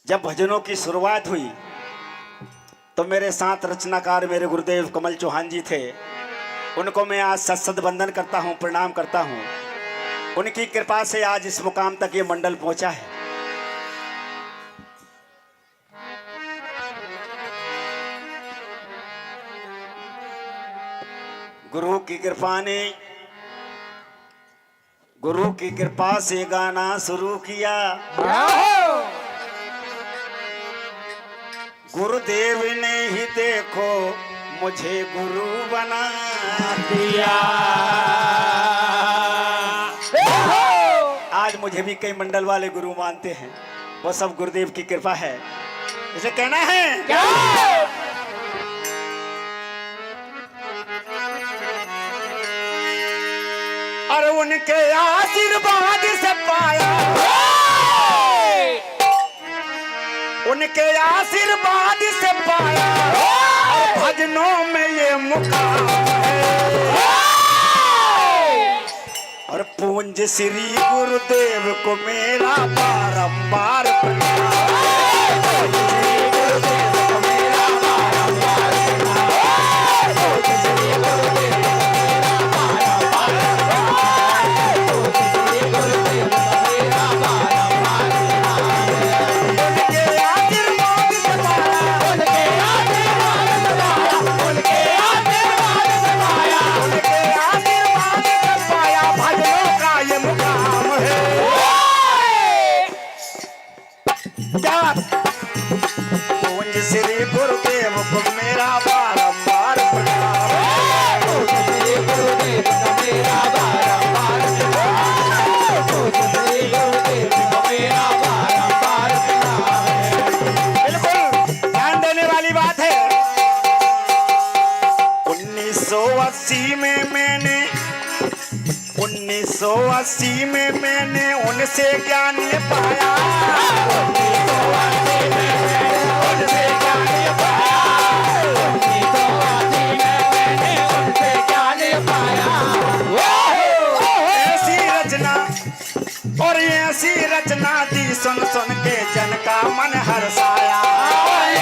जब भजनों की शुरुआत हुई तो मेरे साथ रचनाकार मेरे गुरुदेव कमल चौहान जी थे। उनको मैं आज सत्सद वंदन करता हूं, प्रणाम करता हूं। उनकी कृपा से आज इस मुकाम तक ये मंडल पहुंचा है। गुरु की कृपा ने, गुरु की कृपा से गाना शुरू किया। गुरुदेव ने ही देखो मुझे गुरु बना दिया। आज मुझे भी कई मंडल वाले गुरु मानते हैं, वो सब गुरुदेव की कृपा है। इसे कहना है क्या? और उनके आशीर्वाद से पाया, उनके आशीर्वाद से पाया भजनों में ये मुकाम है। और पूंज श्री गुरुदेव को मेरा बारंबार प्रणाम। पूंज श्री गुरुदेव को मेरा बारंबार प्रणाम। पूंज श्री गुरुदेव को मेरा बारंबार प्रणाम। पूंज श्री गुरुदेव को मेरा बारंबार प्रणाम। बिल्कुल ध्यान देने वाली बात है। 1980 में मैंने 1980 में मैंने उनसे ज्ञान पाया। 1980 में मैंने उनसे ज्ञान पाया। 1980 में मैंने उनसे ज्ञान पाया। ऐसी रचना और ऐसी रचना दी सुन सुन के जन का मन हर्षाया।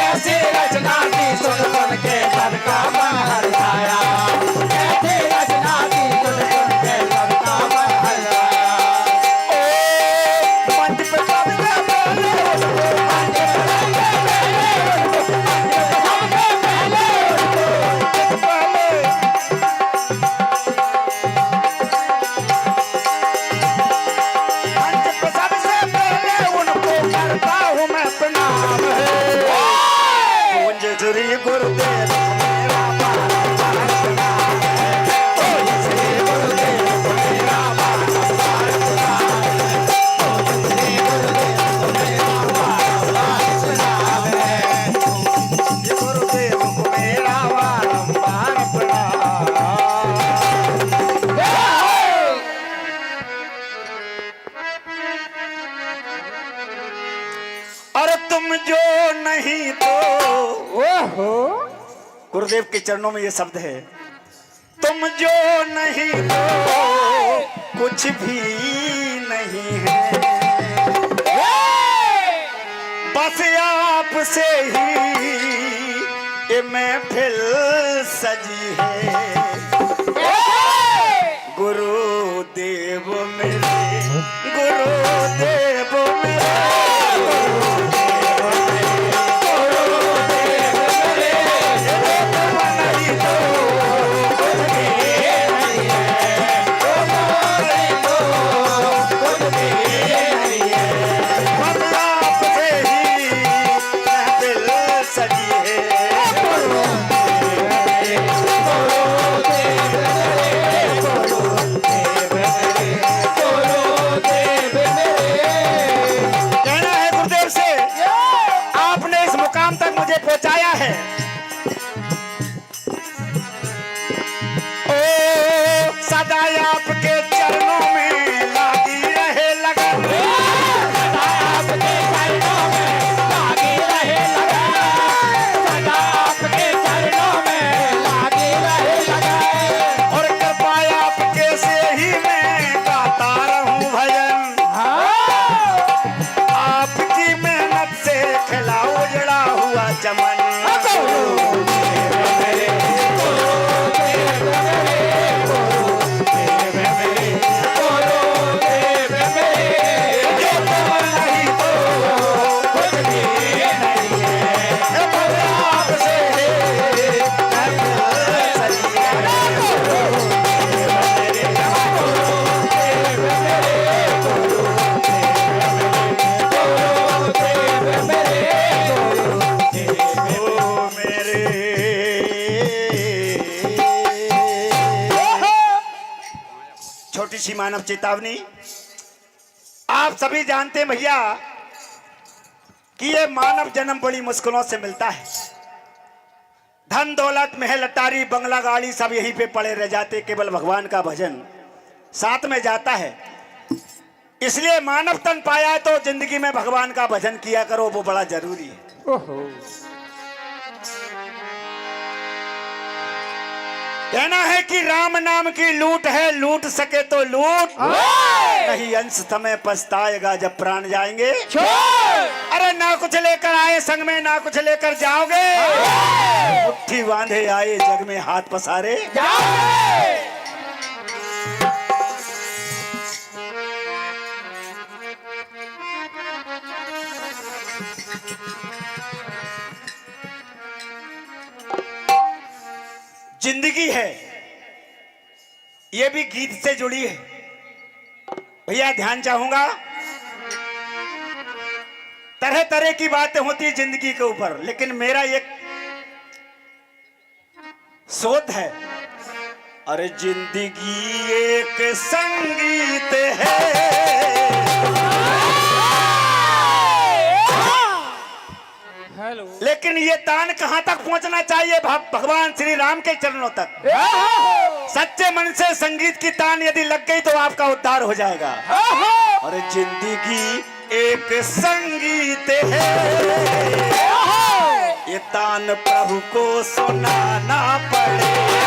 ऐसी रचना दी सुन सुन के जन का मन हर्षाया। ऐसी रचना दी सुन सुन के जन का मन हर्षाया। ओ मंच पे सबसे पहले उनको, मंच पे सबसे पहले उनको, मंच पे सबसे पहले उनको, पहले मंच पे सबसे पहले उनको करता हूँ मैं प्रणाम है। पूंज श्री गुरुदेव मेरा बारंबार प्रणाम है। पूंज श्री गुरुदेव मेरा बारंबार प्रणाम है। पूंज श्री गुरुदेव मेरा बारंबार प्रणाम है। पूंज गुरुदेव को मेरा बारंबार प्रणाम। अरे तुम जो नहीं तो, ओहो, गुरुदेव के चरणों में ये शब्द है, तुम जो नहीं तो कुछ भी नहीं है। बस आपसे ही ये महफिल सजी है। गुरुदेव मेरे, गुरुदेव मेरे, पहुंचाया है। ओ सदा आपके चरणों में लागी रहे लगन। सदा आपके चरणों में लागी रहे लगन। सदा आपके चरणों में लागी रहे लगन। और कृपा आपके से ही मैं गाता रहूं भजन। आपकी मेहनत से खिला उजड़ा हुआ चमन। छोटी सी मानव चेतावनी। आप सभी जानते हैं भैया कि ये मानव जन्म बड़ी मुश्किलों से मिलता है। धन दौलत महल अटारी बंगला गाड़ी सब यहीं पे पड़े रह जाते, केवल भगवान का भजन साथ में जाता है। इसलिए मानव तन पाया है तो जिंदगी में भगवान का भजन किया करो, वो बड़ा जरूरी है। कहना है कि राम नाम की लूट है, लूट सके तो लूट, नहीं अंश समय पछताएगा जब प्राण जाएंगे। अरे ना कुछ लेकर आए संग में, ना कुछ लेकर जाओगे, मुट्ठी बांधे आए जग में हाथ पसारे जाओगे। जिंदगी है ये भी गीत से जुड़ी है। भैया ध्यान चाहूंगा, तरह तरह की बातें होती है जिंदगी के ऊपर, लेकिन मेरा एक शोध है। अरे जिंदगी एक संगीत है, लेकिन ये तान कहां तक पहुंचना चाहिए? भगवान श्री राम के चरणों तक। सच्चे मन से संगीत की तान यदि लग गई तो आपका उद्धार हो जाएगा। और जिंदगी एक संगीत है, ये तान प्रभु को सुनाना पड़ेगा।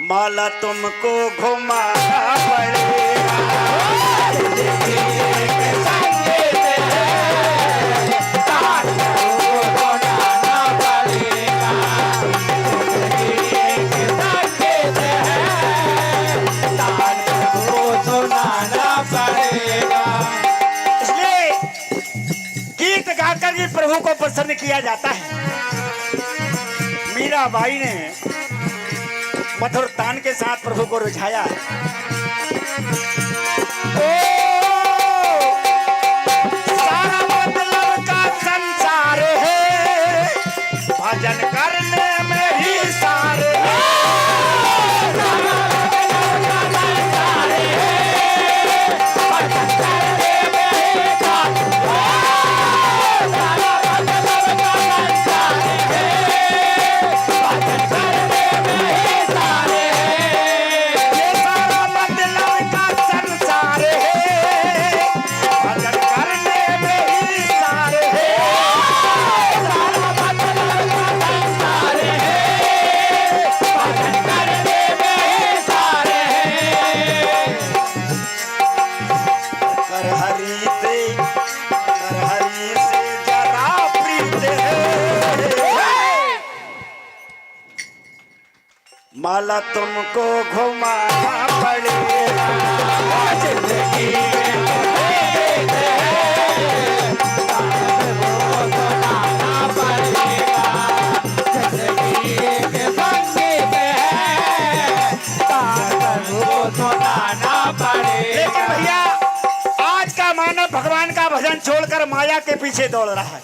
माला तुमको घुमाना पड़ेगा। इसलिए गीत गाकर भी प्रभु को प्रसन्न किया जाता है। मीराबाई ने मधुर तान के साथ प्रभु को रिझाया। सारा मतलब का संसार है, भजन करने में ही सारे माला तुमको घुमाना पड़ेगा। जिंदगी लेकिन भैया आज का मानव भगवान का भजन छोड़कर माया के पीछे दौड़ रहा है।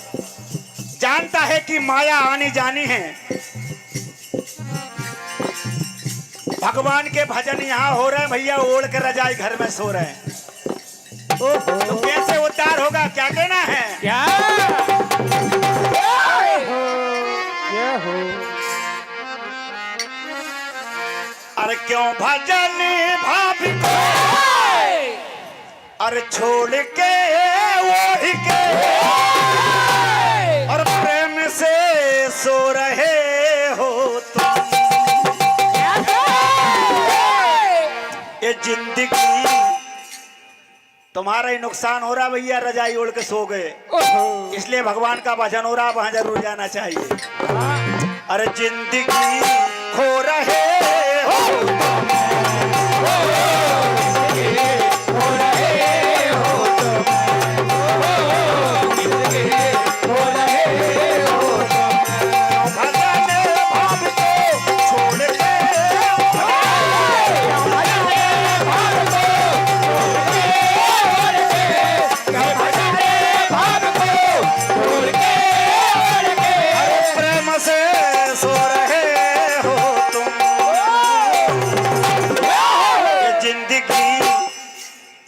जानता है कि माया आनी जानी है। भगवान के भजन यहाँ हो रहे हैं भैया, ओढ़ कर रजाई घर में सो रहे हैं। तो कैसे उद्धार होगा, क्या कहना है? क्या अरे क्यों भजन भाभी को अरे छोड़ के ओढ़ के और प्रेम से सो रहे हो तुम। ये जिंदगी तुम्हारा ही नुकसान हो रहा भैया, रजाई ओढ़ के सो गए, इसलिए भगवान का भजन हो रहा, वहां जरूर जाना चाहिए। अरे जिंदगी खो रहे हो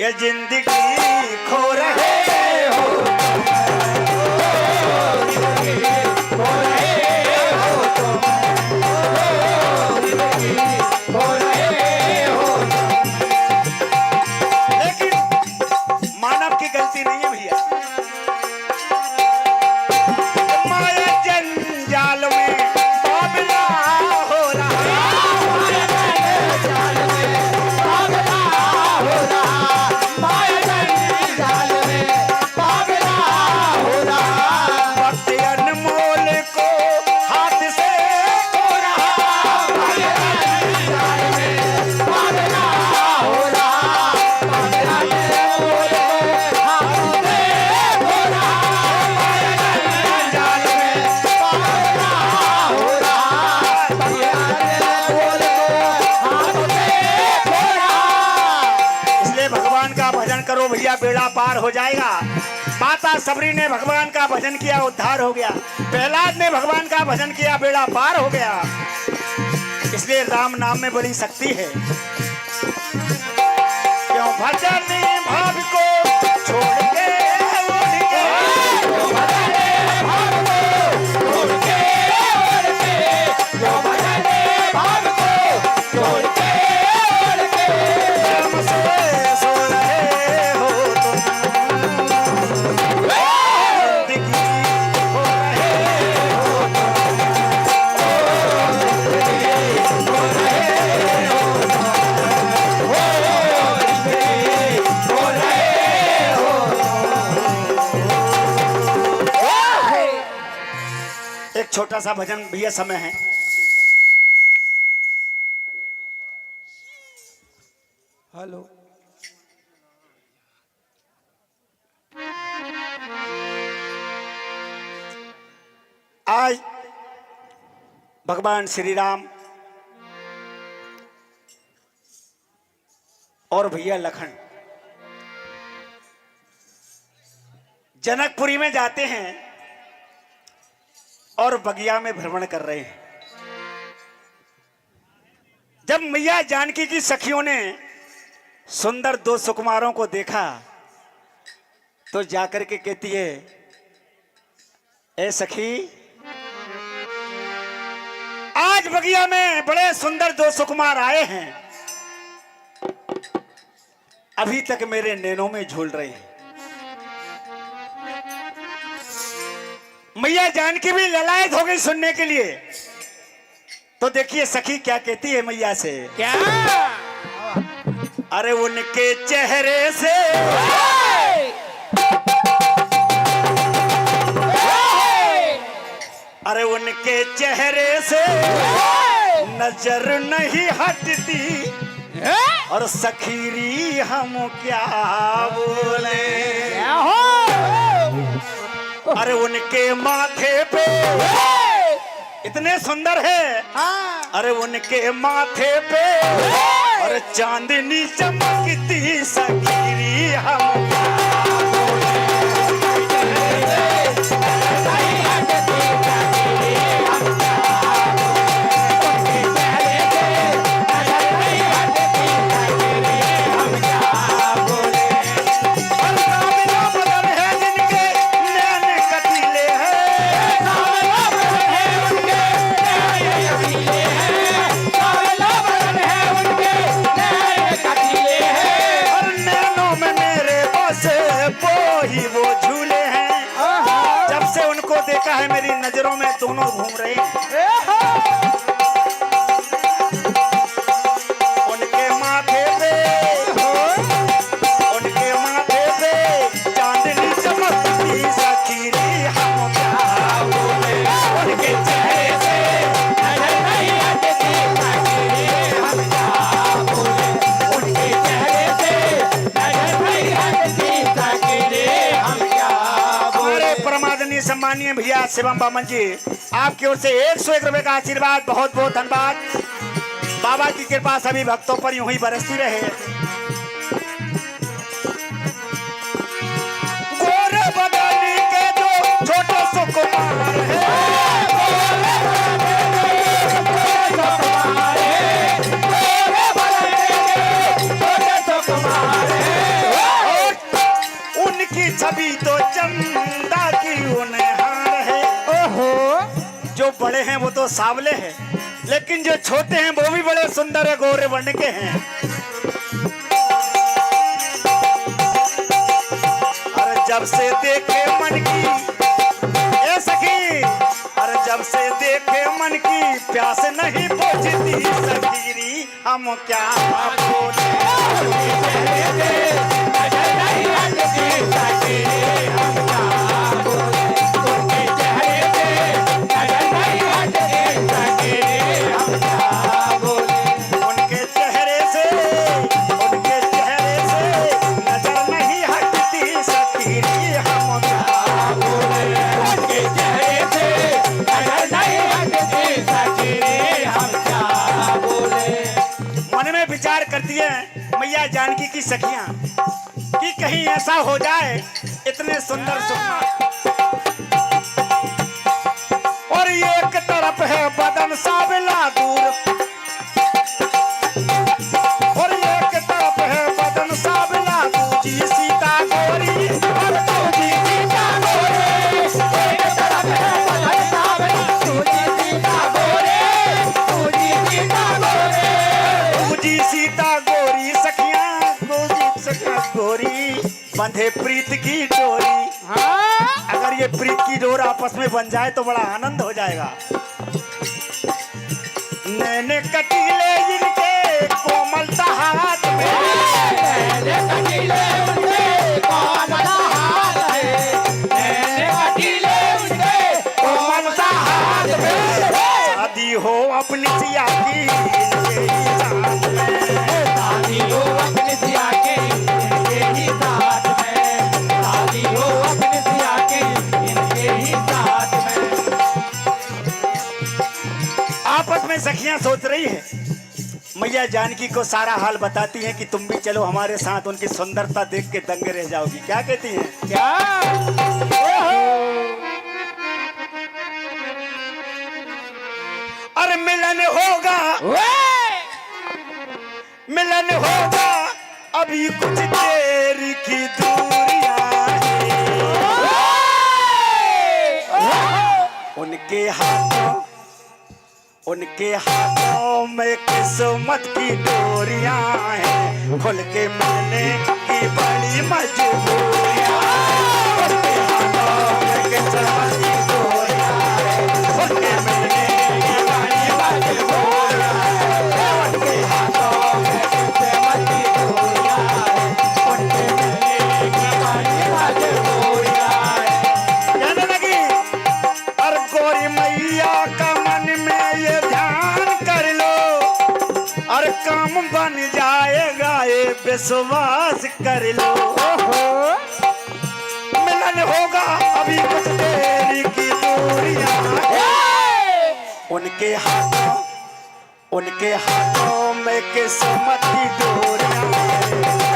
ये जिंदगी खो रहे हो, खो रहे हो तुम, खो रहे हो। लेकिन मानव की गलती नहीं है भैया। माया जंजाल में बाबला हो रहा, माया जंजाल में बाबला हो रहा, माया जंजाल किया बेड़ा पार हो जाएगा। माता सबरी ने भगवान का भजन किया उद्धार हो गया। प्रहलाद ने भगवान का भजन किया बेड़ा पार हो गया। इसलिए राम नाम में बड़ी शक्ति है। क्यों भजन भाव को छोड़ के उड़ के, क्यों भजन भाव को छोड़ के उड़ के, क्यों भजन भाव को छोड़ के उड़ के, राम से सो रहे हो तुम, जिंदगी हो रहे हो तुम, जिंदगी हो रहे हो तुम, जिंदगी हो रहे हो तुम। एक छोटा सा भजन भैया समय है। हेलो आज भगवान श्री राम और भैया लखन जनकपुरी में जाते हैं और बगिया में भ्रमण कर रहे हैं। जब मैया जानकी की सखियों ने सुंदर दो सुकुमारों को देखा तो जाकर के कहती है, ए सखी, आज बगिया में बड़े सुंदर दो सुकुमार आए हैं, अभी तक मेरे नैनों में झूल रहे हैं। मैया जानकी भी ललायत हो गई सुनने के लिए। तो देखिए सखी क्या कहती है मैया से। क्या? अरे उनके चेहरे से अरे उनके चेहरे से नजर नहीं हटती, और सखीरी हम क्या बोले। अरे उनके माथे पे इतने सुंदर है, अरे उनके माथे पे और चांदनी चमकती, सखीरी हम क्या बोले। देखा है मेरी नजरों में दोनों घूम रहे हैं। उनके माथे पे चांदनी चमकती, सखीरी हम क्या बोले। उनके चेहरे से नजर नहीं हटती, सखीरी हम क्या बोले। उनके चेहरे से नजर नहीं हटती, सखीरी हम क्या बोले। परमादरणीय सम्मानीय भैया शिवम बामन जी, आपकी ओर से 101 रुपए का आशीर्वाद, बहुत बहुत धन्यवाद। बाबा की कृपा सभी भक्तों पर यूं ही बरसती रहे। गोरे बदली के जो छोटे सुकुमार है, उनकी छवि तो चंदा की उन्हार है। ओहो, जो बड़े हैं वो तो सावले हैं, लेकिन जो छोटे हैं वो भी बड़े सुंदर है, गोरे वर्ण के हैं। अरे जब से देखे मन की, ए सखी, अरे जब से देखे मन की प्यास नहीं बुझती, सखीरी हम क्या बोले। उनके चेहरे से नजर नहीं हटती, सखीरी हम क्या बोले। उनके चेहरे से नजर नहीं हटती, सखीरी हम क्या बोले। मन में विचार करती है मैया जानकी की सखियां, कि कहीं ऐसा हो जाए इतने सुंदर सुखना। और एक तरफ है बदन साबिला दूर, और एक तरफ है बदन साबिला दूजी सीता गोरी, और दूजी सीता गोरी। एक तरफ है बदन साबिला दूजी सीता गोरी, दूजी सीता गोरी, दूजी सीता गोरी सखियां, दूजी सखियां गोरी बंधे प्रीत की डोरी। अगर ये प्रीत की डोर आपस में बन जाए तो बड़ा आनंद हो जाएगा। नैने कटीले इनके कोमलता हाथ में, नैने कटीले उनके कोमलता हाथ में, नैने कटीले उनके कोमलता हाथ में। शादी हो अपनी सिया की इनके ही साथ में, शादी हो अपनी सिया की इनके ही साथ में, शादी हो अपनी सिया की इनके ही साथ में। आपस में सखियां सोच रही है, मैया जानकी को सारा हाल बताती हैं कि तुम भी चलो हमारे साथ, उनकी सुंदरता देख के दंग रह जाओगी। क्या कहती हैं? क्या अरे मिलन होगा, मिलन होगा अभी कुछ देर की दूरियां हैं। उनके हाथों में किस्मत की डोरियां हैं, खुल के मिलने की बड़ी मजबूरियां हैं। उनके हाथों में किस्मत की डोरियां हैं, खुल के मिलने की बड़ी मजबूरियां हैं। उनके हाथों में किस्मत की डोरियां हैं, उनके मिलने की बड़ी मजबूरियां हैं। कहने लगी, और गोरी मैया का मन में ये ध्यान कर लो, और काम बन जाएगा ये विश्वास कर लो। मिलन होगा अभी कुछ देर की दूरियां हैं। उनके हाथों में किस्मत की डोरियां हैं,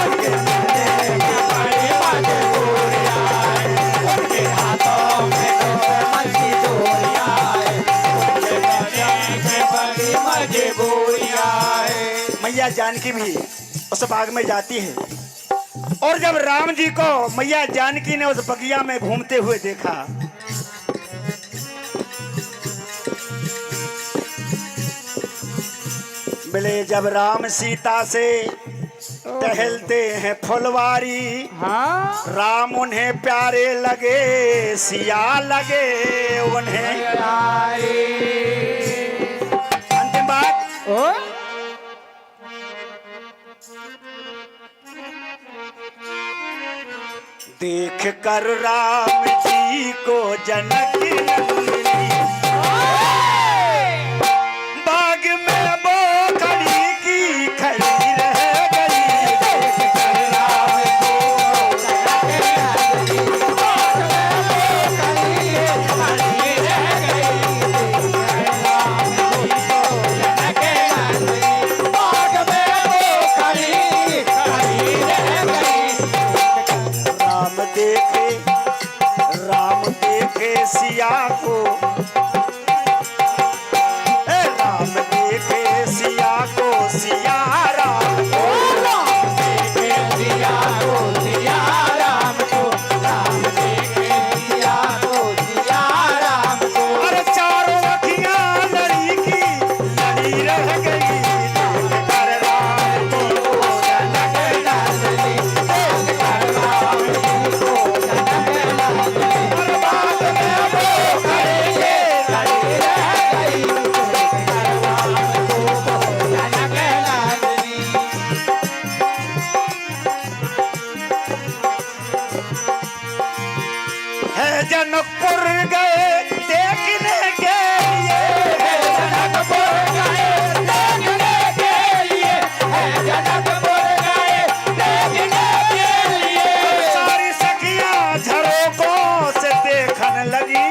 उनके मिलने की बड़ी मजबूरियां हैं। उनके हाथों में किस्मत की डोरियां हैं, उनके मिलने की बड़ी मजबूरियां हैं। मैया जानकी भी उस बाग में जाती है, और जब राम जी को मैया जानकी ने उस बगिया में घूमते हुए देखा, मिले जब राम सीता से टहलते हैं फुलवारी। राम उन्हें प्यारे लगे, सिया लगे उन्हें। अंतिम बात, देख कर राम जी को जनकी नंदिनी, बाग में वो खड़ी की खड़ी रह गई। देख कर राम को जनकी नंदिनी, बाग में वो खड़ी रह गई। देख कर राम जी को जनकी नंदिनी, बाग में वो खड़ी रह गई। राम देखे सिया को, राम देखे सिया को, सिया राम को। राम देखे सिया को, सिया राम को। राम देखे सिया को, सिया राम को। अरे चारों अखियां लड़ी की लड़ी रह गई। देख कर राम को जनक नंदिनी, देख कर राम जी को जनक नंदिनी, और बाग में वो खड़ी लड़ी रह गई। देख कर राम को जनक नंदिनी। है जनकपुर गए देखने के लिए, है जनकपुर गए देखने के लिए, है जनकपुर गए देखने के लिए। सारी सखियां झरोकों से देखने लगी।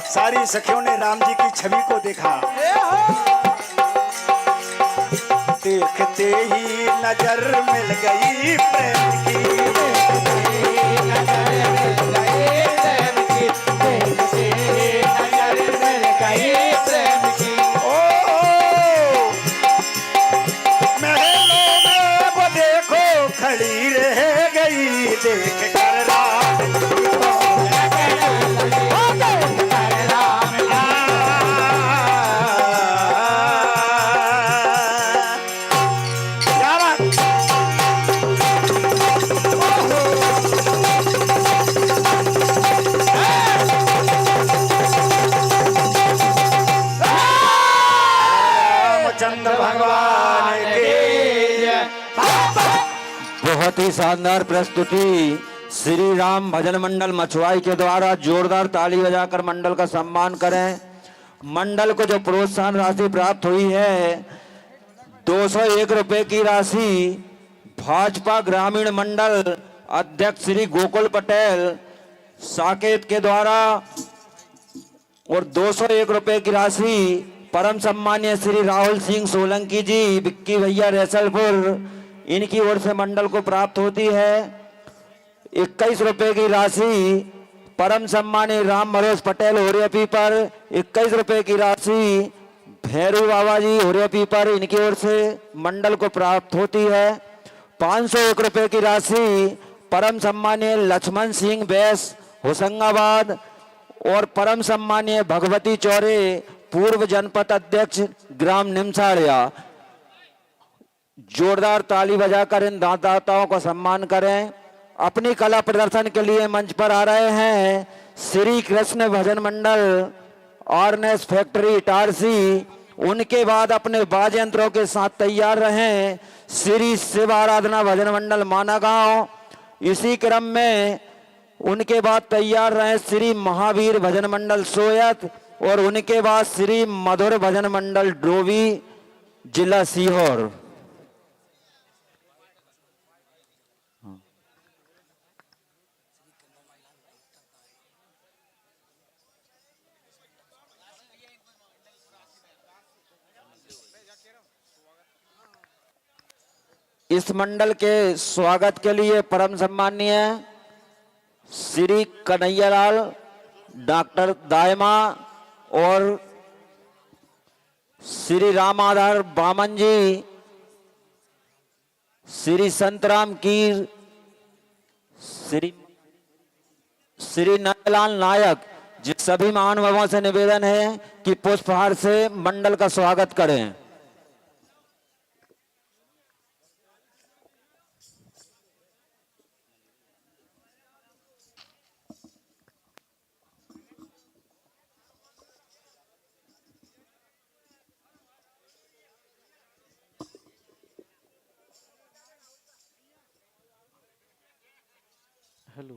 सारी सखियों ने राम जी की छवि को देखा। देखते ही नजर मिल गई प्रेम की, नजर मिल गई प्रेम की, देखते ही नजर मिल गई प्रेम की। ओ महलों में वो देखो खड़ी रह गई, देख कर राम क्या बात। रामचंद्र भगवान की जय। बहुत ही शानदार प्रस्तुति श्री राम भजन मंडल मछुआई के द्वारा जोरदार ताली बजाकर मंडल का सम्मान करें। मंडल को जो प्रोत्साहन राशि प्राप्त हुई है 201 रुपए की राशि भाजपा ग्रामीण मंडल अध्यक्ष श्री गोकुल पटेल साकेत के द्वारा, और 201 रुपए की राशि परम सम्मानीय श्री राहुल सिंह सोलंकी जी विक्की भैया रैसलपुर, इनकी ओर से मंडल को प्राप्त होती है। 21 रुपए की राशि परम सम्मानीय राम मनोज पटेल होरिया पीपर, 21 रुपए की राशि भैरू बाबा जी होरिया पीपर, इनकी ओर से मंडल को प्राप्त होती है। 501 रुपए की राशि परम सम्मानीय लक्ष्मण सिंह बैस होशंगाबाद, और परम सम्मानीय भगवती चौरे पूर्व जनपद अध्यक्ष ग्राम निमसाड़िया। जोरदार ताली बजाकर इन दाताओं का सम्मान करें। अपनी कला प्रदर्शन के लिए मंच पर आ रहे हैं श्री कृष्ण भजन मंडल आरनेस फैक्ट्री इटारसी, उनके बाद अपने वाद्य यंत्रों के साथ तैयार रहें श्री शिव आराधना भजन मंडल माना गांव। इसी क्रम में उनके बाद तैयार रहे श्री महावीर भजन मंडल सोयत, और उनके बाद श्री मधुर भजन मंडल डोवी जिला सीहोर। इस मंडल के स्वागत के लिए परम सम्मानीय श्री कन्हैयालाल डॉक्टर दायमा और श्री राम आधार बामन जी, श्री संतराम कीर, श्री नंदलाल नायक, जिन सभी महानुभावों से निवेदन है कि पुष्पहार से मंडल का स्वागत करें। Hello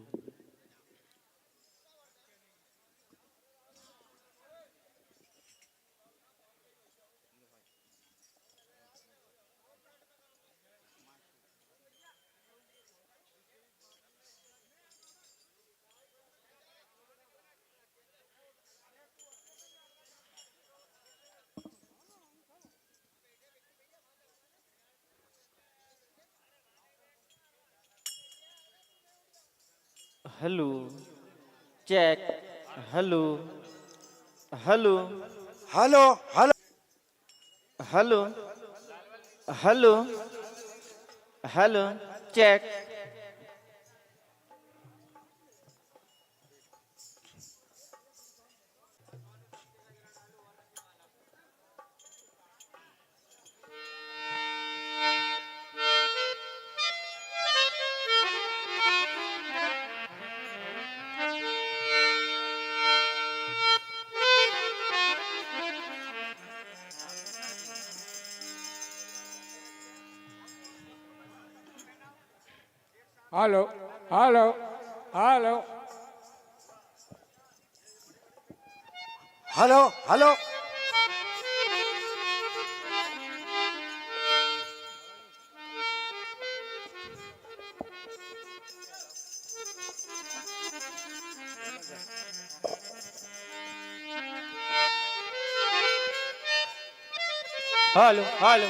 hello check, hello hello hello hello hello hello hello check. Hello hello hello hello hello hello hello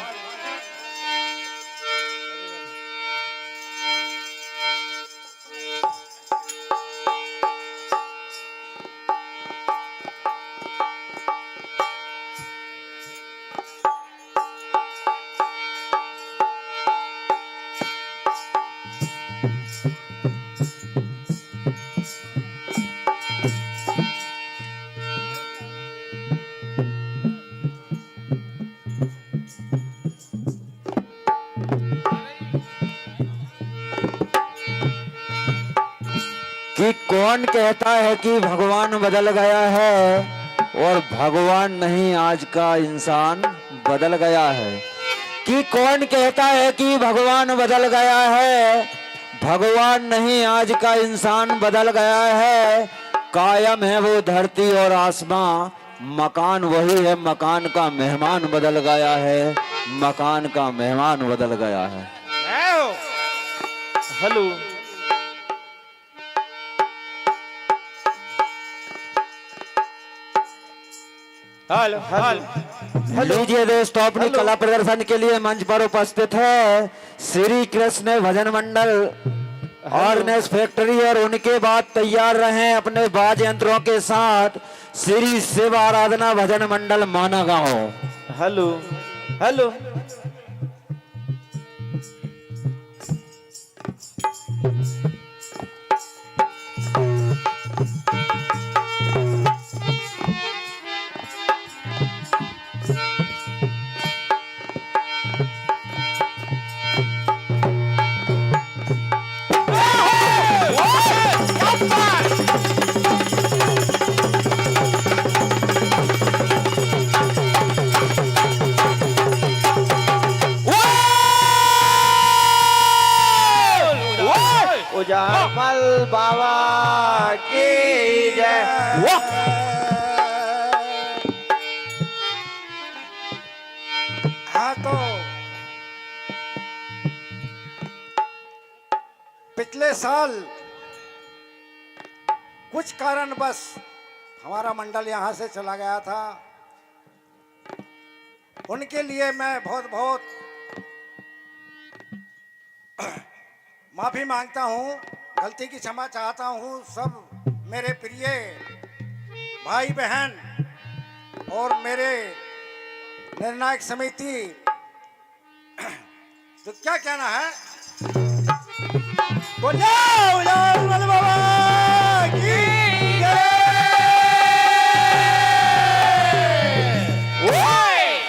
कि कौन कहता है कि भगवान बदल गया है और भगवान नहीं आज का इंसान बदल गया है। कि कौन कहता है कि भगवान बदल गया है, भगवान नहीं आज का इंसान बदल गया है। कायम है वो धरती और आसमां, मकान वही है, मकान का मेहमान बदल गया है, मकान का मेहमान बदल गया है। हेलो हेलो हेलो लीजिए दोस्तों, अपनी कला प्रदर्शन के लिए मंच पर उपस्थित है श्री कृष्ण भजन मंडल ऑर्गेनाइज फैक्ट्री, और उनके बाद तैयार रहे अपने वाद्य यंत्रों के साथ श्री शिव आराधना भजन मंडल माना गांव। हेलो हेलो उजामल बाबा की जय। हाँ तो पिछले साल कुछ कारण बस हमारा मंडल यहाँ से चला गया था। उनके लिए मैं बहुत बहुत माफी मांगता हूँ, गलती की क्षमा चाहता हूँ। सब मेरे प्रिय भाई बहन और मेरे निर्णायक समिति, तो क्या कहना है, बोलो उजाल बाबा की जय।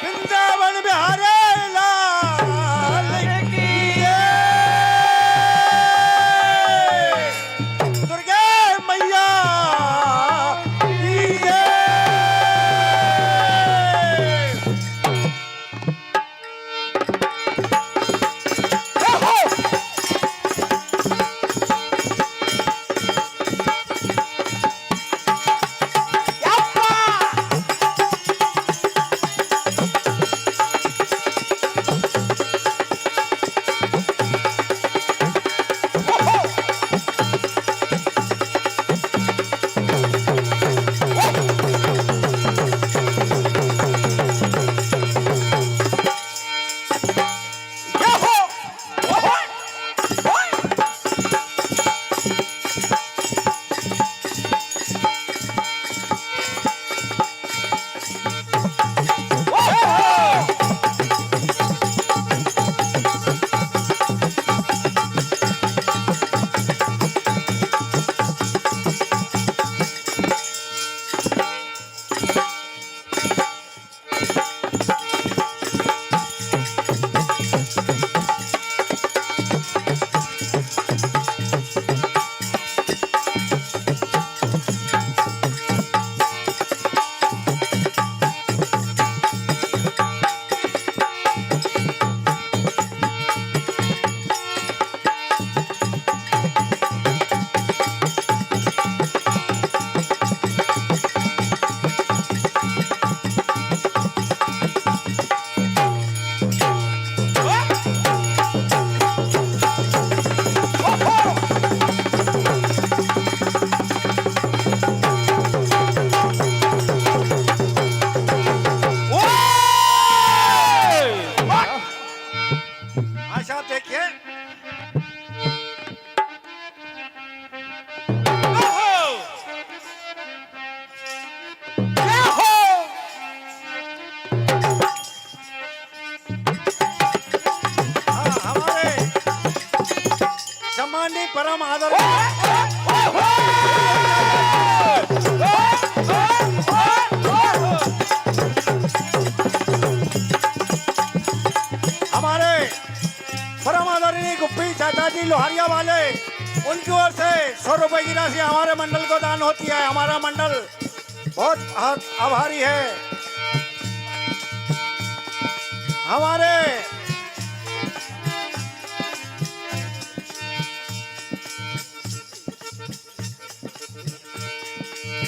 वृंदावन बिहारी लाल की जय। दुर्गा मैया की जय। परम आदर हमारे परम आदरणीय गुप्पी चाचा जी लोहारिया वाले उनकी ओर से 100 रुपए की राशि हमारे मंडल को दान होती है। हमारा मंडल बहुत आभारी है।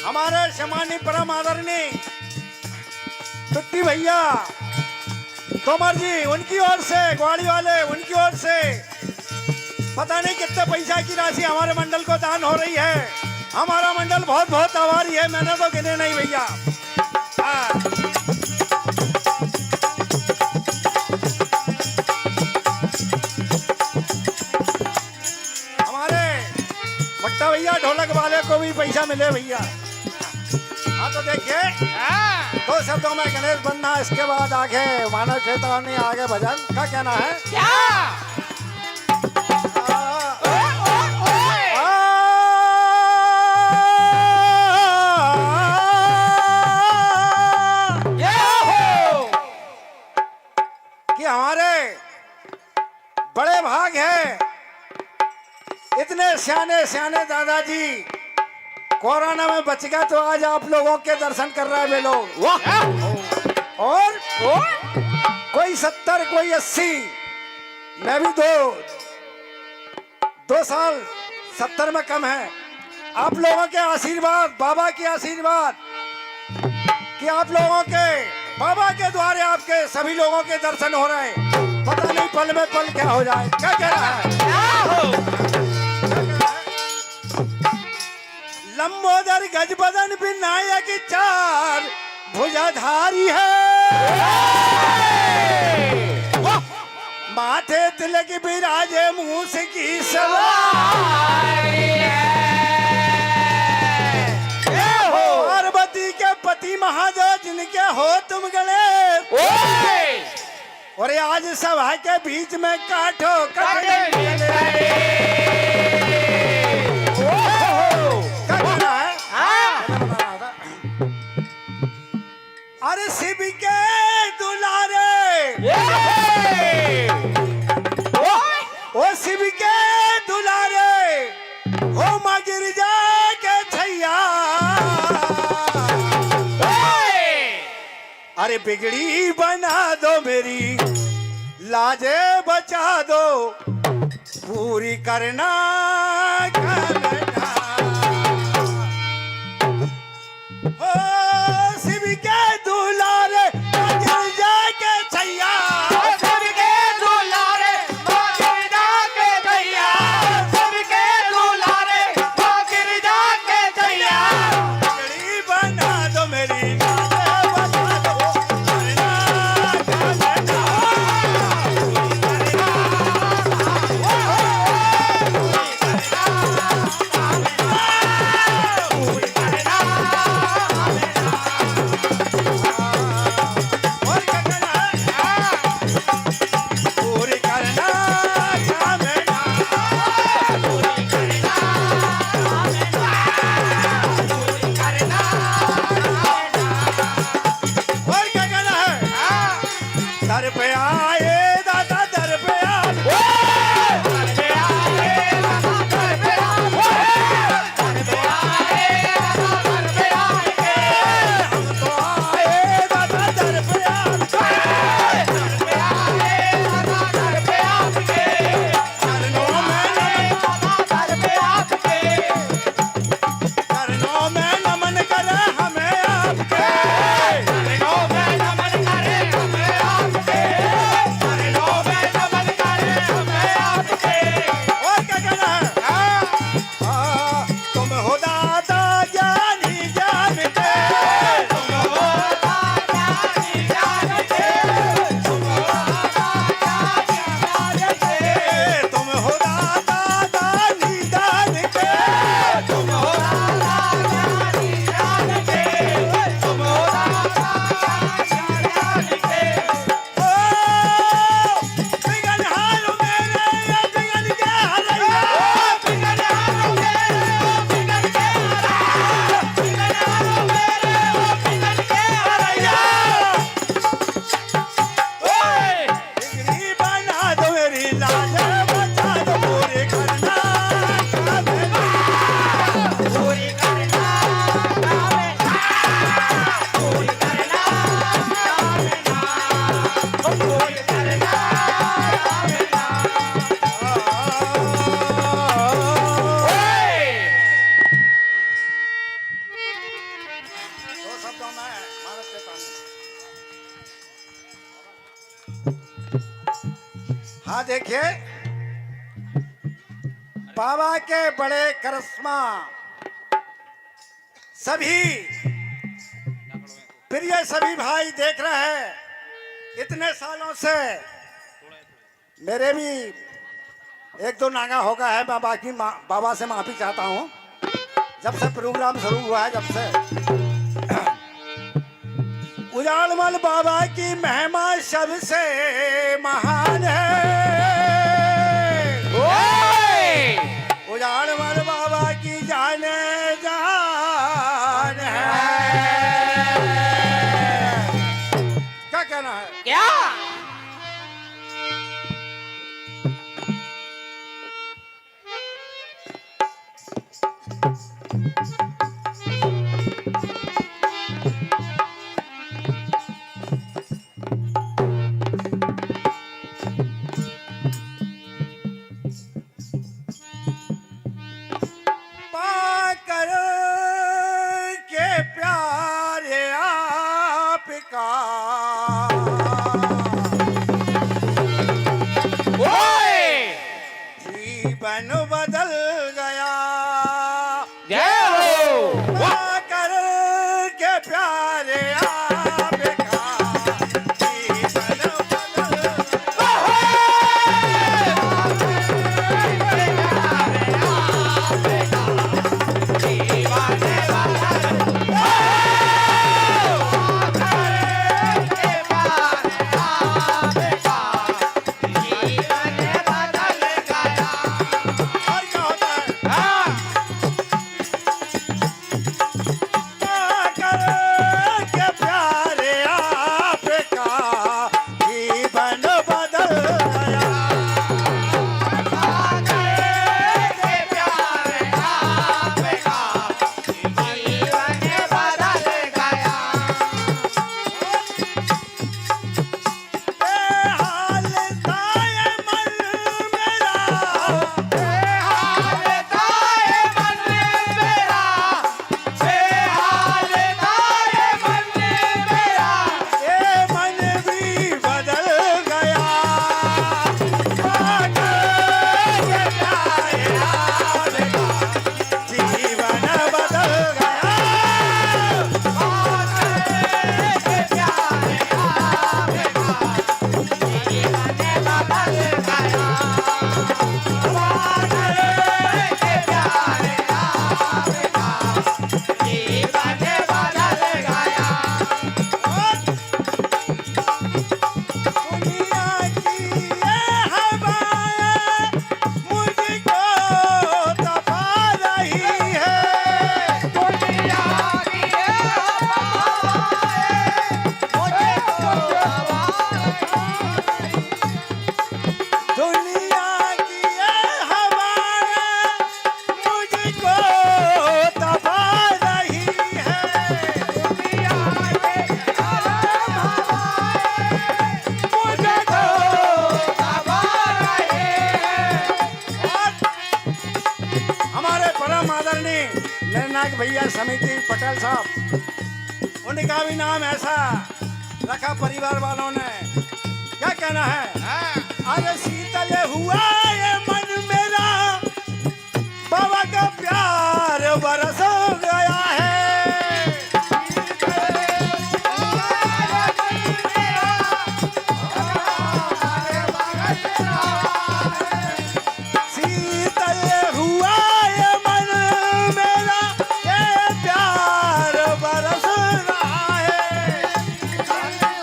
हमारे सम्मानीय परम आदरणीय पिट्टी भैया तोमर जी, उनकी ओर से, ग्वाड़ी वाले, उनकी ओर से पता नहीं कितने पैसा की राशि हमारे मंडल को दान हो रही है। हमारा मंडल बहुत बहुत आभारी है। मैंने तो गिने नहीं भैया। हमारे भट्टा भैया ढोलक वाले को भी पैसा मिले भैया। हाँ तो देखिए, दो शब्दों में गणेश बनना, इसके बाद आगे मानव चेतावनी, आगे भजन का कहना है क्या? कि हमारे बड़े भाग है, इतने सियाने सियाने दादाजी कोरोना में बच गया तो आज आप लोगों के दर्शन कर रहे हैं वे लोग। और कोई 70, कोई 80, मैं भी दो साल 70 में कम है। आप लोगों के आशीर्वाद, बाबा के आशीर्वाद कि आप लोगों के बाबा के द्वारे आपके सभी लोगों के दर्शन हो रहे हैं। पता नहीं पल में पल क्या हो जाए। क्या कह रहा है? लंबोदर गजबदन विनायक चार भुजाधारी है। माथे तिलक विराजे मूस की सवारी है। पार्वती के पति महादेव जिनके हो तुम गणेश, और आज सभा के बीच में काठो अरे शिव के दुलारे, ओ शिव के दुलारे, हो माँ गिरिजा के छैया। अरे बिगड़ी बना दो मेरी, लाजे बचा दो, पूरी करना हो शिव के दुलारे, गिरजा के छैया। शिव के दुलारे, गिरजा के छैया। शिव के दुलारे, गिरजा के छैया। बिगड़ी बना दो मेरी, दर पे आए दादा, दर पे आए, दर पे आए दादा, दर पे आए, दर पे आए दादा, दर पे आए, हम तो आए दादा, दर पे आए, दर पे आए दादा, दर पे आपके चरणों में नमन, दर पे आपके चरणों में नमन करे हमें आपके, चरणों में नमन करे हमें आपके। शब्दों में मानस देता हूं। हाँ देखिए, बाबा के बड़े करिश्मा सभी प्रिय सभी भाई देख रहे हैं। इतने सालों से मेरे भी एक दो नागा हो गया है। मैं बाकी बाबा से माफी चाहता हूँ। जब से प्रोग्राम शुरू हुआ है, जब से उजाड़मल बाबा की महिमा सबसे महान है। उजाड़मल बाबा की जाने जान है। क्या कहना है? क्या पाकर के प्यारे आपका जीवन बदल गया। जय हो। पाकर के प्यारे आपका जीवन बदल और क्या होता है? पाकर के प्यारे आपका जीवन बदल गया। बेहाल था ये मन मेरा, ये मन भी बदल गया। पाकर के प्यारे आपका जीवन बदल गया। दुनिया की ये हवाएं मुझको दबा रही है। दुनिया की ये हवाएं मुझको दबा रही है। हमारे परम आदरणीय निर्णायक भैया समिति पटेल साहब, उनका भी नाम ऐसा रखा परिवार वालों ने। क्या कहना है? अरे शीतल हुआ ये मन मेरा, बाबा का प्यार बरस गया है। शीतल हुआ ये मन मेरा, ये प्यार बरस रहा है।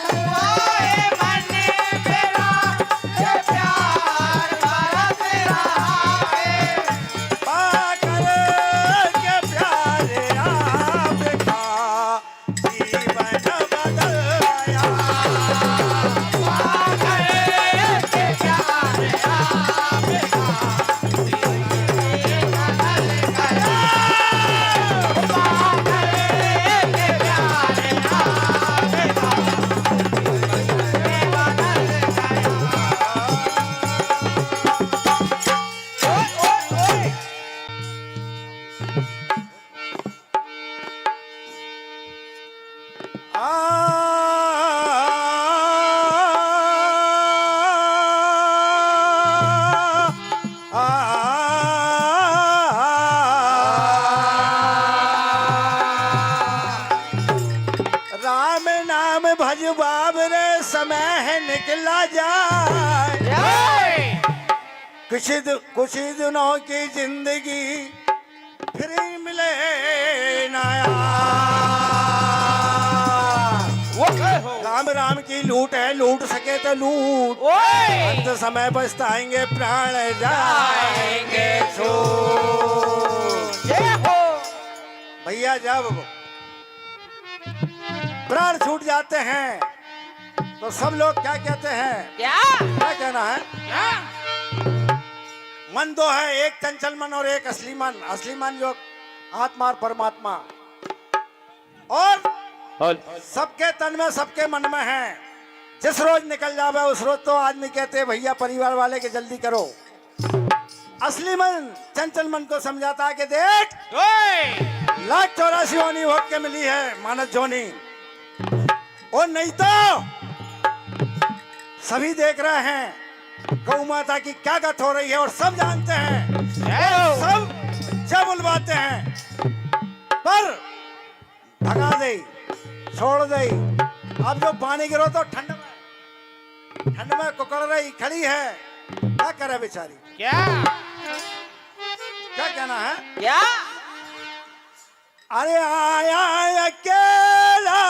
हुआ ये मन मेरा, ये प्यार बरस राम नाम भज बाबरे समय है निकला जाए कुछ ही दिनों की जिंदगी फिर मिले नया। राम राम की लूट है, लूट सके तो लूट, अंत समय पछताएंगे प्राण जाएंगे छूट। भैया जब प्राण छूट जाते हैं तो सब लोग क्या कहते हैं? क्या कहना है? मन दो है, एक चंचल मन और एक असली मन। असली मन जो आत्मा और परमात्मा, और सबके तन में सबके मन में है। जिस रोज निकल जावे उस रोज तो आदमी कहते भैया परिवार वाले के जल्दी करो। असली मन चंचल मन को समझाता है कि देख 1,84 योनि भोग के मिली है मानव जोनी, और नहीं तो सभी देख रहे हैं गौ माता की क्या गत हो रही है, और सब जानते हैं, सब जब बुलवाते हैं, पर भगा दे, छोड़ दे। अब जो पानी गिरो तो ठंड में कुकड़ रही खड़ी है, क्या करे बेचारी? क्या कहना है? क्या? अरे आया अकेला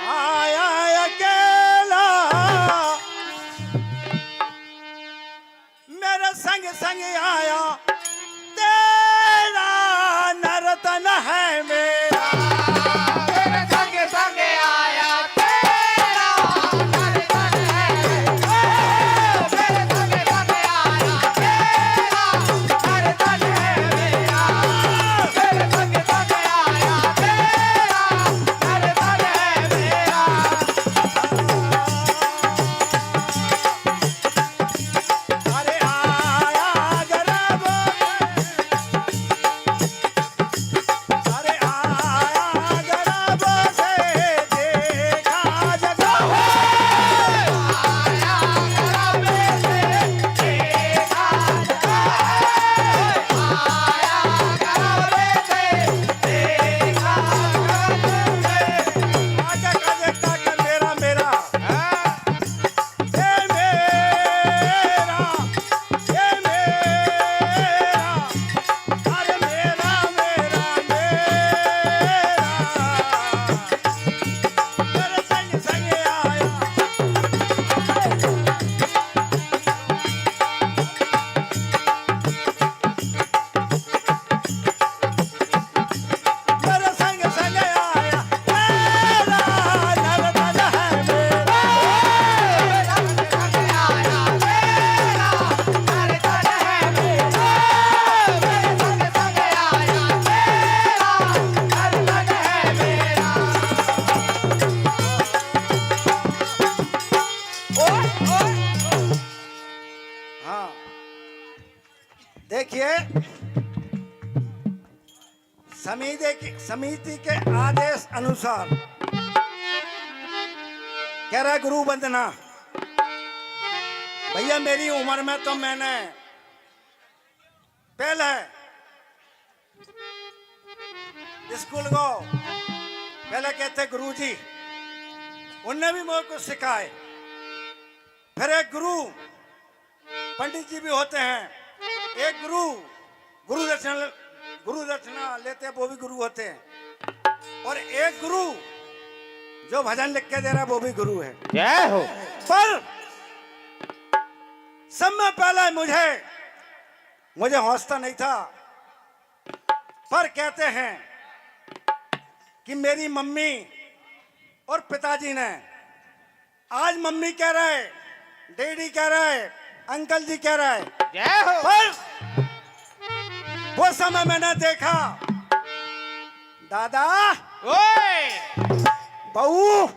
आया अकेला, मेरे संग संग आया तेरा नर्तन है मेरा। मेरे संग संग आया तेरा नर्तन है, मेरे संग संग आया तेरा नर्तन है मेरा। मेरे संग संग आया तेरा नर्तन है मेरा। अरे आया गरब, अरे आया गरब से देखा जगह, आया गरब से देखा जगह, आया गरब से देखा जगह। आजा का देखता कि मेरा मेरा ये मेरा, ये मेरा, अरे मेरा मेरा मेरा, मेरे संग संग आया। मेरे संग संग आया तेरा नर्तन है मेरा। मेरे संग आया तेरा नर्तन है मेरा। मेरे संग संग आया तेरा नर्तन है मेरा। हाँ देखिए, समिति के आदेश अनुसार कह रहा गुरु वंदना। भैया मेरी उम्र में तो मैंने पहले स्कूल को पहले कहते गुरुजी, उनने भी मुझे कुछ सिखाए। फिर एक गुरु पंडित जी भी होते हैं, एक गुरु दक्षिणा लेते हैं, वो भी गुरु होते हैं, और एक गुरु जो भजन लिख के दे रहा है वो भी गुरु है। जय हो। पर सब में पहले मुझे हौसला नहीं था, पर कहते हैं कि मेरी मम्मी और पिताजी ने, आज मम्मी कह रहे, डैडी कह रहे, अंकल जी कह रहे, जय हो, पर वो समय मैंने देखा दादा बहू,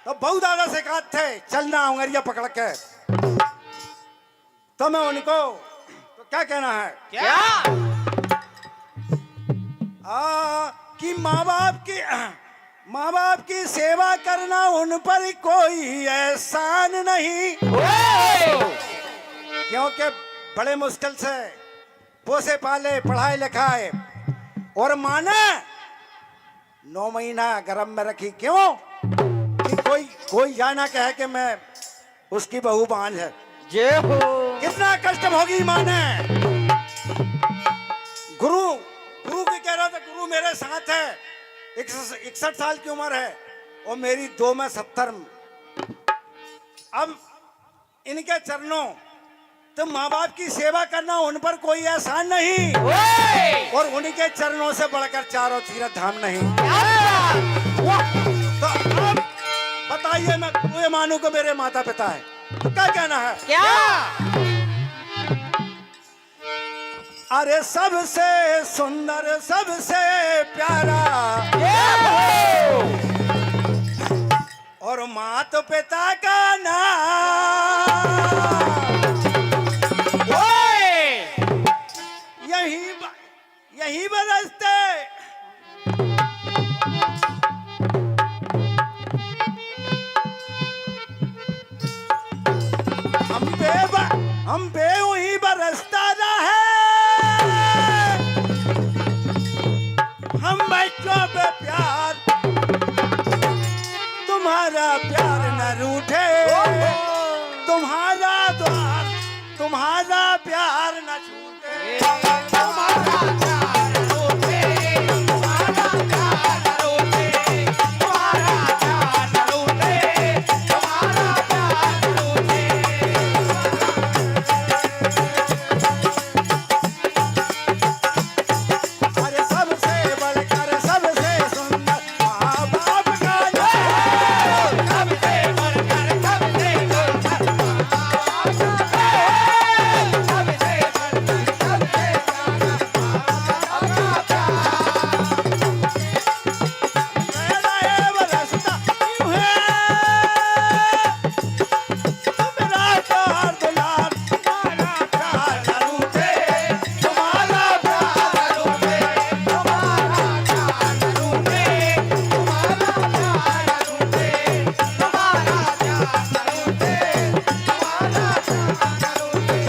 तो बहू दादा से कहा थे चलना उंगलियां पकड़ के, तो मैं उनको तो क्या कहना है? क्या कि माँ बाप की सेवा करना उन पर कोई एहसान नहीं, क्योंकि बड़े मुश्किल से पोसे पाले पढ़ाए लिखाए और माँ ने 9 महीना गर्भ में रखी, क्यों कि कोई जाना कहे कि मैं उसकी बहू बांझ है। जय हो। कितना कष्ट भोगी माँ ने। गुरु की कह रहा था, गुरु मेरे साथ है, 61 साल की उम्र है और मेरी 2 में 70। अब इनके चरणों तो माँ बाप की सेवा करना उन पर कोई एहसान नहीं और उनके चरणों से बढ़कर चारों तीर्थ धाम नहीं। तो अब बताइए, मैं कुएं मानू को मेरे माता पिता है, क्या कहना है? क्या? अरे सबसे सुंदर सबसे प्यारा और माता पिता का नाम यही बरसते हम पे वही बरसता रहे, हम बच्चों पे प्यार, तुम्हारा प्यार न रूठे, तुम्हारा द्वार, तुम्हारा प्यार न छूटे, तुम्हारा प्यार रूठे, तुम्हारा प्यार न रूठे, तुम्हारा प्यार न रूठे, तुम्हारा प्यार न रूठे। अरे सबसे बढ़कर सबसे सुंदर माँ बाप का नाम, सबसे बढ़कर सबसे सुंदर माँ बाप का नाम, सबसे बढ़कर सबसे सुंदर माँ बाप का प्यार। मेरा ये बरसता यूं है, मेरा प्यार दुलार, तुम्हारा प्यार न रूठे, तुम्हारा प्यार न रूठे, तुम्हारा प्यार न रूठे, तुम्हारा प्यार न रूठे, तुम्हारा प्यार न रूठे, तुम्हारा प्यार न रूठे।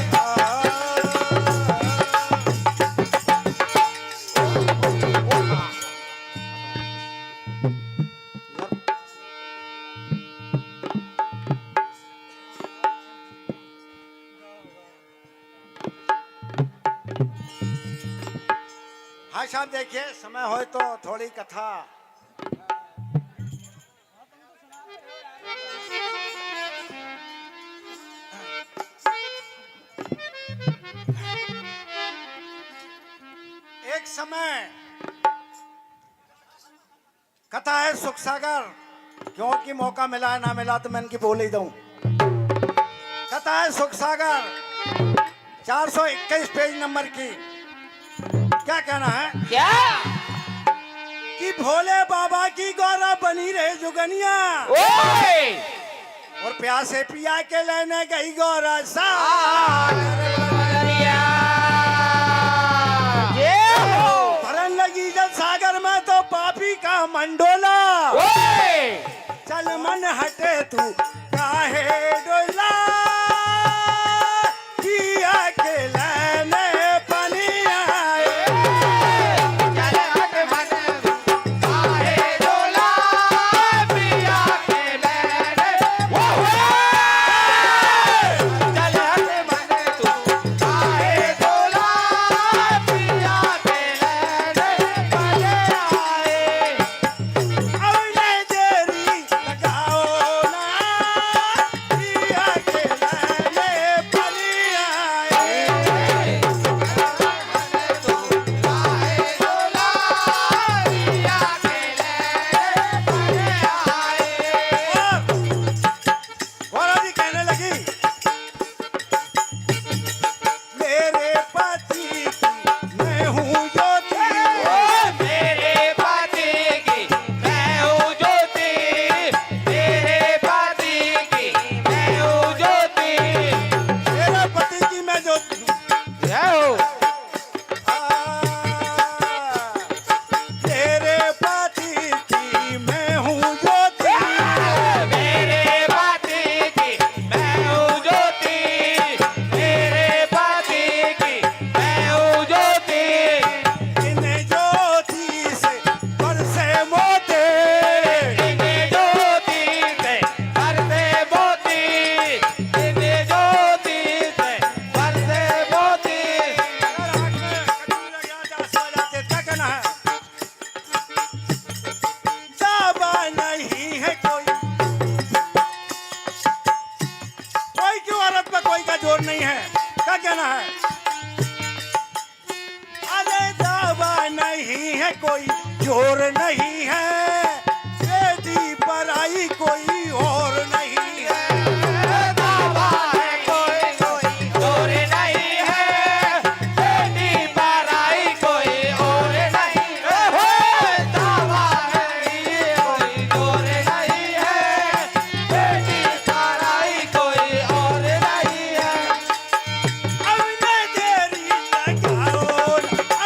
हाँ साहब, देखिए समय हो तो थोड़ी कथा। एक समय कथा है सुख सागर, क्योंकि मौका मिला है, ना मिला तो मैं इनकी बोल ही दूं। कथा है सुख सागर 421 पेज नंबर की। क्या कहना है? क्या? कि भोले बाबा की गौरा बनी रहे जुगनिया और प्यासे पिया के लेने गई गौरा भरन लगी जब सागर में तो पापी का मंडोला, चल मन हटे तू काहे डोला, पिया के लेने पनिया लगाओ ना है कोई जोर नहीं है, बेटी पराई कोई और नहीं है। बाबा है कोई जोर नहीं है, बेटी पराई कोई और नहीं है। बाबा है कोई जोर नहीं है, बेटी पराई कोई और नहीं है। अब मैं तेरी लगाओ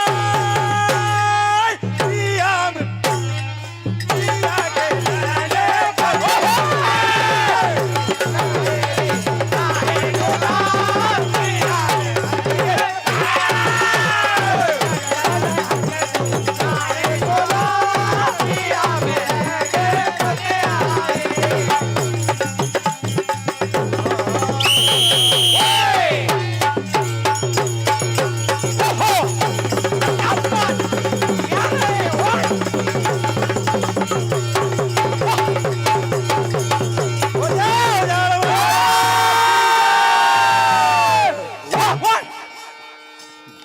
आय पिया के लाले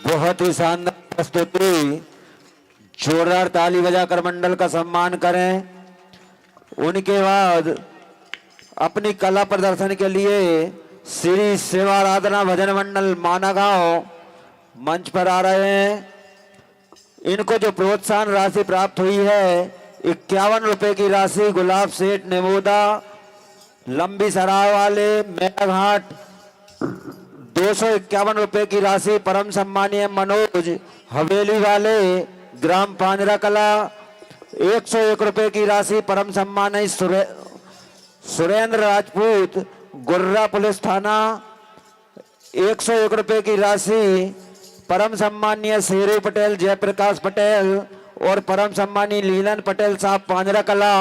बहुत ही शानदार प्रस्तुति, जोरदार ताली बजाकर मंडल का सम्मान करें। उनके बाद अपनी कला प्रदर्शन के लिए श्री सेवा आराधना भजन मंडल मानागांव मंच पर आ रहे हैं। इनको जो प्रोत्साहन राशि प्राप्त हुई है 51 रुपए की राशि गुलाब सेठ नेमोदा लंबी सराय वाले मेघाट, 251 रुपए की राशि परम सम्मानीय मनोज हवेली वाले ग्राम पांजरा कला, 101 रुपए की राशि परम सम्मानीय सुरेंद्र राजपूत गुर्रा पुलिस थाना, 101 रुपए की राशि परम सम्मानीय शेरू पटेल जयप्रकाश पटेल और परम सम्मानीय लीलन पटेल साहब पांजरा कला।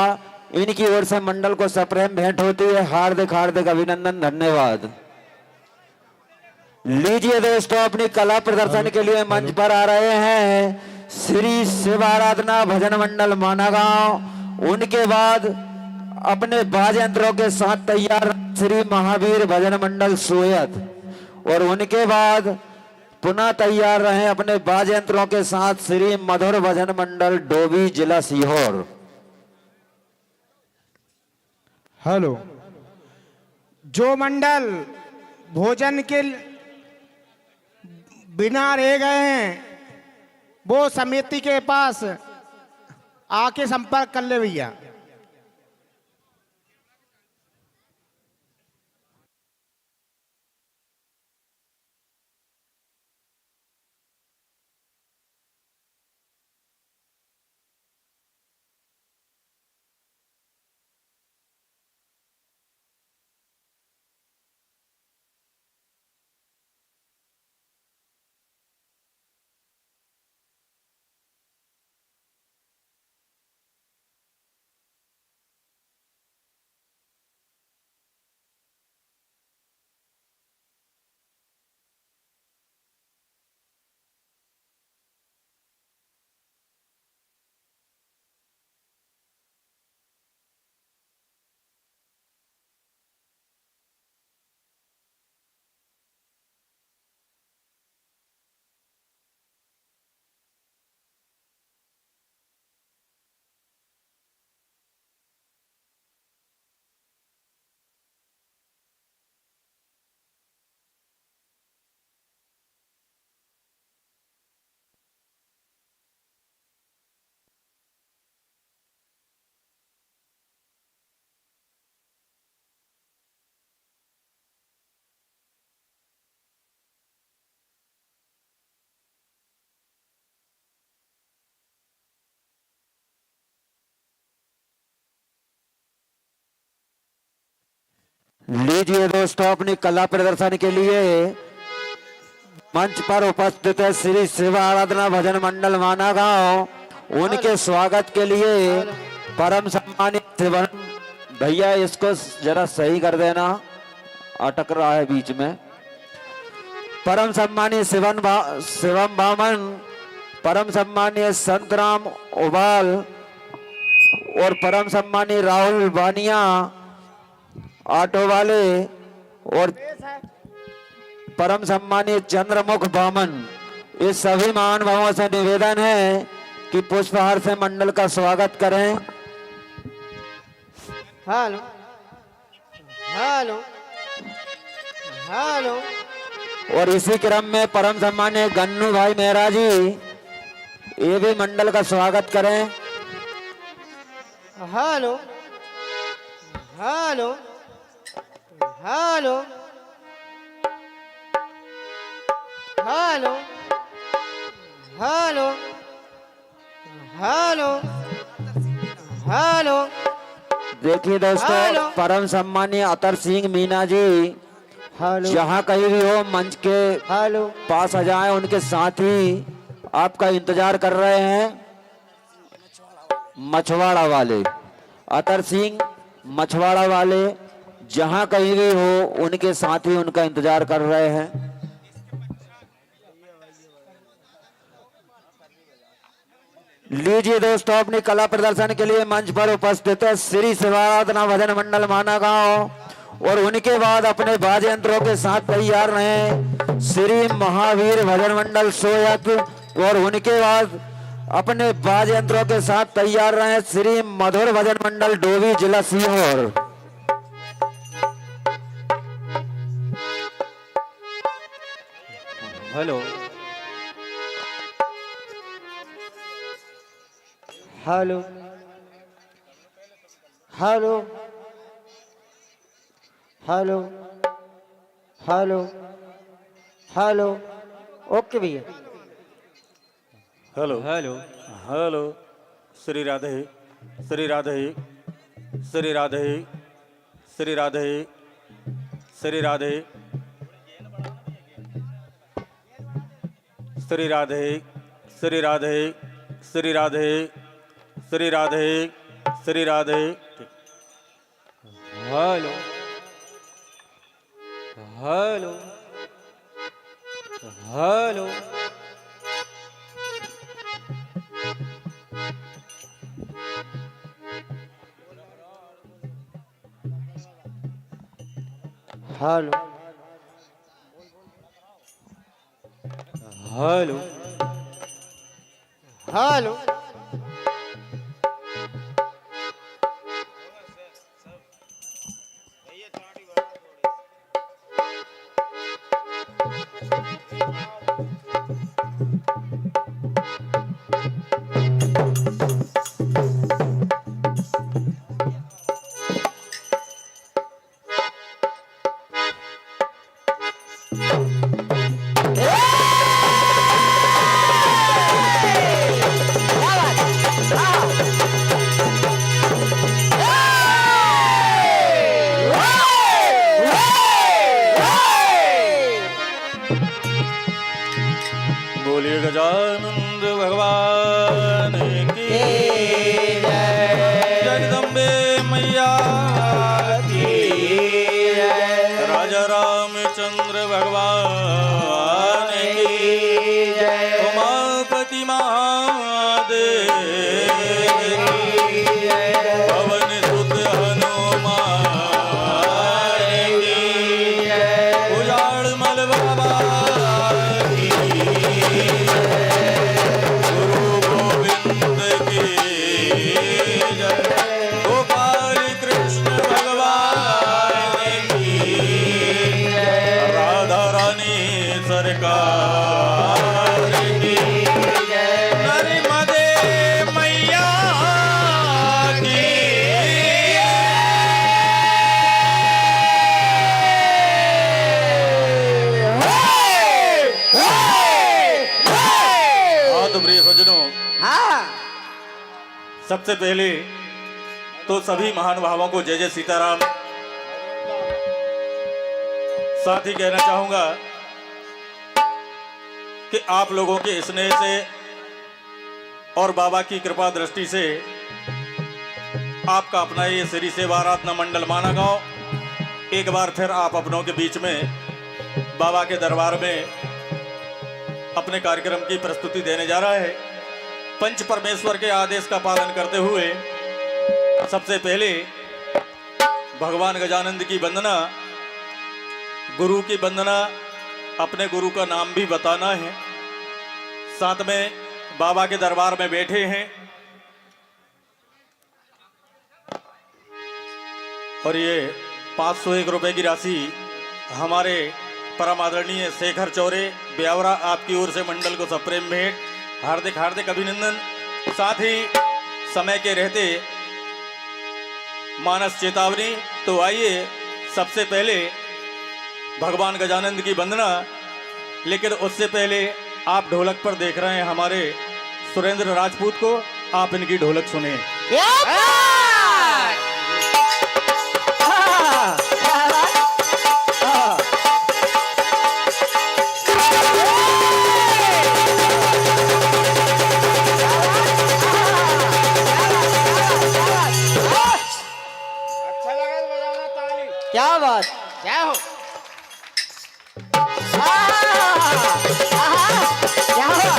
इनकी ओर से मंडल को सप्रेम भेंट होती है। हार्दिक हार्दिक अभिनंदन, धन्यवाद। लीजिए दोस्तों, अपनी कला प्रदर्शन के लिए मंच पर आ रहे हैं श्री शिव आराधना भजन मंडल मानागांव। उनके बाद अपने बाज यंत्रों के साथ तैयार श्री महावीर भजन मंडल सोयत, और उनके बाद पुनः तैयार रहे अपने बाज यंत्रों के साथ श्री मधुर भजन मंडल डोभी जिला सीहोर। हेलो, जो मंडल भोजन के बिना रह गए हैं वो समिति के पास आके संपर्क कर ले भैया। लीजिए दोस्तों, अपनी कला प्रदर्शन के लिए मंच पर उपस्थित है श्री शिव आराधना भजन मंडल मानागांव। उनके स्वागत के लिए परम सम्मानित शिवन भैया, इसको जरा सही कर देना, अटक रहा है बीच में। परम सम्मानित शिवम बामन, परम सम्मानीय संतराम उबाल और परम सम्मानीय राहुल बानिया ऑटो वाले, और परम सम्मानीय चंद्रमुख बामन, इस सभी महानुभावों से निवेदन है कि पुष्पहार से मंडल का स्वागत करें। Hello hello hello. और इसी क्रम में परम सम्मान्य गन्नू भाई मेहरा जी, ये भी मंडल का स्वागत करें। Hello hello hello hello hello hello hello. देखिए दोस्तों, हेलो। परम सम्मानीय अतर सिंह मीना जी जहाँ कहीं भी हो मंच के पास आ जाएं, उनके साथी आपका इंतजार कर रहे हैं। मछवाड़ा वाले अतर सिंह, मछवाड़ा वाले जहाँ कहीं भी हो, उनके साथी उनका इंतजार कर रहे हैं। लीजिए दोस्तों, अपनी कला प्रदर्शन के लिए मंच पर उपस्थित है श्री शिवाराधना भजन मंडल माना गांव, और उनके बाद अपने वाद्य यंत्रों के साथ तैयार रहे श्री महावीर भजन मंडल सोयत, और उनके बाद अपने वाद्य यंत्रों के साथ तैयार रहे श्री मधुर भजन मंडल डोभी जिला Sehore. Hello hello hello hello hello hello. Okay भैया। Hello hello hello. Shri Radhe Shri Radhe Shri Radhe Shri Radhe Shri Radhe Shri Radhe Shri Radhe Shri Radhe Shri Radhe Shri Radhe. Hello hello hello hello hello hello बोलिए गजानंद भगवान की जगदम्बे मैया की, राजा रामचंद्र भगवान की, उमापति महादेव की, पवन सुत हनुमान की, उजाड़ मल बाबा गोपाल कृष्ण भगवान की, राधा रानी सरकार की, नर्मदे मैया की। हाँ तो प्रिय सज्जनों, सबसे पहले तो सभी महानुभावों को जय जय सीताराम। साथ ही कहना चाहूंगा कि आप लोगों के स्नेह से और बाबा की कृपा दृष्टि से आपका अपना ये श्री सेवाराधना मंडल माना गांव एक बार फिर आप अपनों के बीच में बाबा के दरबार में अपने कार्यक्रम की प्रस्तुति देने जा रहा है। पंच परमेश्वर के आदेश का पालन करते हुए सबसे पहले भगवान गजानंद की वंदना, गुरु की वंदना, अपने गुरु का नाम भी बताना है। साथ में बाबा के दरबार में बैठे हैं और ये 501 रुपए की राशि हमारे परम आदरणीय शेखर चौरे ब्यावरा आपकी ओर से मंडल को सप्रेम भेंट, हार्दिक हार्दिक अभिनंदन। साथ ही समय के रहते मानस चेतावनी। तो आइए सबसे पहले भगवान गजानंद की वंदना, लेकिन उससे पहले आप ढोलक पर देख रहे हैं हमारे सुरेंद्र राजपूत को, आप इनकी ढोलक सुने। क्या बात, क्या हो, क्या बात,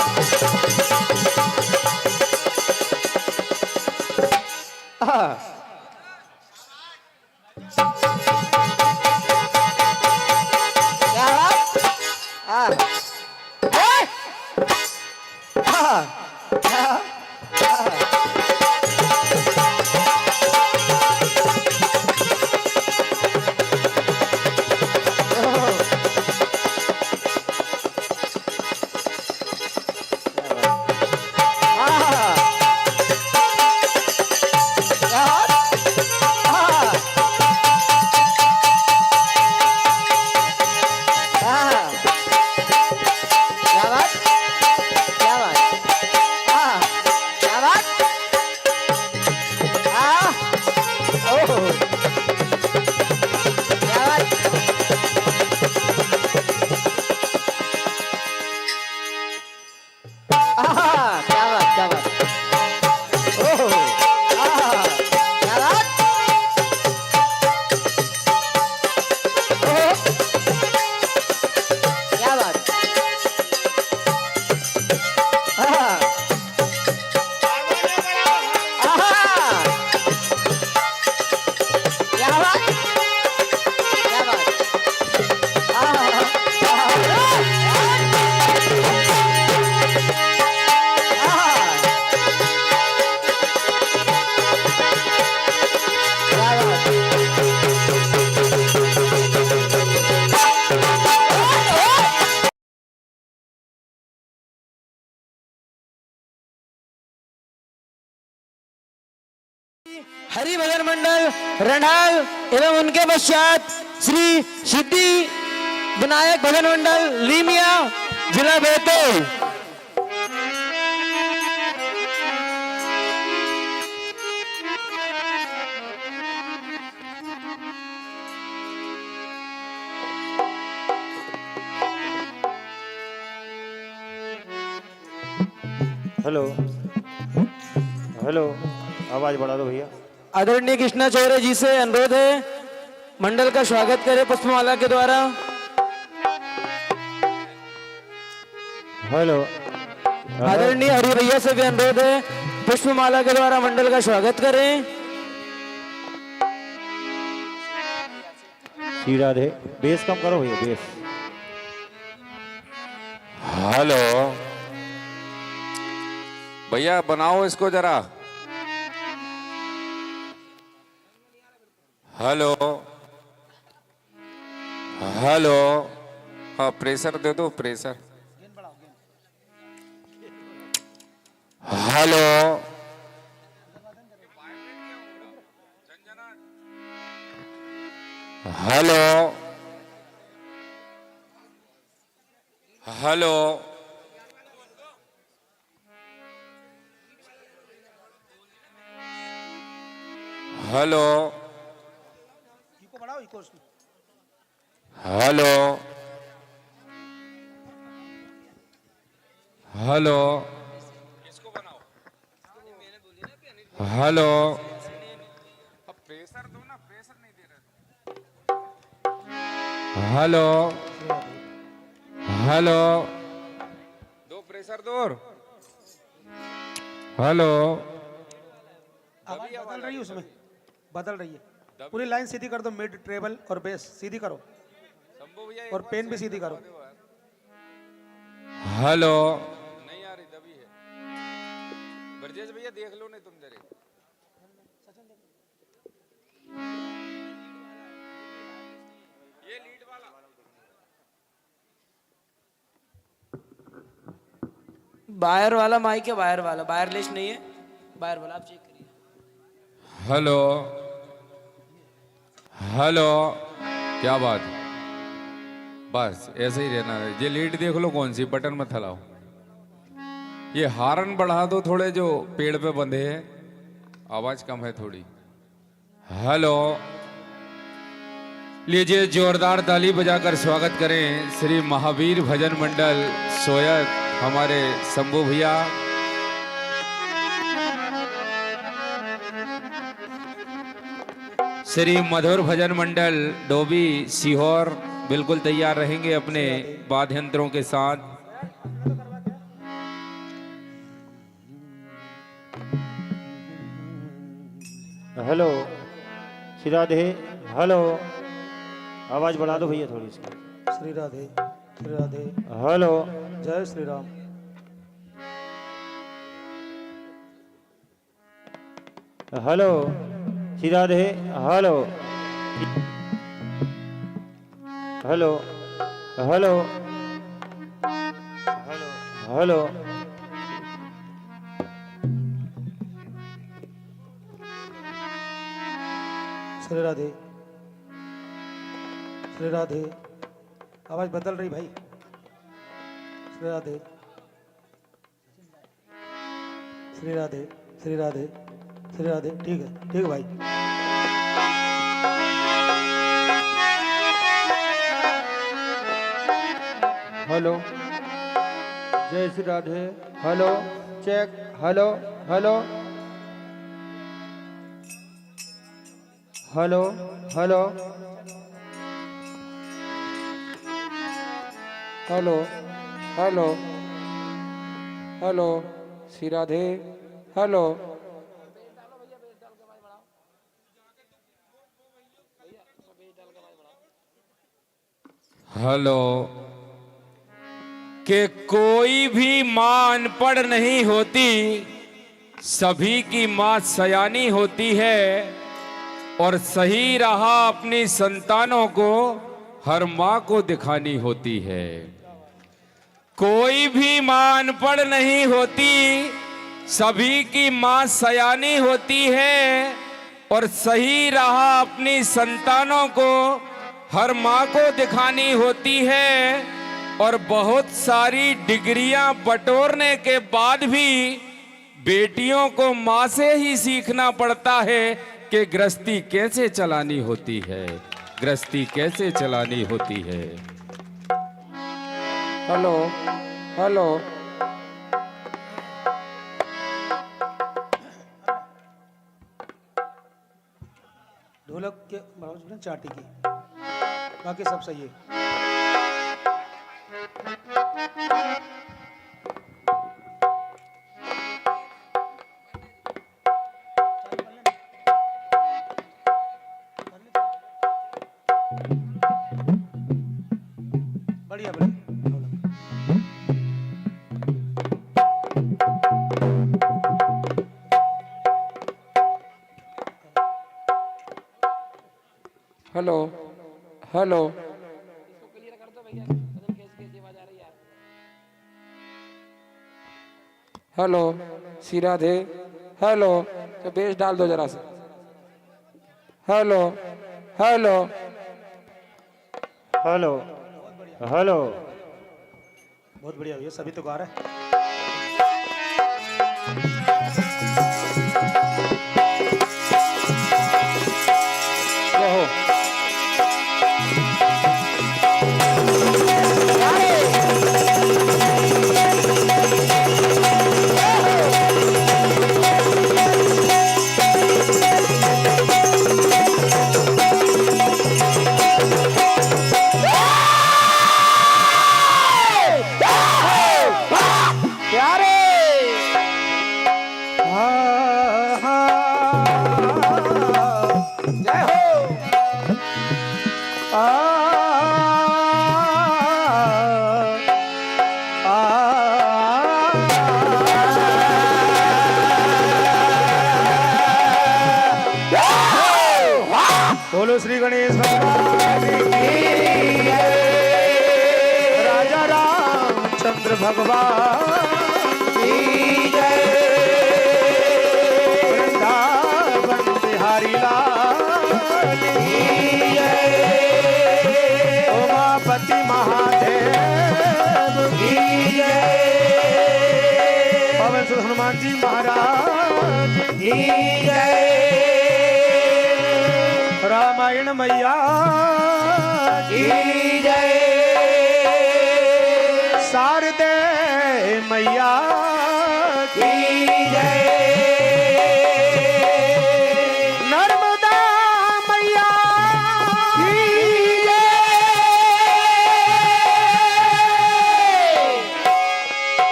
हरि भजन मंडल रंडाल एवं उनके पश्चात श्री सिद्धि विनायक भजन मंडल लीमिया जिला बैतूल। हेलो हेलो, आवाज बढ़ा दो भैया। आदरणीय कृष्णा चौरे जी से अनुरोध है मंडल का स्वागत करें पुष्पमाला के द्वारा। हेलो, आदरणीय हरि भैया से भी अनुरोध है पुष्पमाला के द्वारा मंडल का स्वागत करें। श्री राधे, बेस कम करो भैया, बेस। हेलो भैया, बनाओ इसको जरा। हेलो हेलो, हाँ प्रेशर दे दो, pressure. Hello hello hello hello hello hello hello, pressure दो ना, प्रेशर नहीं दे रहे। हेलो हेलो, दो प्रेशर दो। हेलो, आवाज बदल रही है, उसमें बदल रही है। पूरी लाइन सीधी कर दो, मिड ट्रेबल और बेस सीधी करो और पेन भी सीधी करो। हेलो, नहीं आ रही, दबी है। ब्रजेश भैया देख लो नहीं तुम जरे। ये लीड वाला बायर वाला माइक है, बायर वाला, वायरलेस नहीं है, बायर वाला आप चेक करिए। हेलो हेलो, क्या बात, बस ऐसे ही रहना है। ये लीड देख लो कौन सी, बटन मत हलाओ। ये हारन बढ़ा दो थोड़े, जो पेड़ पे बंधे हैं, आवाज कम है थोड़ी। हेलो, लीजिए जोरदार ताली बजाकर स्वागत करें श्री महावीर भजन मंडल सोयक हमारे शंभू भैया। श्री मधुर भजन मंडल डोबी सीहोर बिल्कुल तैयार रहेंगे अपने वाद्य यंत्रों के साथ। हेलो श्री राधे। हेलो, आवाज बढ़ा दो भैया थोड़ी सी। श्री राधे, श्री राधे। हेलो, जय Shri Ram. Hello Shri Radhe. Hello hello hello hello hello. Shri Radhe, Shri Radhe. आवाज बदल रही भाई। श्री राधे, श्री राधे, श्री राधे, श्री राधे। ठीक है, ठीक है भाई। हेलो, जय Shri Radhe. Hello, check. Hello hello hello hello hello hello hello, Shri Radhe. Hello, hello, कि कोई भी मां अनपढ़ नहीं होती, सभी की मां सयानी होती है, और सही राह अपनी संतानों को हर मां को दिखानी होती है। कोई भी मां अनपढ़ नहीं होती, सभी की मां सयानी होती है, और सही राह अपनी संतानों को हर मां को दिखानी होती है। और बहुत सारी डिग्रियां बटोरने के बाद भी बेटियों को मां से ही सीखना पड़ता है कि गृहस्थी कैसे चलानी होती है, गृहस्थी कैसे चलानी होती है। हेलो हेलो ढोलक के बढ़ाओ चाटी की, बाकी सब सही है। बढ़िया बढ़िया। Hello hello hello, Shri Radhe. Hello, तो बेस डाल दो जरा सा। Hello hello hello hello. बहुत बढ़िया भैया, सभी तो गा रहे हैं। रहो। बोलो श्री गणेश भगवान की जय। राजा रामचंद्र भगवान की जय। वृंदावन बिहारी लाल की जय। उमापति महादेव की जय। पवन सुत हनुमान जी महाराज की जय। रामायण मैया की जय। शारदे मैया की जय। नर्मदा मैया की जय।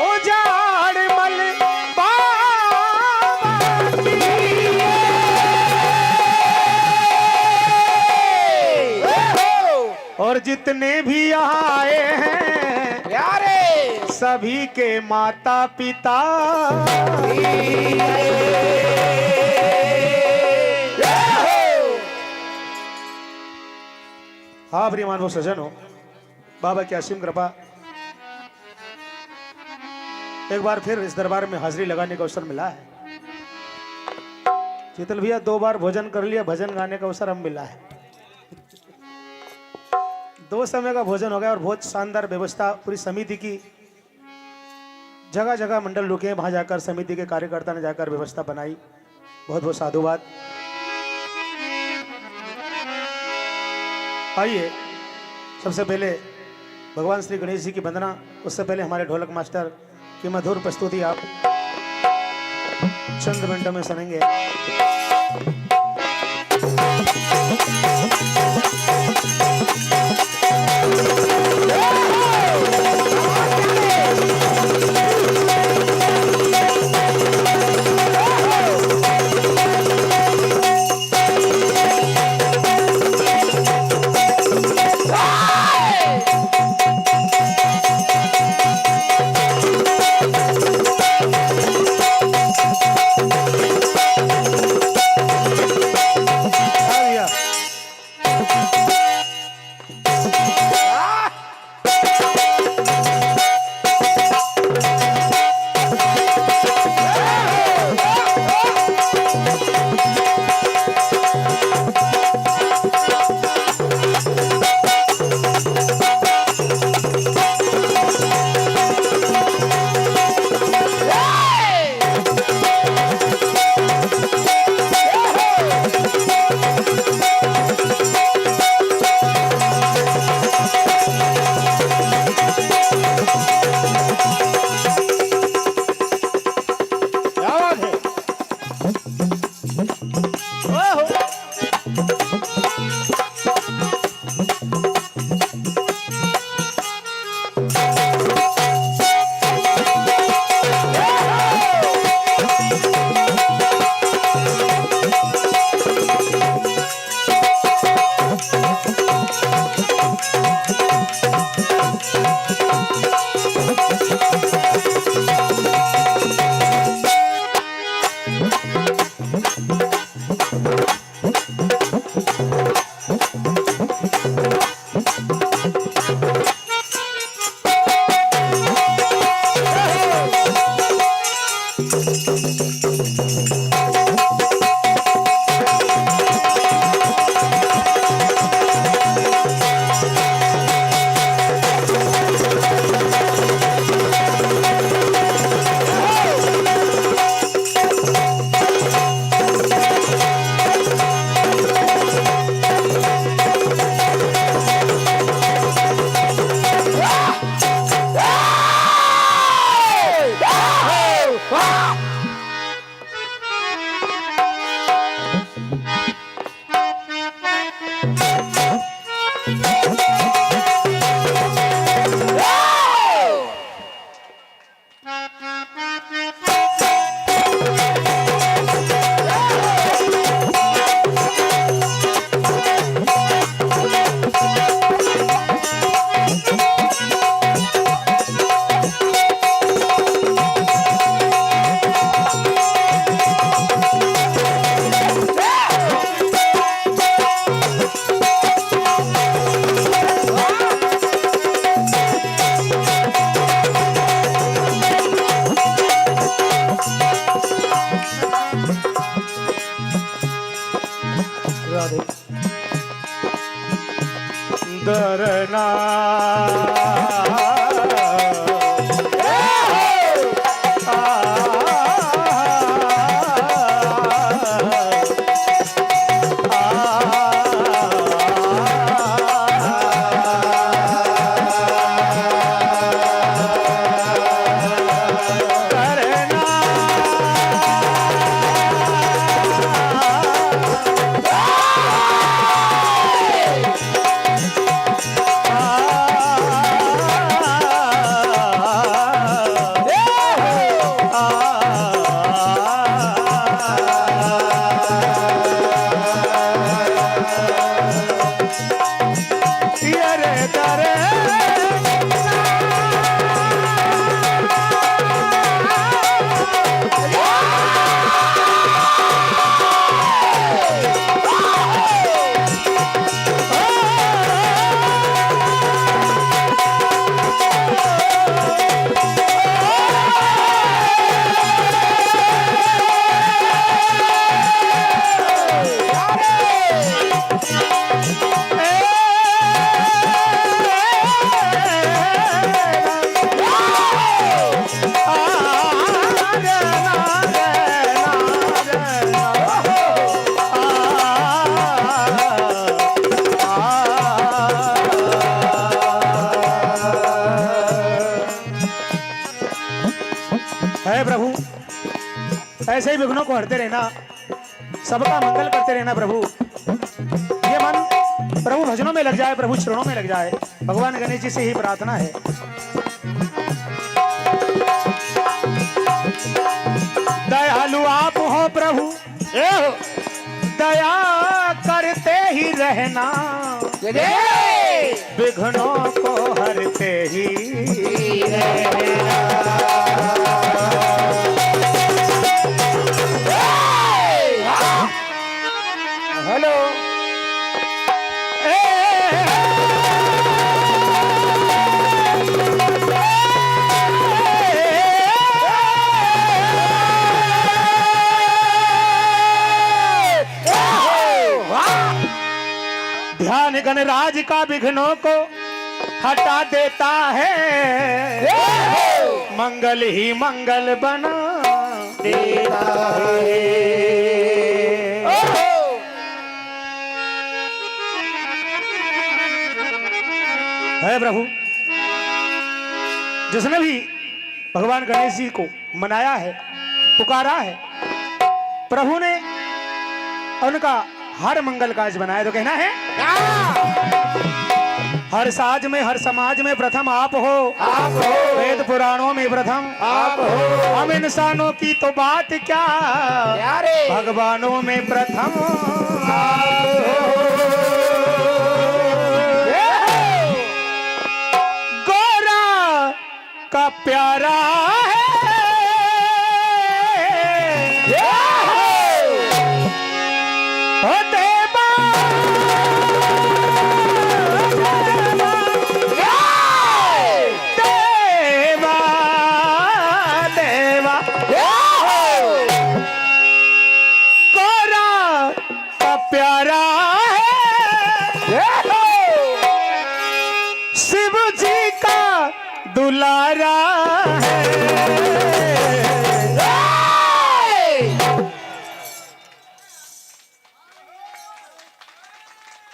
उजाड़ मल बाबा की और जितने भी यहाँ आए हैं प्यारे सभी के माता पिता हाँ प्रियमान वो सजन हो बाबा की असीम कृपा एक बार फिर इस दरबार में हाजिरी लगाने का अवसर मिला है। शीतल भैया 2 बार भोजन कर लिया, भजन गाने का अवसर हम मिला है। 2 समय का भोजन हो गया और बहुत शानदार व्यवस्था पूरी समिति की, जगह जगह मंडल रुके हैं, वहां जाकर समिति के कार्यकर्ता ने जाकर व्यवस्था बनाई। बहुत बहुत साधुवाद। आइए सबसे पहले भगवान श्री गणेश जी की वंदना, उससे पहले हमारे ढोलक मास्टर की मधुर प्रस्तुति आप चंद मिनटों में सुनेंगे। करना। है प्रभु, ऐसे ही विघ्नों को हरते रहना, सबका मंगल करते रहना प्रभु। ये मन प्रभु भजनों में लग जाए, प्रभु चरणों में लग जाए, भगवान गणेश जी से ही प्रार्थना है। दयालु आप हो प्रभु, दया करते ही रहना, विघ्नों को हरते ही रहना। हेलो ध्यान गणराज का विघ्नों को हटा देता है, मंगल ही मंगल बना देता है प्रभु। जिसने भी भगवान गणेश जी को मनाया है, पुकारा है, प्रभु ने उनका हर मंगल काज बनाया। तो कहना है हर साज में, हर समाज में प्रथम आप हो, वेद पुराणों में प्रथम आप हो। हम इंसानों की तो बात क्या, भगवानों में प्रथम आप हो। गोरा का प्यारा है, प्यारा है, शिव जी का दुलारा है।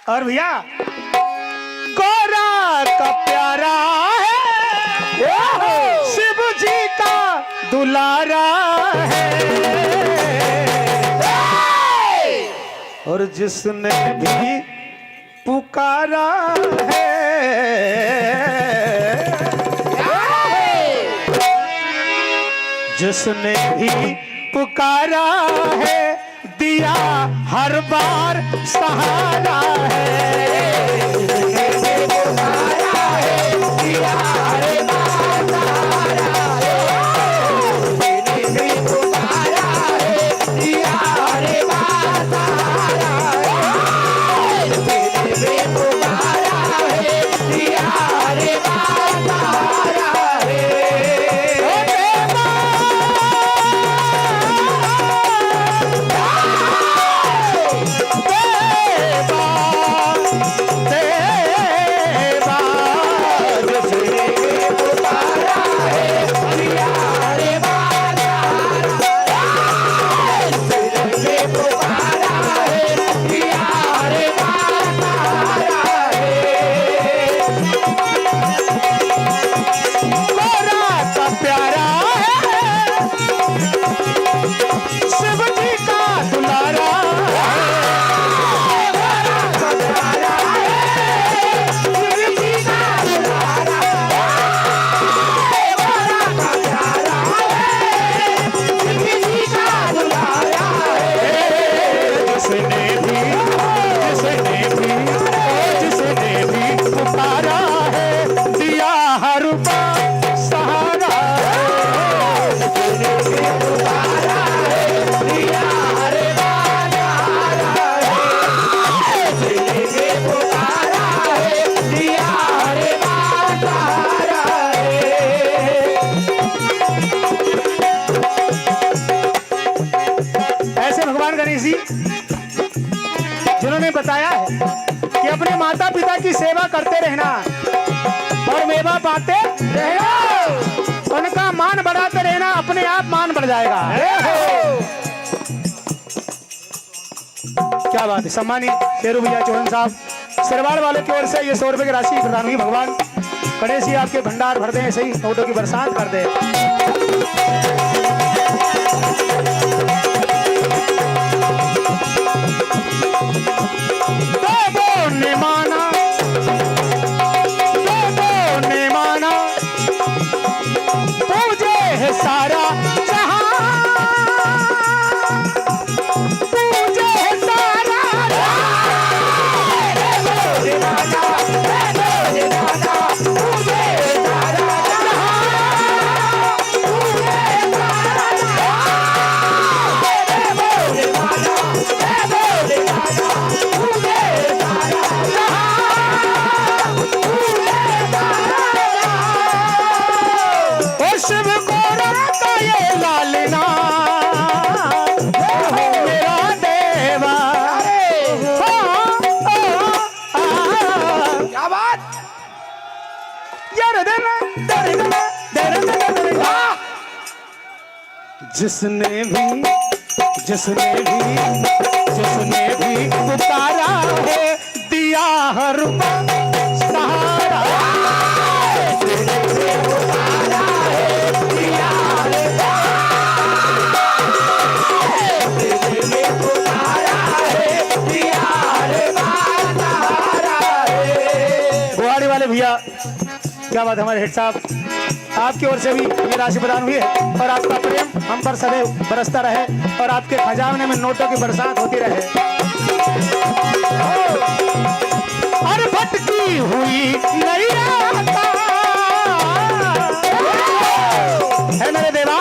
और भैया गोरा का प्यारा है, शिव जी का दुलारा है। और जिसने भी पुकारा है, जिसने भी पुकारा है, दिया हर बार सहारा है। जिसने भी पुकारा है, दिया हर बार सहारा है। जिसने भी पुकारा है, दिया हर बार सहारा है। जिसने भी पुकारा है, दिया हर बार सहारा है। जी जिन्होंने बताया है कि अपने माता पिता की सेवा करते रहना और मेवा पाते रहना, उनका मान बढ़ाते रहना, अपने आप मान बढ़ जाएगा। क्या बात है। सम्मानित शेरू भैया चौहान साहब सरवार वालों की ओर से ये 100 रुपए की राशि प्रदान हुई। भगवान गणेश जी आपके भंडार भर दें, सही नोटों की बरसात कर दे। सारा जिसने भी पुकारा है दिया हर सहारा। गुवाड़ी वाले भैया क्या बात है। हमारे हेड साहब आपकी ओर से भी ये राशि प्रदान हुई है और आपका प्रेम हम पर सदैव बरसता रहे और आपके खजाने में नोटों की बरसात होती रहे। और भटकी हुई नैया है मेरे देवा,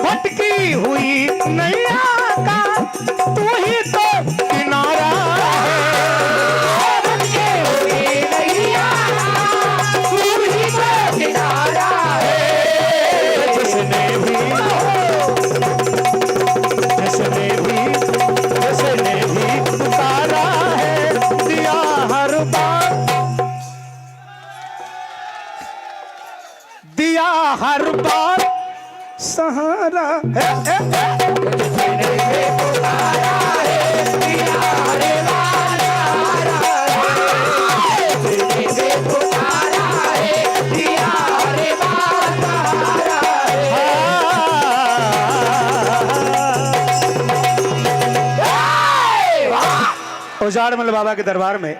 भटकी हुई नैया का तू ही तो किनारा हर बार सहारा उजाड़मल बाबा के दरबार में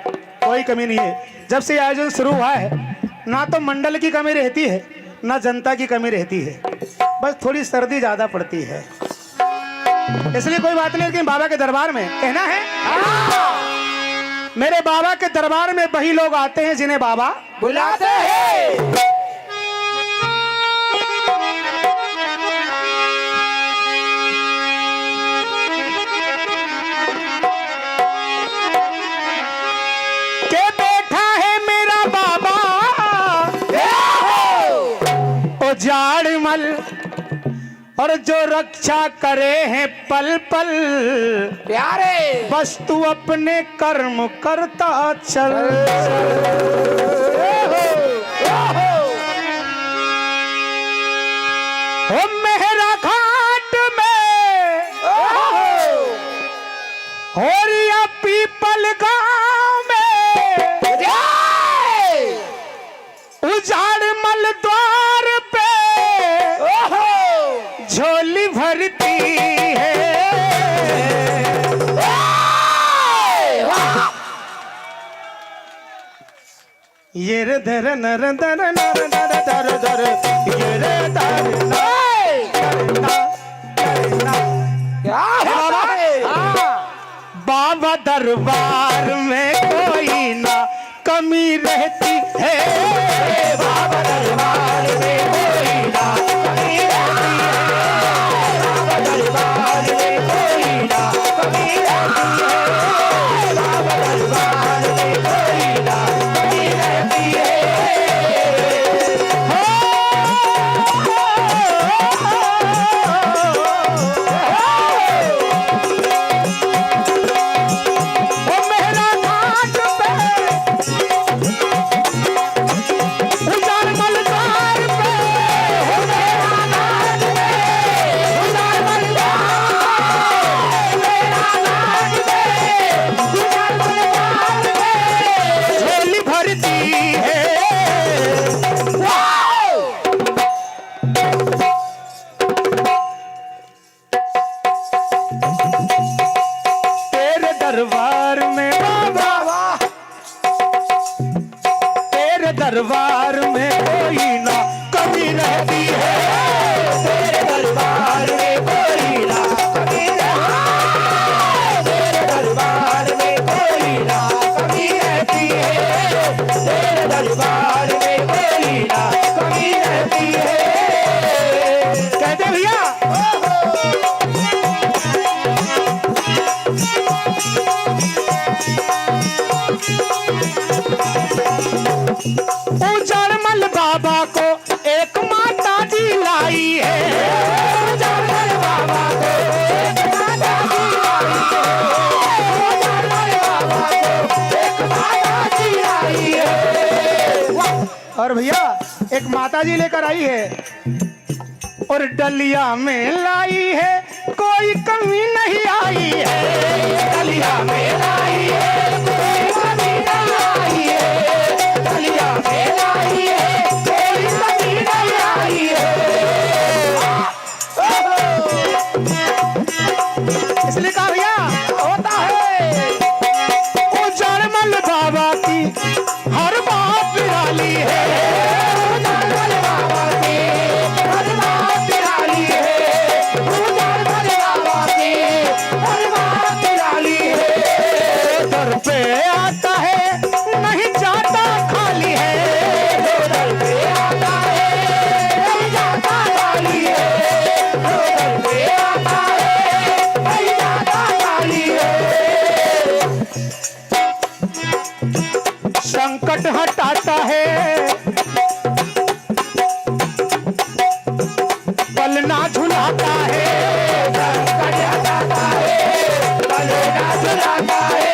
कोई कमी नहीं है। जब से आयोजन शुरू हुआ है ना तो मंडल की कमी रहती है ना जनता की कमी रहती है, बस थोड़ी सर्दी ज्यादा पड़ती है, इसलिए कोई बात नहीं। लेकिन बाबा के दरबार में कहना है मेरे बाबा के दरबार में वही लोग आते हैं जिन्हें बाबा बुलाते हैं। के बैठा है मेरा बाबा उजाड़मल और जो रक्षा करे हैं पल पल प्यारे, बस तू अपने कर्म करता चल। हो मेहरा घाट में होरिया पीपल गांव में उजाड़मल द्वार पे झोली भरती है। ये रे धर नर धर नर धर धर धर ये रे धर बाबा दरबार में कोई ना कमी रहती है। बाबा दरबार में कोई ना कमी रहती है। बाबा दरबार में कोई ना कमी रहती है। बाबा दरबार में कोई ना कमी रहती है। उजाड़मल बाबा को एक माता दिलाई है। उजाड़मल बाबा को एक माता दिलाई है। और भैया एक माता जी लेकर आई है और डलिया में लाई है, कोई कमी नहीं आई है। डलिया में लाई है, कोई कमी नहीं आई है। डलिया में लाई है, कोई कमी नहीं आई है। इसलिए कहा भैया होता है उजाड़मल बाबा की हर बात निराली है। उजाड़मल बाबा की हर बात निराली है। उजाड़मल बाबा की हर बात निराली है। दर पे आता है नहीं जाता खाली है। दर पे आता है नहीं जाता खाली है। दर पे आता है नहीं जाता खाली है। संकट हटाता है, पलना झुलाता है। संकट हटाता है, पलना झुलाता है।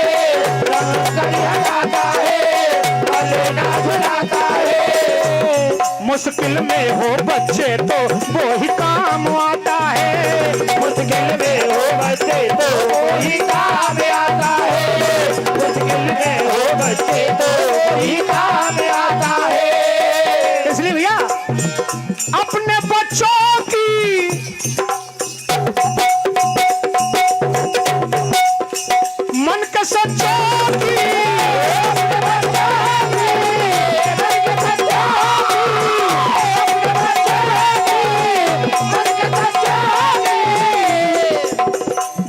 संकट हटाता है, पलना झुलाता है। मुश्किल में हो बच्चे तो वो ही काम आता है। मुश्किल में हो बच्चे तो वो ही काम आता है। मुश्किल में हो बच्चे तो वो ही काम आता है। इसलिए भैया अपने बच्चों की मन के सच्चों की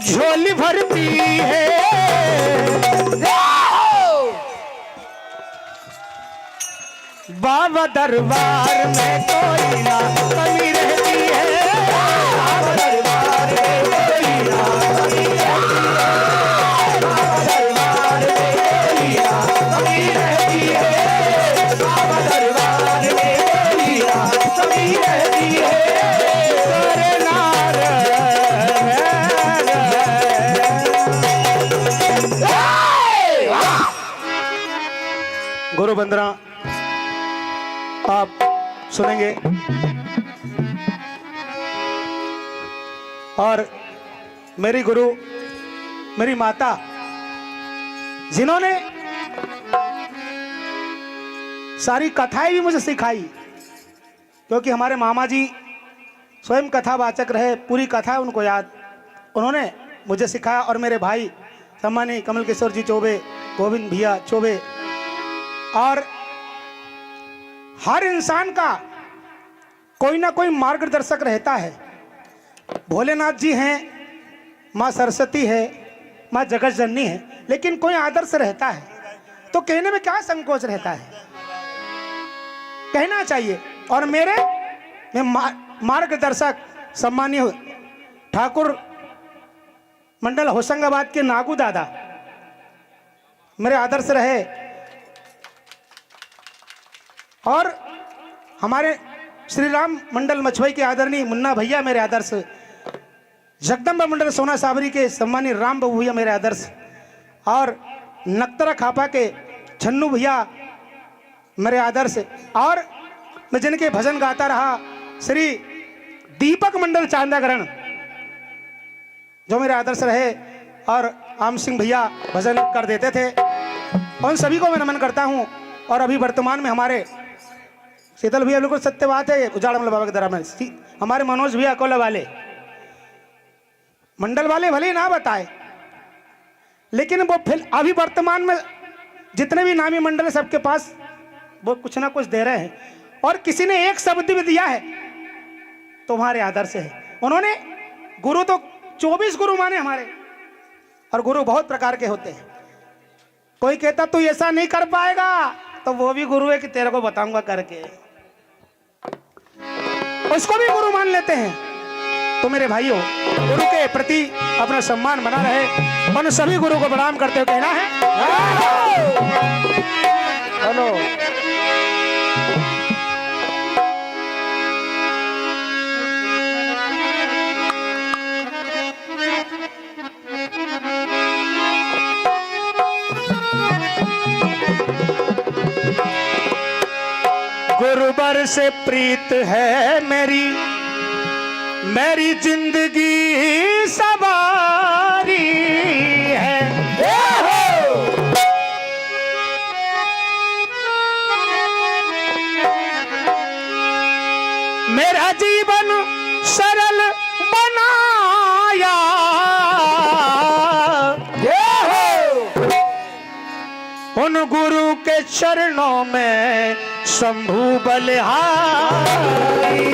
झोली भरती है। बाबा दरबार में कोई ना कमी रहती है। बाबा दरबार में कोई ना कमी रहती है। बाबा दरबार में कोई ना कमी रहती है। बाबा दरबार में कोई ना कमी रहती है। करे गुरु वंदना आप सुनेंगे और मेरी गुरु मेरी माता जिन्होंने सारी कथाएं भी मुझे सिखाई, क्योंकि हमारे मामा जी स्वयं कथावाचक रहे, पूरी कथा उनको याद, उन्होंने मुझे सिखाया। और मेरे भाई सम्मानी कमल किशोर जी चौबे, गोविंद भैया चौबे, और हर इंसान का कोई ना कोई मार्गदर्शक रहता है। भोलेनाथ जी हैं, माँ सरस्वती है, माँ जगत जननी है, लेकिन कोई आदर्श रहता है तो कहने में क्या संकोच रहता है, कहना चाहिए। और मेरे मार्गदर्शक सम्मानीय ठाकुर मंडल होशंगाबाद के नागू दादा मेरे आदर्श रहे, और हमारे श्री राम मंडल मछुआई के आदरणीय मुन्ना भैया मेरे आदर्श, जगदम्बा मंडल सोना साबरी के सम्मानीय राम बाबू भैया मेरे आदर्श, और नक्तरा खापा के छन्नू भैया मेरे आदर्श, और मैं जिनके भजन गाता रहा श्री दीपक मंडल चांदागरण जो मेरे आदर्श रहे, और आम सिंह भैया भजन कर देते थे। उन सभी को मैं नमन करता हूँ। और अभी वर्तमान में हमारे शीतल भैया, बिल्कुल सत्य बात है, उजाड़मल बाबा के दरबार में हमारे मनोज भैया अकोला वाले मंडल वाले भले ना बताए, लेकिन वो फिर अभी वर्तमान में जितने भी नामी मंडल है सबके पास वो कुछ ना कुछ दे रहे हैं। और किसी ने एक शब्द भी दिया है तो हमारे आदर्श है। उन्होंने गुरु तो 24 गुरु माने हमारे, और गुरु बहुत प्रकार के होते हैं। कोई कहता तू ऐसा नहीं कर पाएगा तो वो भी गुरु है कि तेरे को बताऊंगा करके, उसको भी गुरु मान लेते हैं। तो मेरे भाइयों गुरु के प्रति अपना सम्मान बना रहे और सभी गुरु को प्रणाम करते हुए कहना है हेलो। गुरुवर से प्रीत है मेरी मेरी जिंदगी सवारी है। मेरा जीवन सरल बनाया उन गुरु के चरणों में शंभू बलिहारी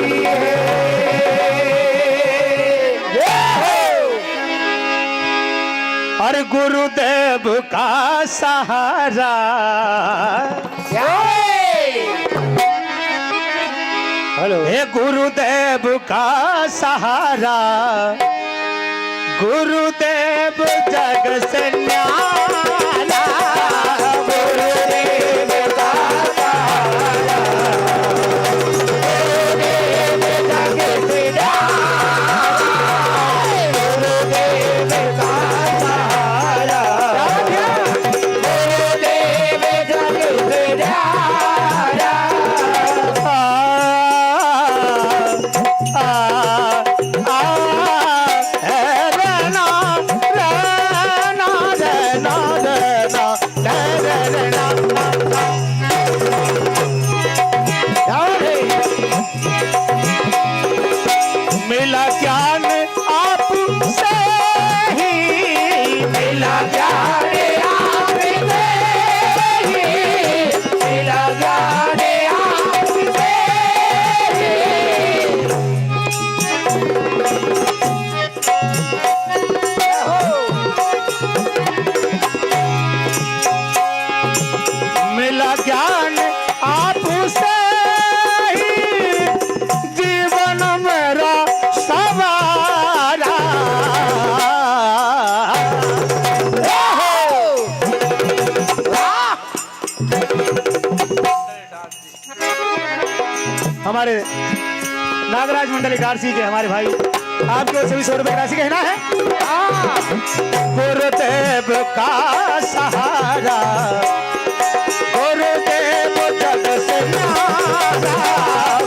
और गुरुदेव का सहारा हेलो हे गुरुदेव का सहारा गुरुदेव जग से न्यारा गुरुदेव का सहारा गुरुदेव जग से न्यारा गुरुदेव का सहारा गुरुदेव जग से न्यारा। मिला ज्ञान आपसे ही मिला ज्ञान आपसे ही मिला ज्ञान आपसे ही मिला ज्ञान आपसे ही जीवन मेरा सवारा हमारे नागराज मंडली कारसी के हमारे भाई आपके ओर से भी 100 रुपए की राशि कहना है गुरुदेव का सहारा गुरुदेव जग से न्यारा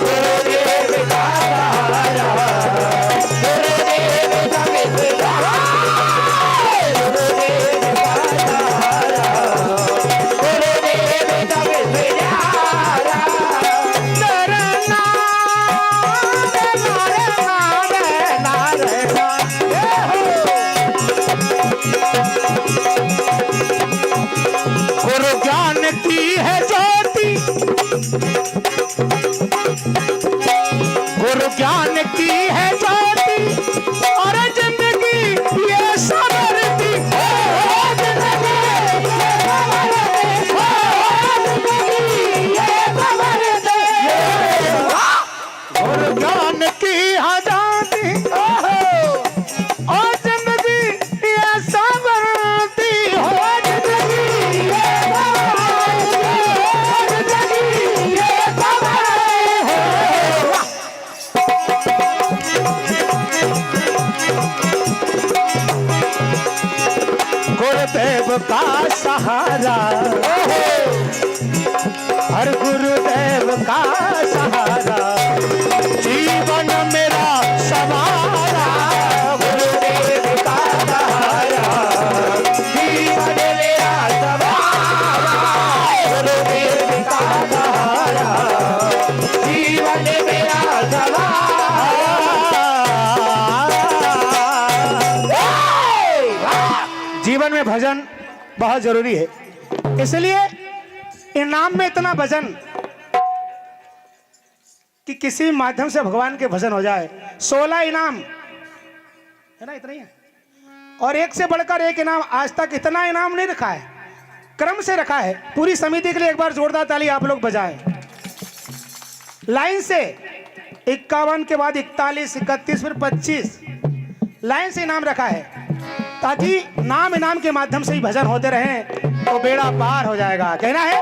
गुरुदेव का सहारा गुरुदेव जग से न्यारा गुरुदेव का सहारा गुरुदेव जग से न्यारा। गुरु ज्ञान की है ज्योति गुरु ज्ञान की है ज्योति और जिंदगी ये सवरती गुरु ज्ञान की है ज्योति और जिंदगी ये सवरती हो गुरुदेव का सहारा हर गुरुदेव का सहारा जीवन मेरा सवारा गुरुदेव का सहारा जीवन मेरा सवारा गुरुदेव का सहारा जीवन मेरा सवारा। जीवन में भजन बहुत जरूरी है इसलिए इनाम में इतना भजन कि किसी माध्यम से भगवान के भजन हो जाए। 16 इनाम है ना, इतना ही है और एक से बढ़कर एक इनाम। आज तक इतना इनाम नहीं रखा है, क्रम से रखा है। पूरी समिति के लिए एक बार जोरदार ताली आप लोग बजाएं। लाइन से 51 के बाद 41, 31, फिर 25 लाइन से इनाम रखा है, ताकि नाम इनाम के माध्यम से ही भजन होते रहें तो बेड़ा पार हो जाएगा। कहना है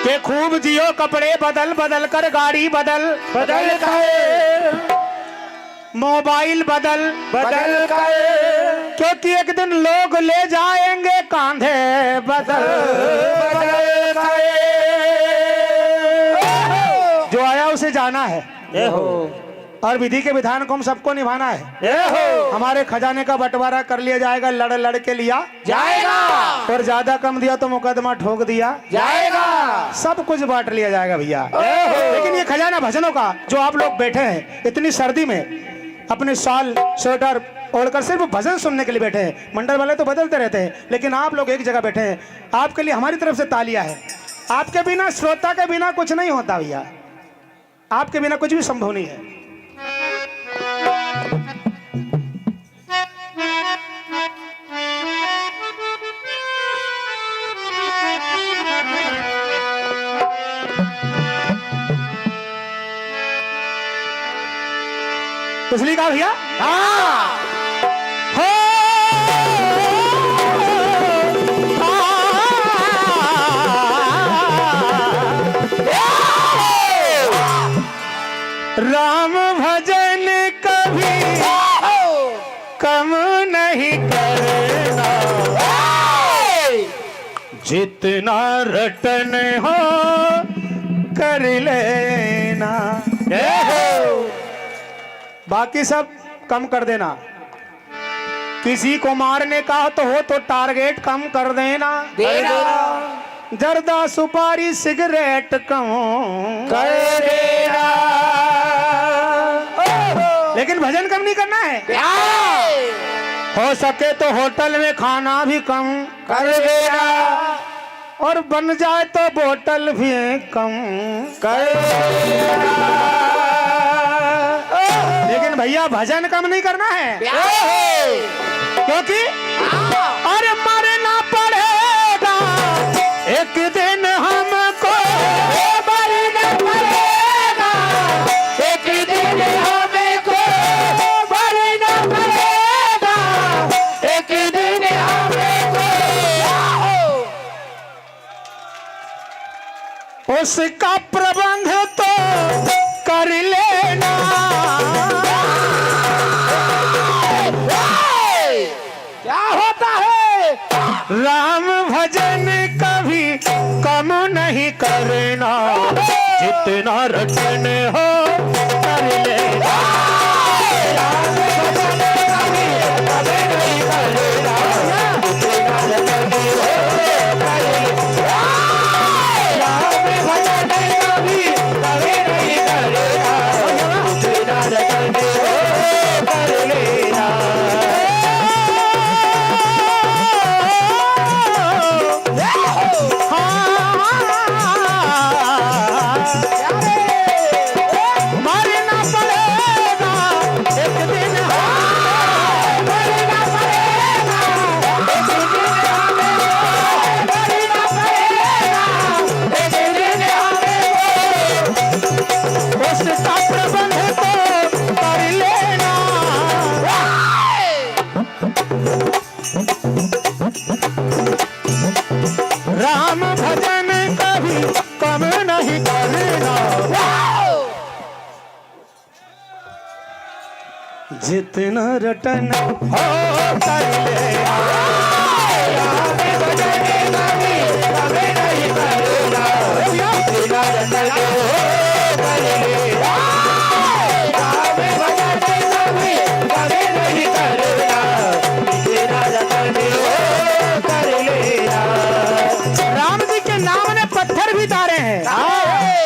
के खूब जियो, कपड़े बदल बदल कर गाड़ी बदल बदल गए, मोबाइल बदल बदल गए, क्योंकि एक दिन लोग ले जाएंगे कांधे बदल बदल गए। जो आया उसे जाना है और विधि के विधान को हम सबको निभाना है। हमारे खजाने का बंटवारा कर लिया जाएगा, लड़ लड़ के लिया जाएगा, और ज्यादा कम दिया तो मुकदमा ठोक दिया जाएगा, सब कुछ बांट लिया जाएगा भैया। लेकिन ये खजाना भजनों का जो आप लोग बैठे हैं इतनी सर्दी में अपने शॉल स्वेटर ओढ़कर सिर्फ भजन सुनने के लिए बैठे हैं, मंडल वाले तो बदलते रहते हैं, लेकिन आप लोग एक जगह बैठे हैं, आपके लिए हमारी तरफ से तालियां है। आपके बिना, श्रोता के बिना कुछ नहीं होता भैया, आपके बिना कुछ भी संभव नहीं है। इसलिए कहा भैया राम भजन कभी कम नहीं करना, जितना रटन हो कर लेना, बाकी सब कम कर देना। किसी को मारने का हो तो टारगेट कम कर देना, जर्दा सुपारी सिगरेट कम कर देना, लेकिन भजन कम नहीं करना है। हो सके तो होटल में खाना भी कम कर देना, और बन जाए तो बोतल भी कम कर देना, लेकिन भैया भजन कम नहीं करना है, क्योंकि अरे मरना पड़ेगा एक दिन हमको, मरना पड़ेगा एक दिन हमको, मरना पड़ेगा एक दिन हमको, उसका प्रबंध तो कर लेना। क्या होता है राम भजन कभी कम नहीं करना, जितना रटन हो कर लेना, राम भजन कभी कम नहीं करना, जितना रटन हो कर लेना, राम भजन कभी कम नहीं करना, जितना रटन हो कर लेना। राम भजन कभी कम नहीं करना, जितना रटन हो कर लेना, राम भजन कभी कम नहीं करना, जितना रटन हो कर लेना, राम भजन कभी कम नहीं करना, जितना रटन हो कर लेना। राम जी के नाम ने पत्थर भी तारे हैं,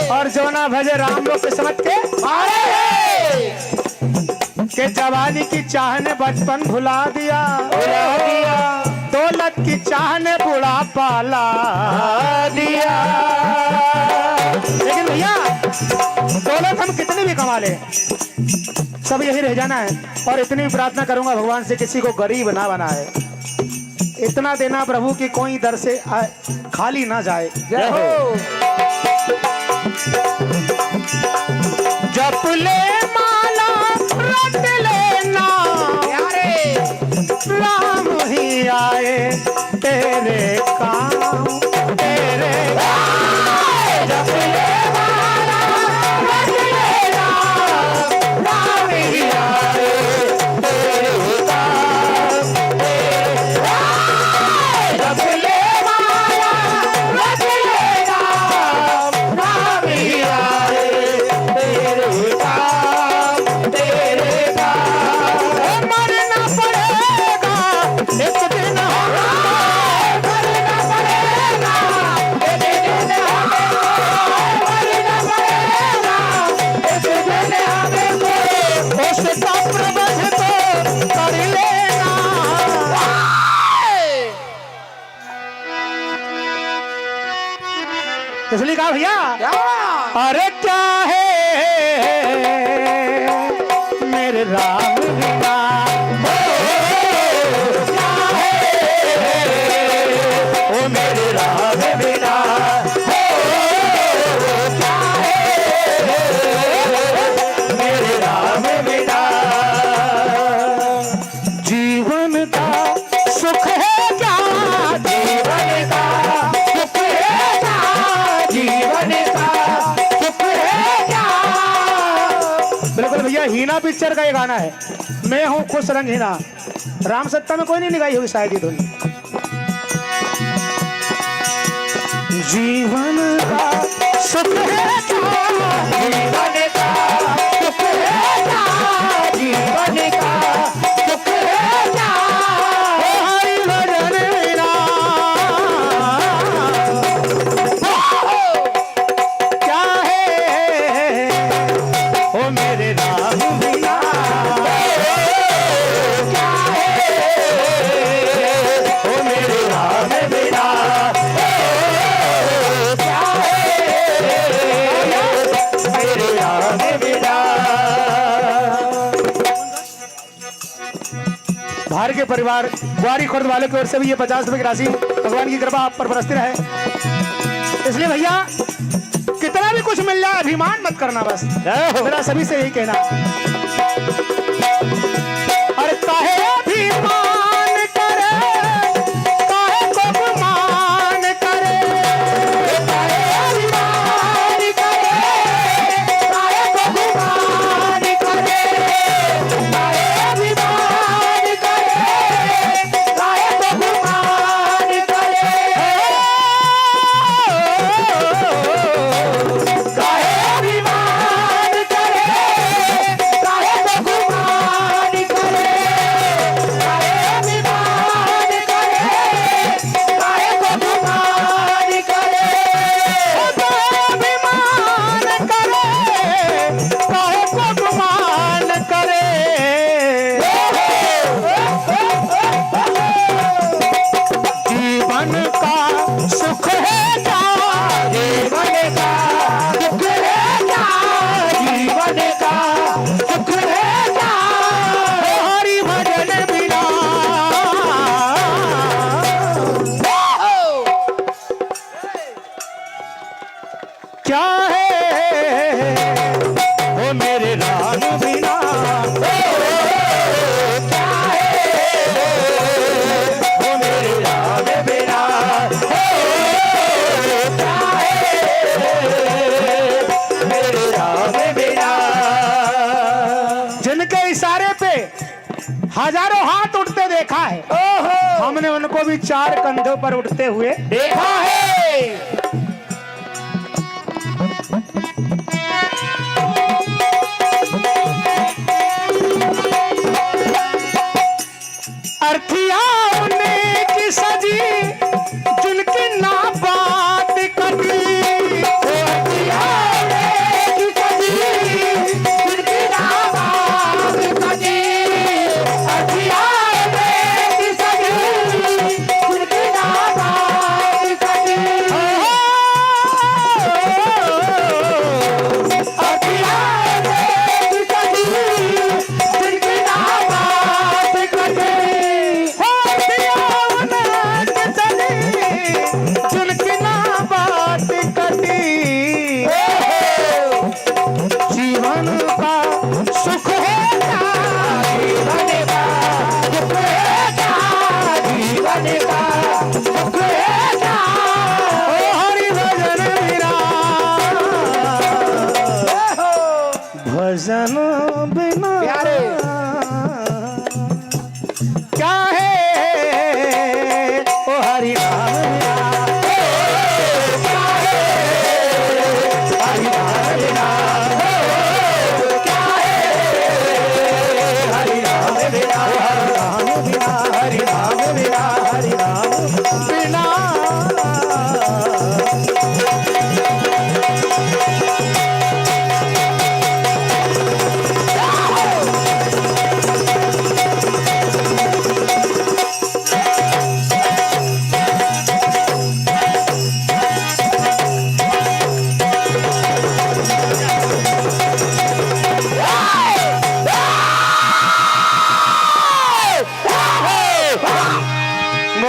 और जो ना भजे राम लोग के समझ के मारे हैं, के जवानी की चाह ने बचपन भुला दिया, दौलत की चाह ने बुढ़ापा ला दिया। लेकिन भैया दौलत हम कितनी भी कमा ले, सब यही रह जाना है। और इतनी भी प्रार्थना करूंगा भगवान से, किसी को गरीब ना बनाए। इतना देना प्रभु कि कोई दर से खाली ना जाए। जय हो। जप ले माला रट लेना, राम ही आए तेरे काम, तेरे जप ले माला रट लेना, राम ही आए तेरे काम, जप ले माला रट लेना, राम ही आए तेरे काम, तेरे काम। मरना पड़ेगा एक दिन, मरना पड़ेगा एक दिन, मरना पड़ेगा एक दिन हमको, उसका प्रबंध तो कर लेना। इसलिए कहा भैया, अरे क्या है मेरे राम बिना, क्या है ओ मेरे राम बिना, क्या है मेरे राम बिना। जीवन का सुख है क्या, जीवन का सुख है क्या, जीवन का सुख है क्या। बिल्कुल भैया, हीना पिक्चर का ये गाना है, मैं हूँ खुश रंग हीना। राम सत्ता में कोई नहीं निगाही होगी शायद ये धुन। जीवन का सुख है क्या, जीवन का सुख है क्या, जीवन का सुख है क्या। हरि भजन बिना, क्या है ओ मेरे राम बिना, क्या है ओ मेरे राम बिना, क्या है मेरे राम बिना। भार के परिवार ग्वारी खुर्द वालों की ओर से भी ये 50 रुपए की राशि, भगवान की कृपा आप पर बरसती रहे। इसलिए भैया, कितना भी कुछ मिल जाए अभिमान मत करना, बस मेरा सभी से यही कहना। अरे काहे अभिमान करे, काहे को गुमान करे, काहे अभिमान करे, काहे को गुमान करे, काहे अभिमान करे, काहे को गुमान करे, काहे अभिमान करे, काहे को गुमान करे, काहे अभिमान करे, काहे को गुमान करे, काहे अभिमान करे, काहे को गुमान करे। जीवन का सुख है क्या, जीवन का सुख है क्या, जीवन का सुख है क्या। हरि भजन बिना, क्या है ओ मेरे राम बिना, क्या है ओ मेरे राम बिना, क्या है मेरे राम बिना। जिनके इशारे पे हजारों हाथ उठते देखा है, हमने उनको भी 4 कंधों पर उठते हुए देखा है। अर्थिया उन्हें की सजी, जिनकी ना बात कभी, अर्थिया उन्हें की सजी, जिनकी ना बात कभी, अर्थिया उन्हें की सजी, जिनकी ना बात कभी, अर्थिया उन्हें की सजी,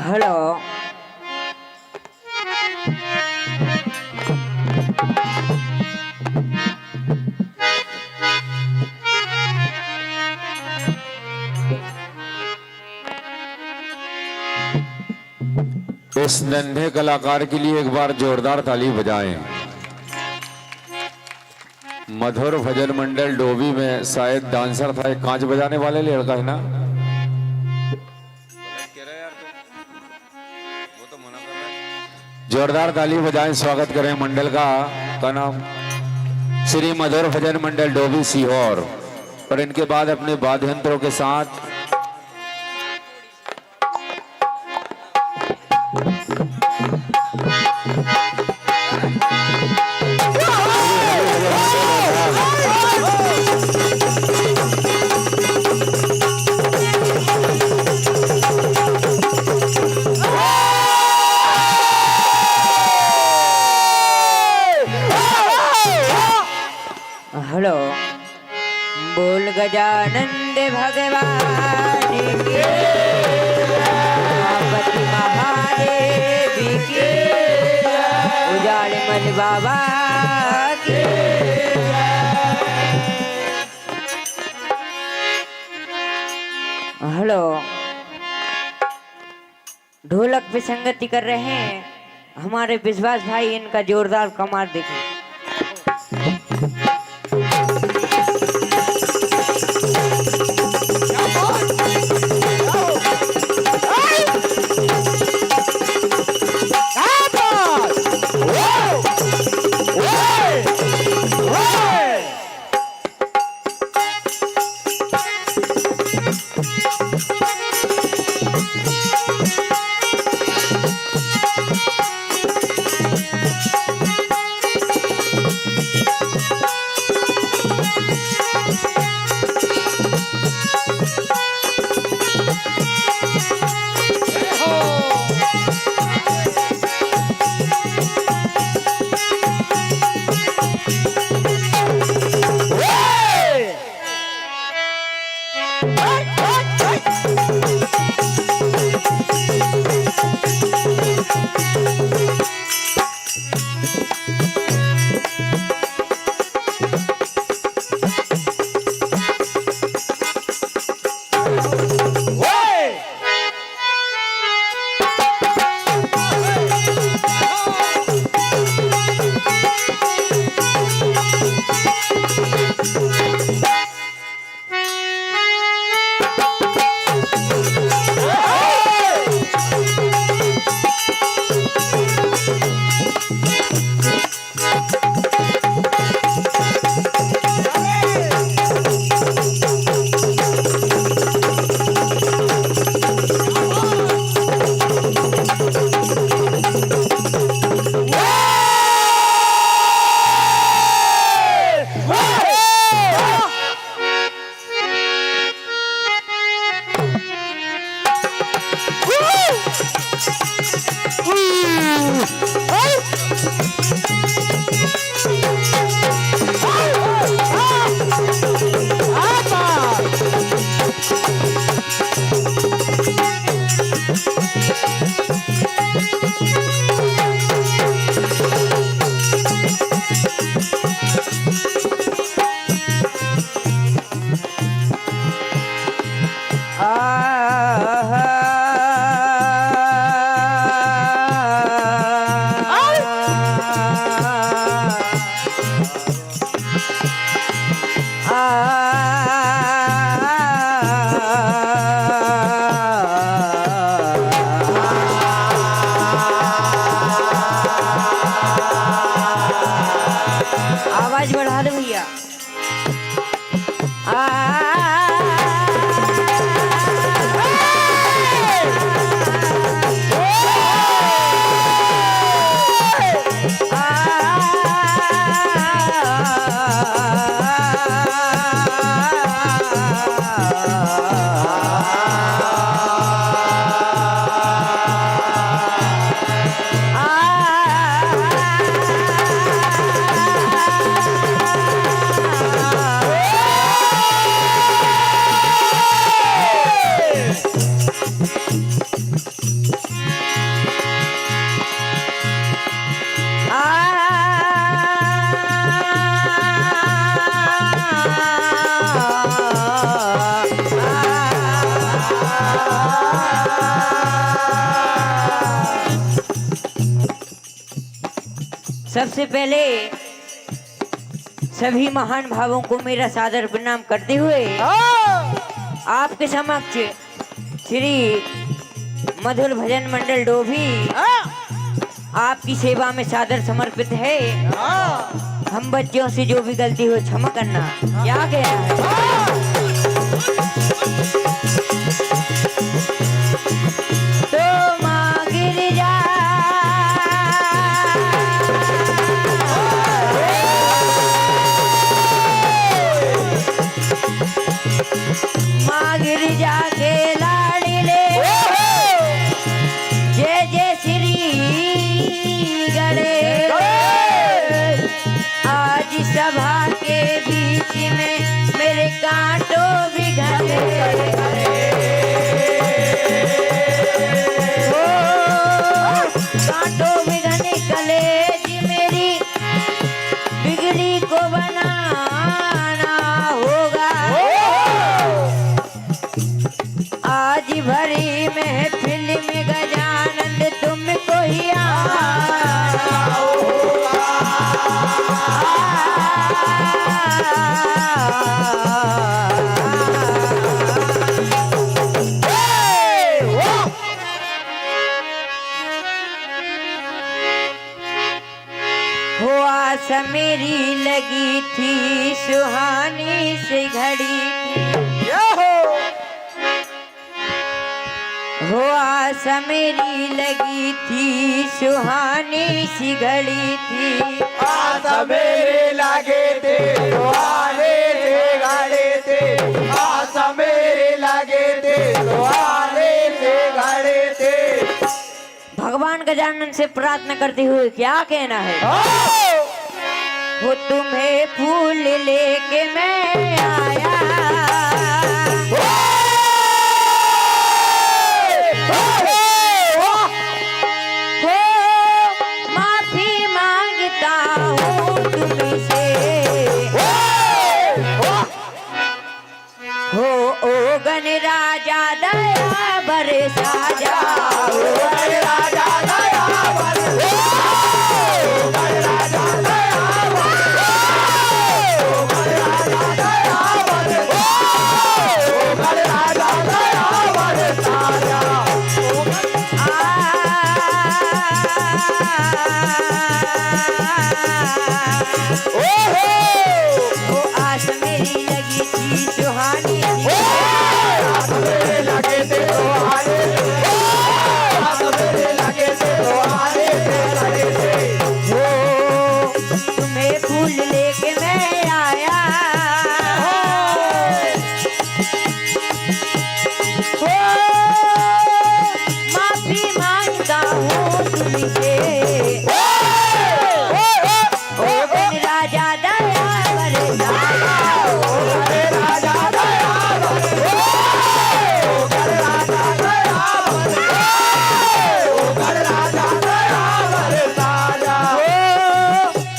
हेलो इस नन्हे कलाकार के लिए एक बार जोरदार ताली बजाएं। मधुर भजन मंडल डोभी में शायद डांसर था, एक कांच बजाने वाले लड़का है ना। जोरदार ताली बजाएं, स्वागत करें मंडल का नाम श्री मधुर भजन मंडल डोभी सीहोर। और इनके बाद अपने वाद्य यंत्रों के साथ हेलो बोल गजानंद भगवान की पार्वती महादेव की उजाड़मल बाबा की हेलो ढोलक पे संगति कर रहे हैं हमारे विश्वास भाई, इनका जोरदार कमाल देखिए। आवाज बढ़ा दो भैया। सबसे पहले सभी महान भावों को मेरा सादर प्रणाम करते हुए आपके समक्ष श्री मधुर भजन मंडल डोभी आपकी सेवा में सादर समर्पित है। हम बच्चों से जो भी गलती हो क्षमा करना। क्या गया है तो माँ गिरिजा माँ गिरिजा के लाडले जय जय श्री गणेश। आज सभा के बीच में मेरे कांटों भी घने कांटों भी घने कलेज मेरी बिगड़ी को बनाना होगा। आज भरी महफिल में गजानंद तुमको ही आना होगा। हो आस मेरी लगी थी सुहानी से घड़ी थी। हो आस मेरी लगी थी सुहानी सी घड़ी थी। आस मेरे लगे थे सुहाने से घड़े थे। आस मेरे लगे थे सुहाने से घड़े थे। भगवान गजानन से प्रार्थना करते हुए क्या कहना है? वो तुम्हें फूल लेके मैं आया। माफी मांगता हूँ तुमसे। हो ओ गण राजा दया बरसा जाओ। राजा दया वो आस मेरी लगी थी सुहानी लगे थे सुहाने लगे थे सुहाने लगे थे। वो तुम्हें फूल लेके मैं आया। हो माफी मांगता हूँ तुमसे। राजा दया बरसा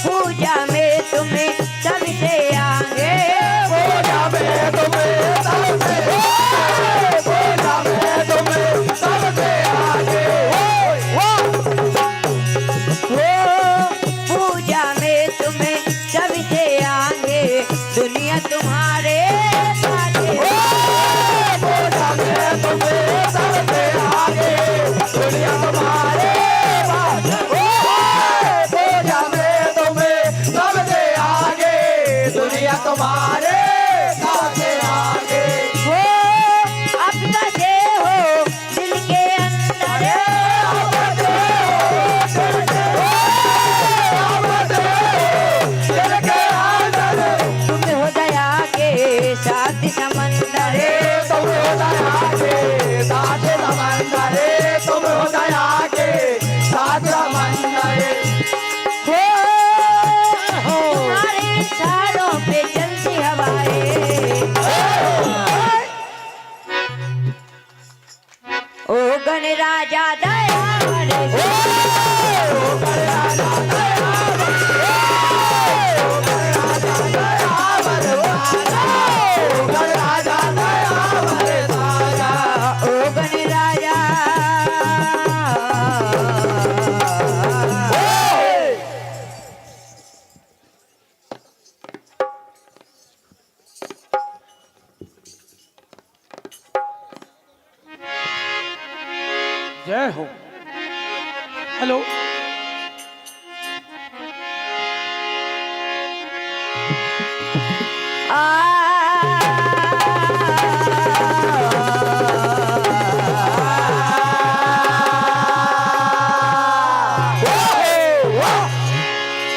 पूजा में तुम्हें सबसे आगे। पूजा में तुम्हें सबसे पूजा में तुम्हें सबसे आगे। पूजा में तुम्हें सबसे आगे दुनिया तुम्हारे साथे। पूजा में तुम्हें सबसे आगे दुनिया तुम्हारे पास। पूजा में तुम्हें सबसे आगे दुनिया तुम्हारे सबसे आगे। हो अपना से हो दिल के अंदर। तुम हो दया के साथ समंदर। तुम हो दया के साथ समंदर। तुम हो दया के साथ समंदर। हो तुम्हारे इशारों पे चलती हवाएं। ओ गण राजा दया ओ गण राजा जय हो। हेलो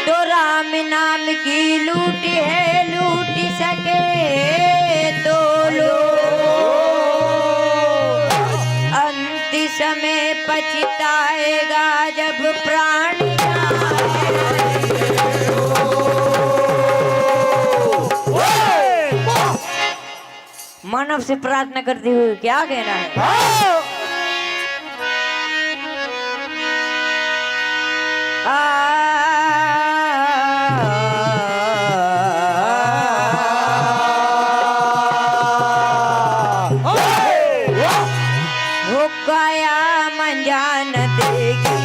तो राम नाम की लूट है, लूट सके तो लो, अंत समय पछताएगा जब प्राण मानव से प्रार्थना करते हुए क्या कहना है? हो गया मंजान देगी